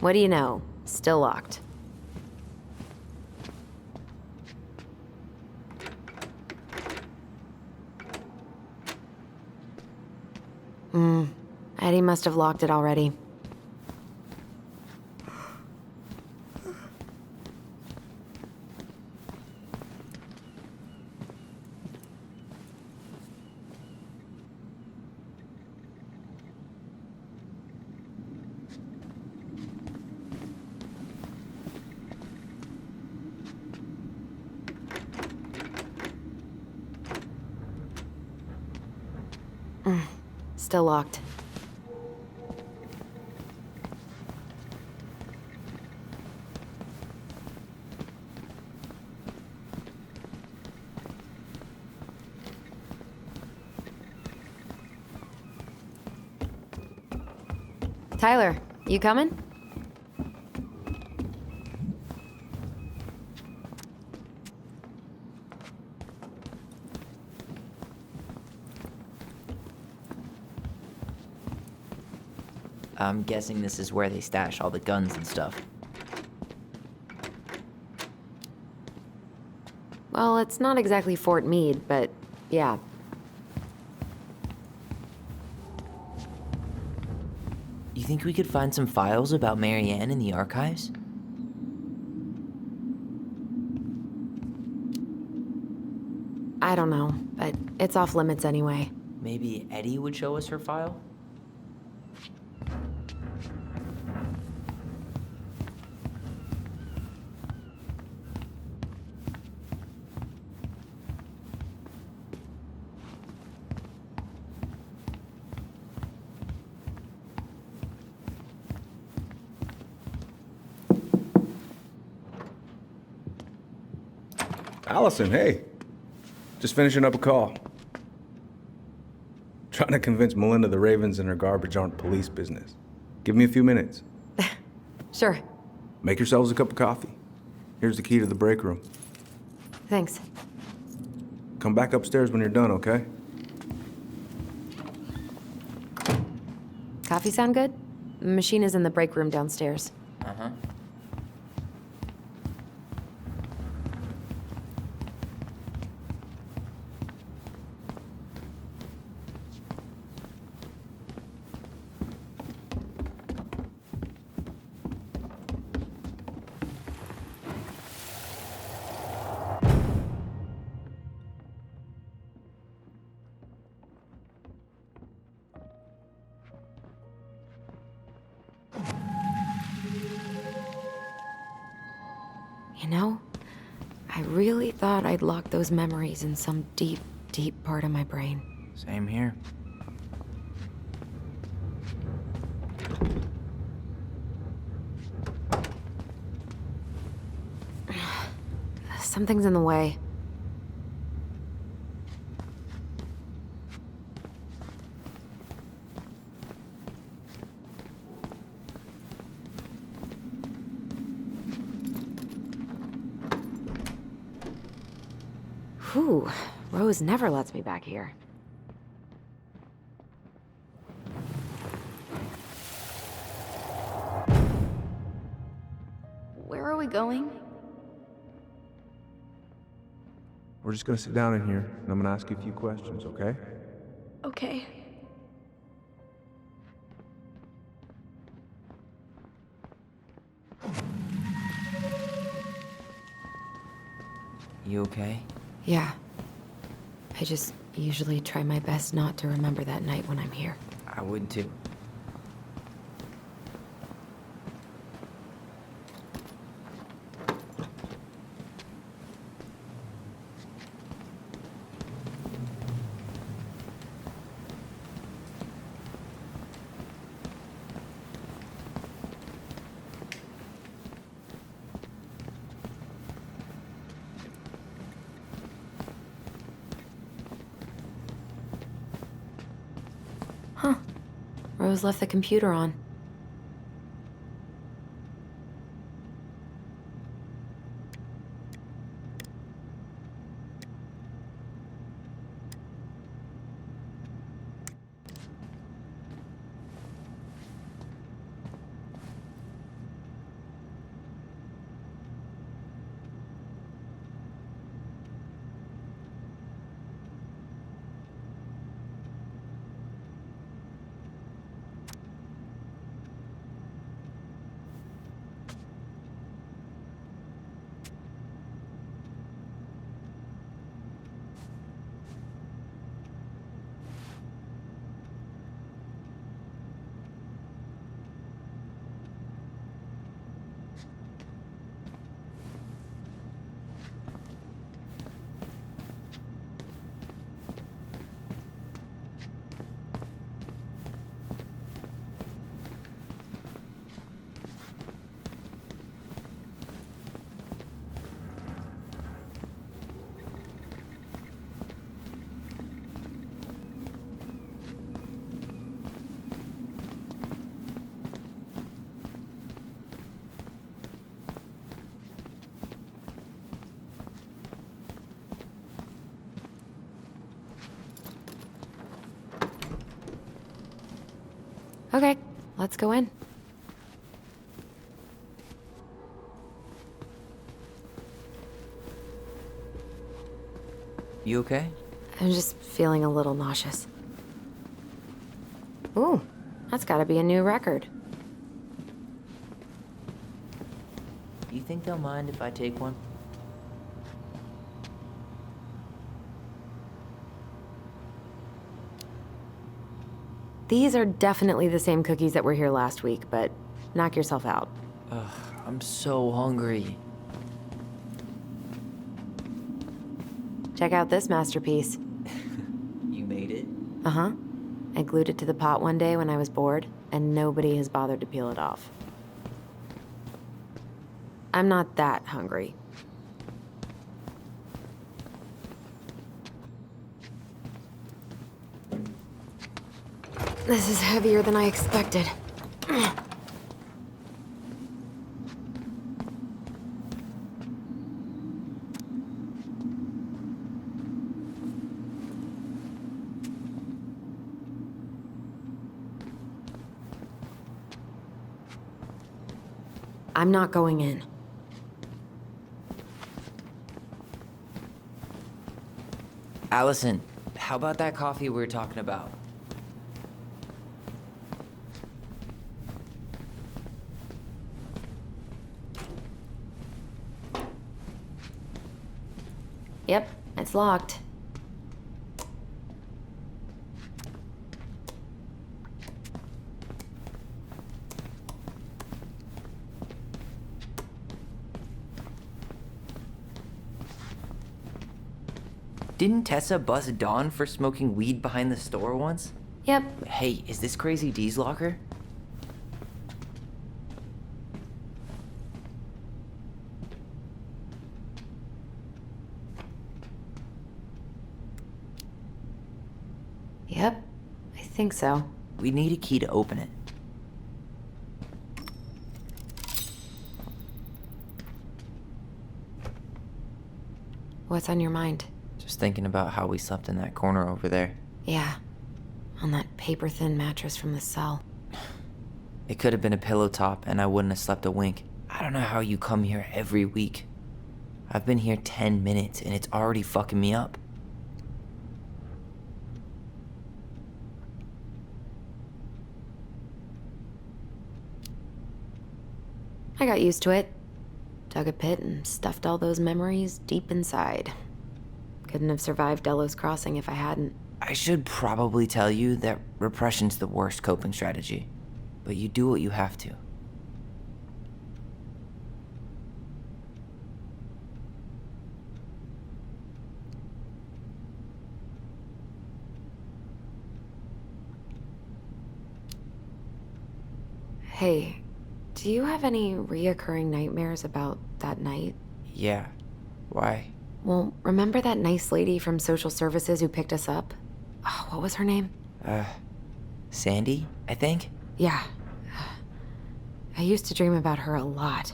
What do you know? Still locked. Eddie must have locked it already. Still locked. Tyler, you coming? I'm guessing this is where they stash all the guns and stuff. Well, it's not exactly Fort Meade, but yeah. You think we could find some files about Mary Ann in the archives? I don't know, but it's off limits anyway. Maybe Eddie would show us her file? Alyson, hey. Just finishing up a call. Trying to convince Melinda the Ravens and her garbage aren't police business. Give me a few minutes. Sure. Make yourselves a cup of coffee. Here's the key to the break room. Thanks. Come back upstairs when you're done, okay? Coffee sound good? The machine is in the break room downstairs. Uh-huh. You know, I really thought I'd locked those memories in some deep, deep part of my brain. Same here. Something's in the way. Whew, Rose never lets me back here. Where are we going? We're just gonna sit down in here, and I'm gonna ask you a few questions, okay? Okay. You okay? Yeah. I just usually try my best not to remember that night when I'm here. I would too. Huh. Rose left the computer on. Okay, let's go in. You okay? I'm just feeling a little nauseous. Ooh, that's gotta be a new record. You think they'll mind if I take one? These are definitely the same cookies that were here last week, but knock yourself out. Ugh, I'm so hungry. Check out this masterpiece. You made it? Uh-huh. I glued it to the pot one day when I was bored, and nobody has bothered to peel it off. I'm not that hungry. This is heavier than I expected. I'm not going in. Alyson, how about that coffee we were talking about? Yep, it's locked. Didn't Tessa bust Dawn for smoking weed behind the store once? Yep. Hey, is this Crazy D's locker? Yep, I think so. We need a key to open it. What's on your mind? Just thinking about how we slept in that corner over there. Yeah, on that paper-thin mattress from the cell. It could have been a pillow top and I wouldn't have slept a wink. I don't know how you come here every week. I've been here 10 minutes and it's already fucking me up. I got used to it. Dug a pit and stuffed all those memories deep inside. Couldn't have survived Delos Crossing if I hadn't. I should probably tell you that repression's the worst coping strategy, but you do what you have to. Hey, do you have any reoccurring nightmares about that night? Yeah. Why? Well, remember that nice lady from social services who picked us up? Oh, what was her name? Sandy, I think? Yeah. I used to dream about her a lot.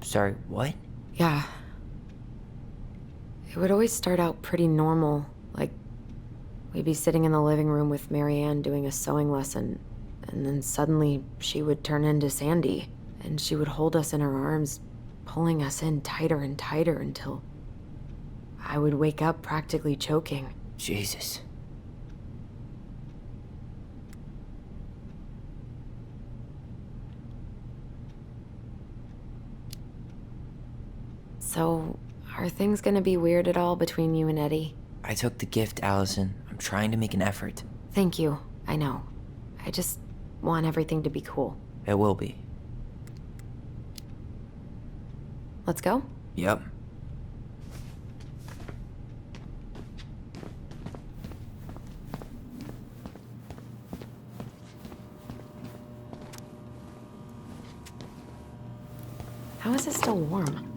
Sorry, what? Yeah. It would always start out pretty normal. Like, we'd be sitting in the living room with Marianne doing a sewing lesson, and then suddenly she would turn into Sandy, and she would hold us in her arms, pulling us in tighter and tighter until I would wake up practically choking. Jesus. So, are things gonna be weird at all between you and Eddie? I took the gift, Alyson. I'm trying to make an effort. Thank you. I know. I just want everything to be cool. It will be. Let's go? Yep. How is it still warm?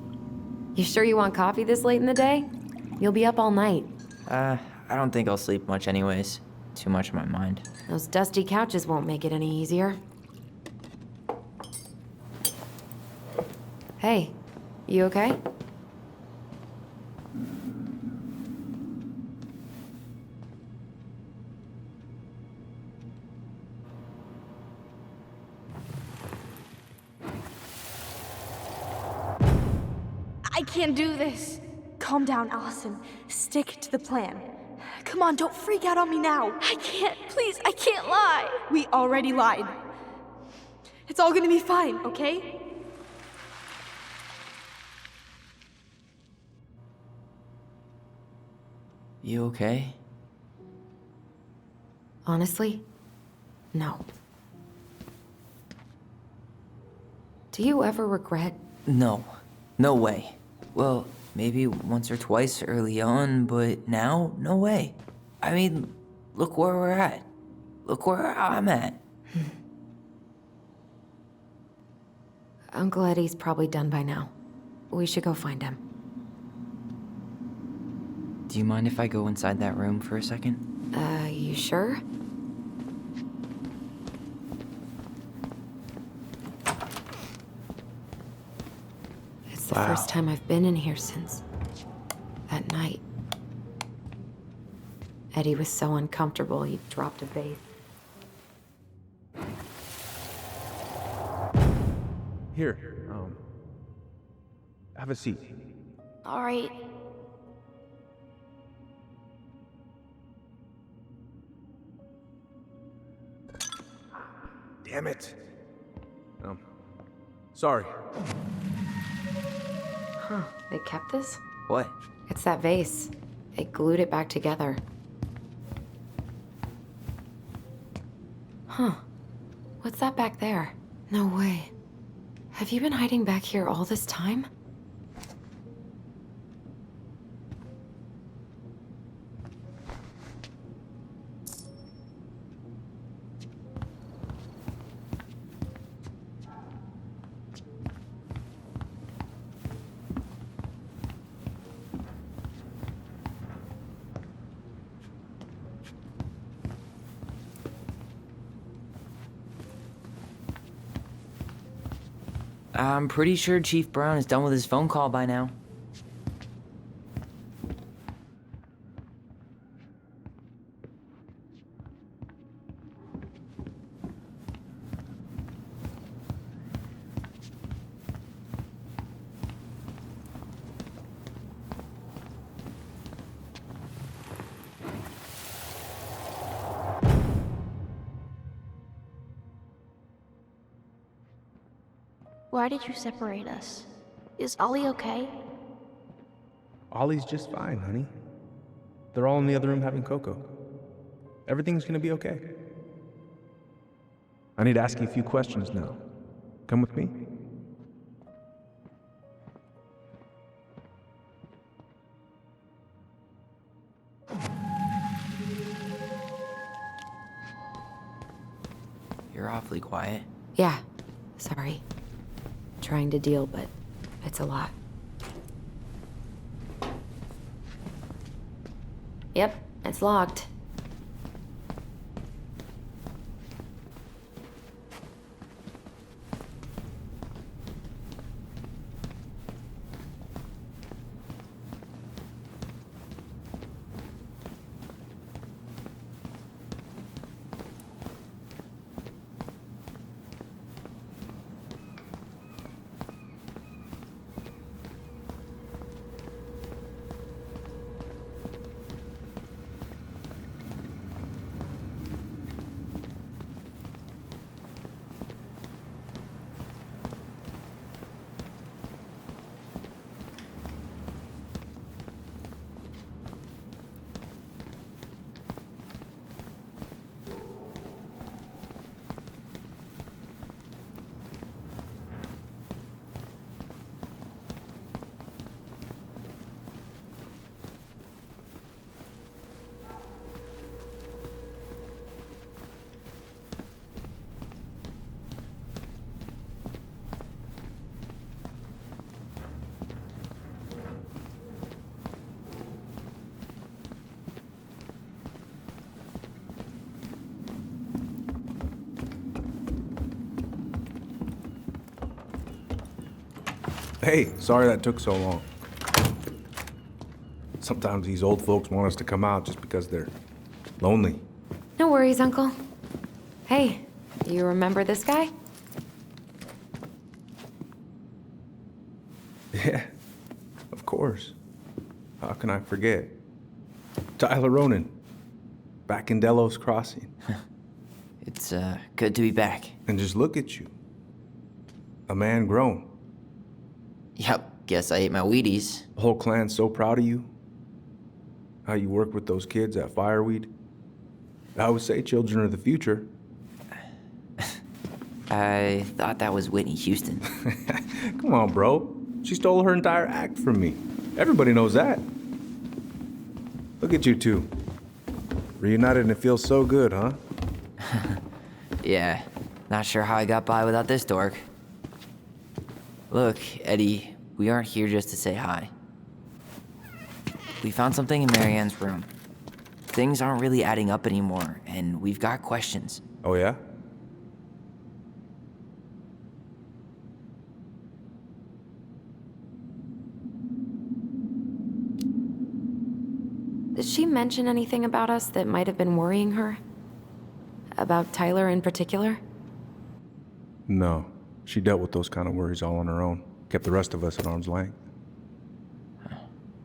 You sure you want coffee this late in the day? You'll be up all night. I don't think I'll sleep much anyways. Too much on my mind. Those dusty couches won't make it any easier. Hey, you okay? I can't do this. Calm down, Alyson. Stick to the plan. Come on, don't freak out on me now. I can't. Please, I can't lie. We already lied. It's all gonna be fine, okay? You okay? Honestly, no. Do you ever regret? No. No way. Well, maybe once or twice early on, but now, no way. I mean, look where we're at. Look where I'm at. Uncle Eddie's probably done by now. We should go find him. Do you mind if I go inside that room for a second? You sure? It's the first time I've been in here since that night. Eddie was so uncomfortable, he dropped a vase. Here, have a seat. All right. Damn it. Sorry. Huh, they kept this? What? It's that vase. They glued it back together. Huh. What's that back there? No way. Have you been hiding back here all this time? I'm pretty sure Chief Brown is done with his phone call by now. Why did you separate us? Is Ollie okay? Ollie's just fine, honey. They're all in the other room having cocoa. Everything's gonna be okay. I need to ask you a few questions now. Come with me? You're awfully quiet. Yeah, sorry. Trying to deal, but it's a lot. Yep, it's locked. Hey, sorry that took so long. Sometimes these old folks want us to come out just because they're lonely. No worries, Uncle. Hey, you remember this guy? Yeah, course. How can I forget? Tyler Ronan, back in Delos Crossing. It's, good to be back. And just look at you. A man grown. Yep, guess I ate my Wheaties. The whole clan's so proud of you. How you work with those kids at Fireweed. I always say children are the future. I thought that was Whitney Houston. Come on, bro. She stole her entire act from me. Everybody knows that. Look at you two. Reunited and it feels so good, huh? Yeah, not sure how I got by without this dork. Look, Eddie, we aren't here just to say hi. We found something in Marianne's room. Things aren't really adding up anymore, and we've got questions. Oh, yeah? Did she mention anything about us that might have been worrying her? About Tyler in particular? No. She dealt with those kind of worries all on her own. Kept the rest of us at arm's length.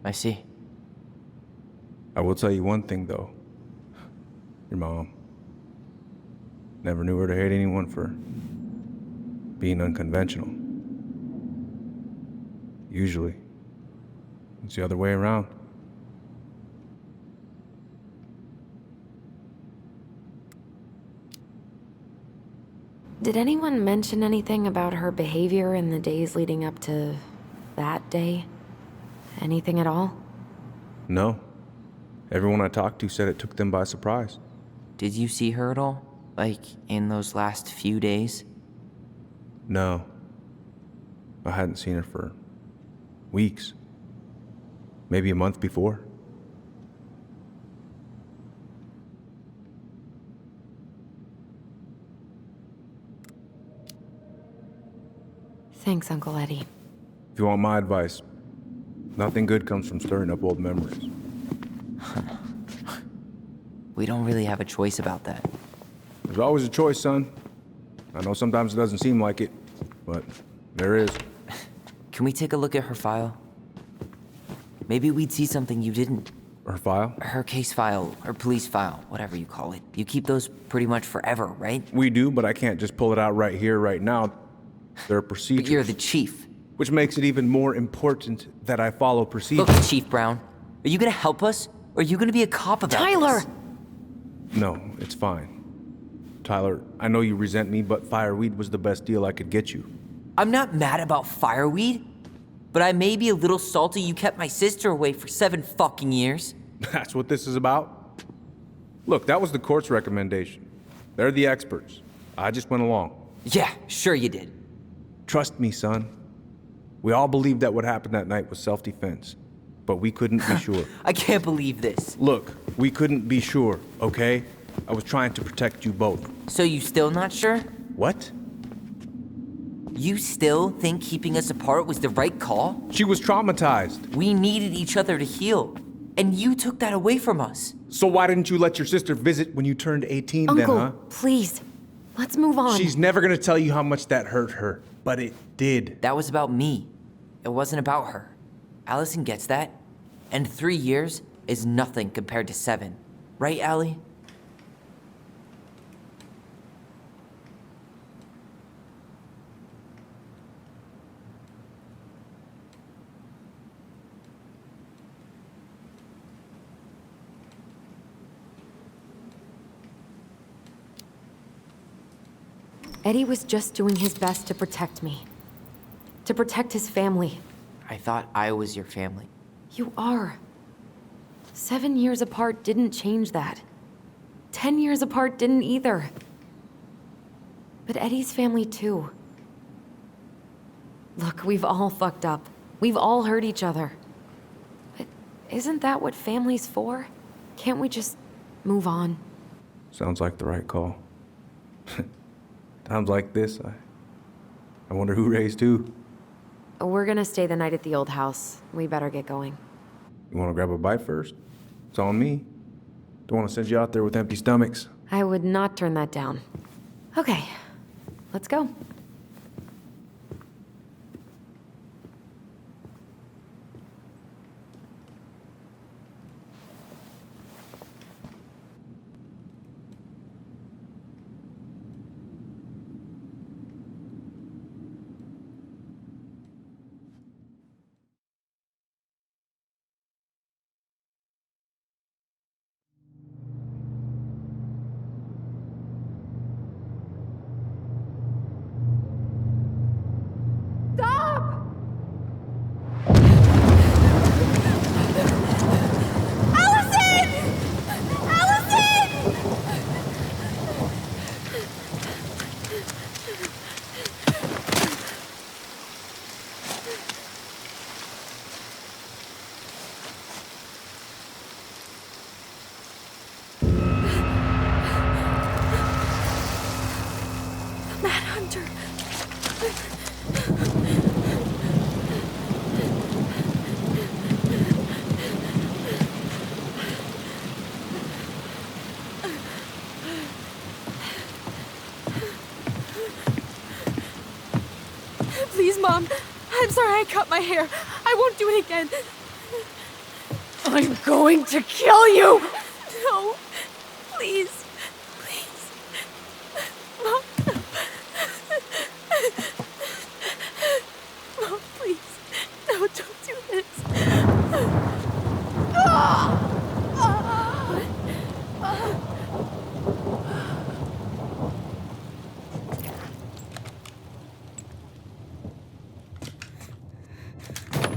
I see. I will tell you one thing, though. Your mom. Never knew her to hate anyone for being unconventional. Usually, it's the other way around. Did anyone mention anything about her behavior in the days leading up to that day? Anything at all? No. Everyone I talked to said it took them by surprise. Did you see her at all? Like, in those last few days? No. I hadn't seen her for weeks. Maybe a month before. Thanks, Uncle Eddie. If you want my advice, nothing good comes from stirring up old memories. We don't really have a choice about that. There's always a choice, son. I know sometimes it doesn't seem like it, but there is. Can we take a look at her file? Maybe we'd see something you didn't. Her file? Her case file, her police file, whatever you call it. You keep those pretty much forever, right? We do, but I can't just pull it out right here, right now. There are procedures. But you're the chief. Which makes it even more important that I follow procedures. Look, Chief Brown, are you gonna help us? Or are you gonna be a cop about Tyler! this? No, it's fine. Tyler, I know you resent me, but Fireweed was the best deal I could get you. I'm not mad about Fireweed, but I may be a little salty you kept my sister away for 7 fucking years. That's what this is about? Look, that was the court's recommendation. They're the experts. I just went along. Yeah, sure you did. Trust me, son. We all believed that what happened that night was self-defense, but we couldn't be sure. I can't believe this. Look, we couldn't be sure, okay? I was trying to protect you both. So you still not sure? What? You still think keeping us apart was the right call? She was traumatized. We needed each other to heal, and you took that away from us. So why didn't you let your sister visit when you turned 18 Uncle, then, huh? Please. Let's move on. She's never gonna tell you how much that hurt her, but it did. That was about me. It wasn't about her. Alyson gets that. And 3 years is nothing compared to 7. Right, Allie? Eddie was just doing his best to protect me. To protect his family. I thought I was your family. You are. 7 years apart didn't change that. 10 years apart didn't either. But Eddie's family too. Look, we've all fucked up. We've all hurt each other. But isn't that what family's for? Can't we just move on? Sounds like the right call. Times like this, I wonder who raised who. We're gonna stay the night at the old house. We better get going. You wanna grab a bite first? It's on me. Don't wanna send you out there with empty stomachs. I would not turn that down. Okay, let's go. Mom. I'm sorry I cut my hair. I won't do it again. I'm going to kill you! No. Please. Please. Mom. Mom, please. No, don't do this.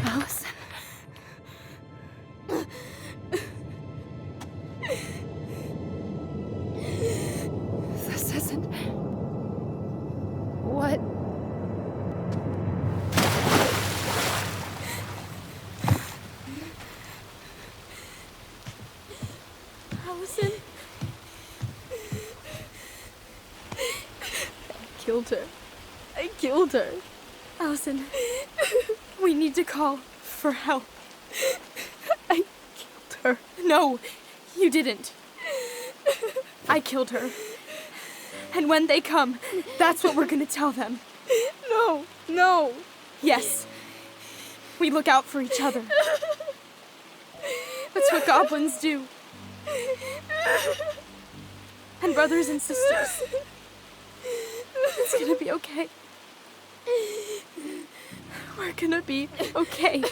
Alyson. This isn't... What? Alyson. I killed her. I killed her. Alyson, we need to call for help. I killed her. No, you didn't. I killed her. And when they come, that's what we're gonna tell them. No, no. Yes. We look out for each other. That's what goblins do. And brothers and sisters. It's gonna be okay. We're gonna be okay.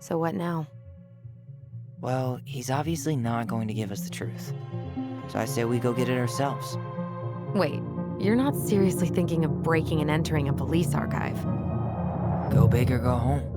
So what now? Well, he's obviously not going to give us the truth. So I say we go get it ourselves. Wait, you're not seriously thinking of breaking and entering a police archive? Go big or go home.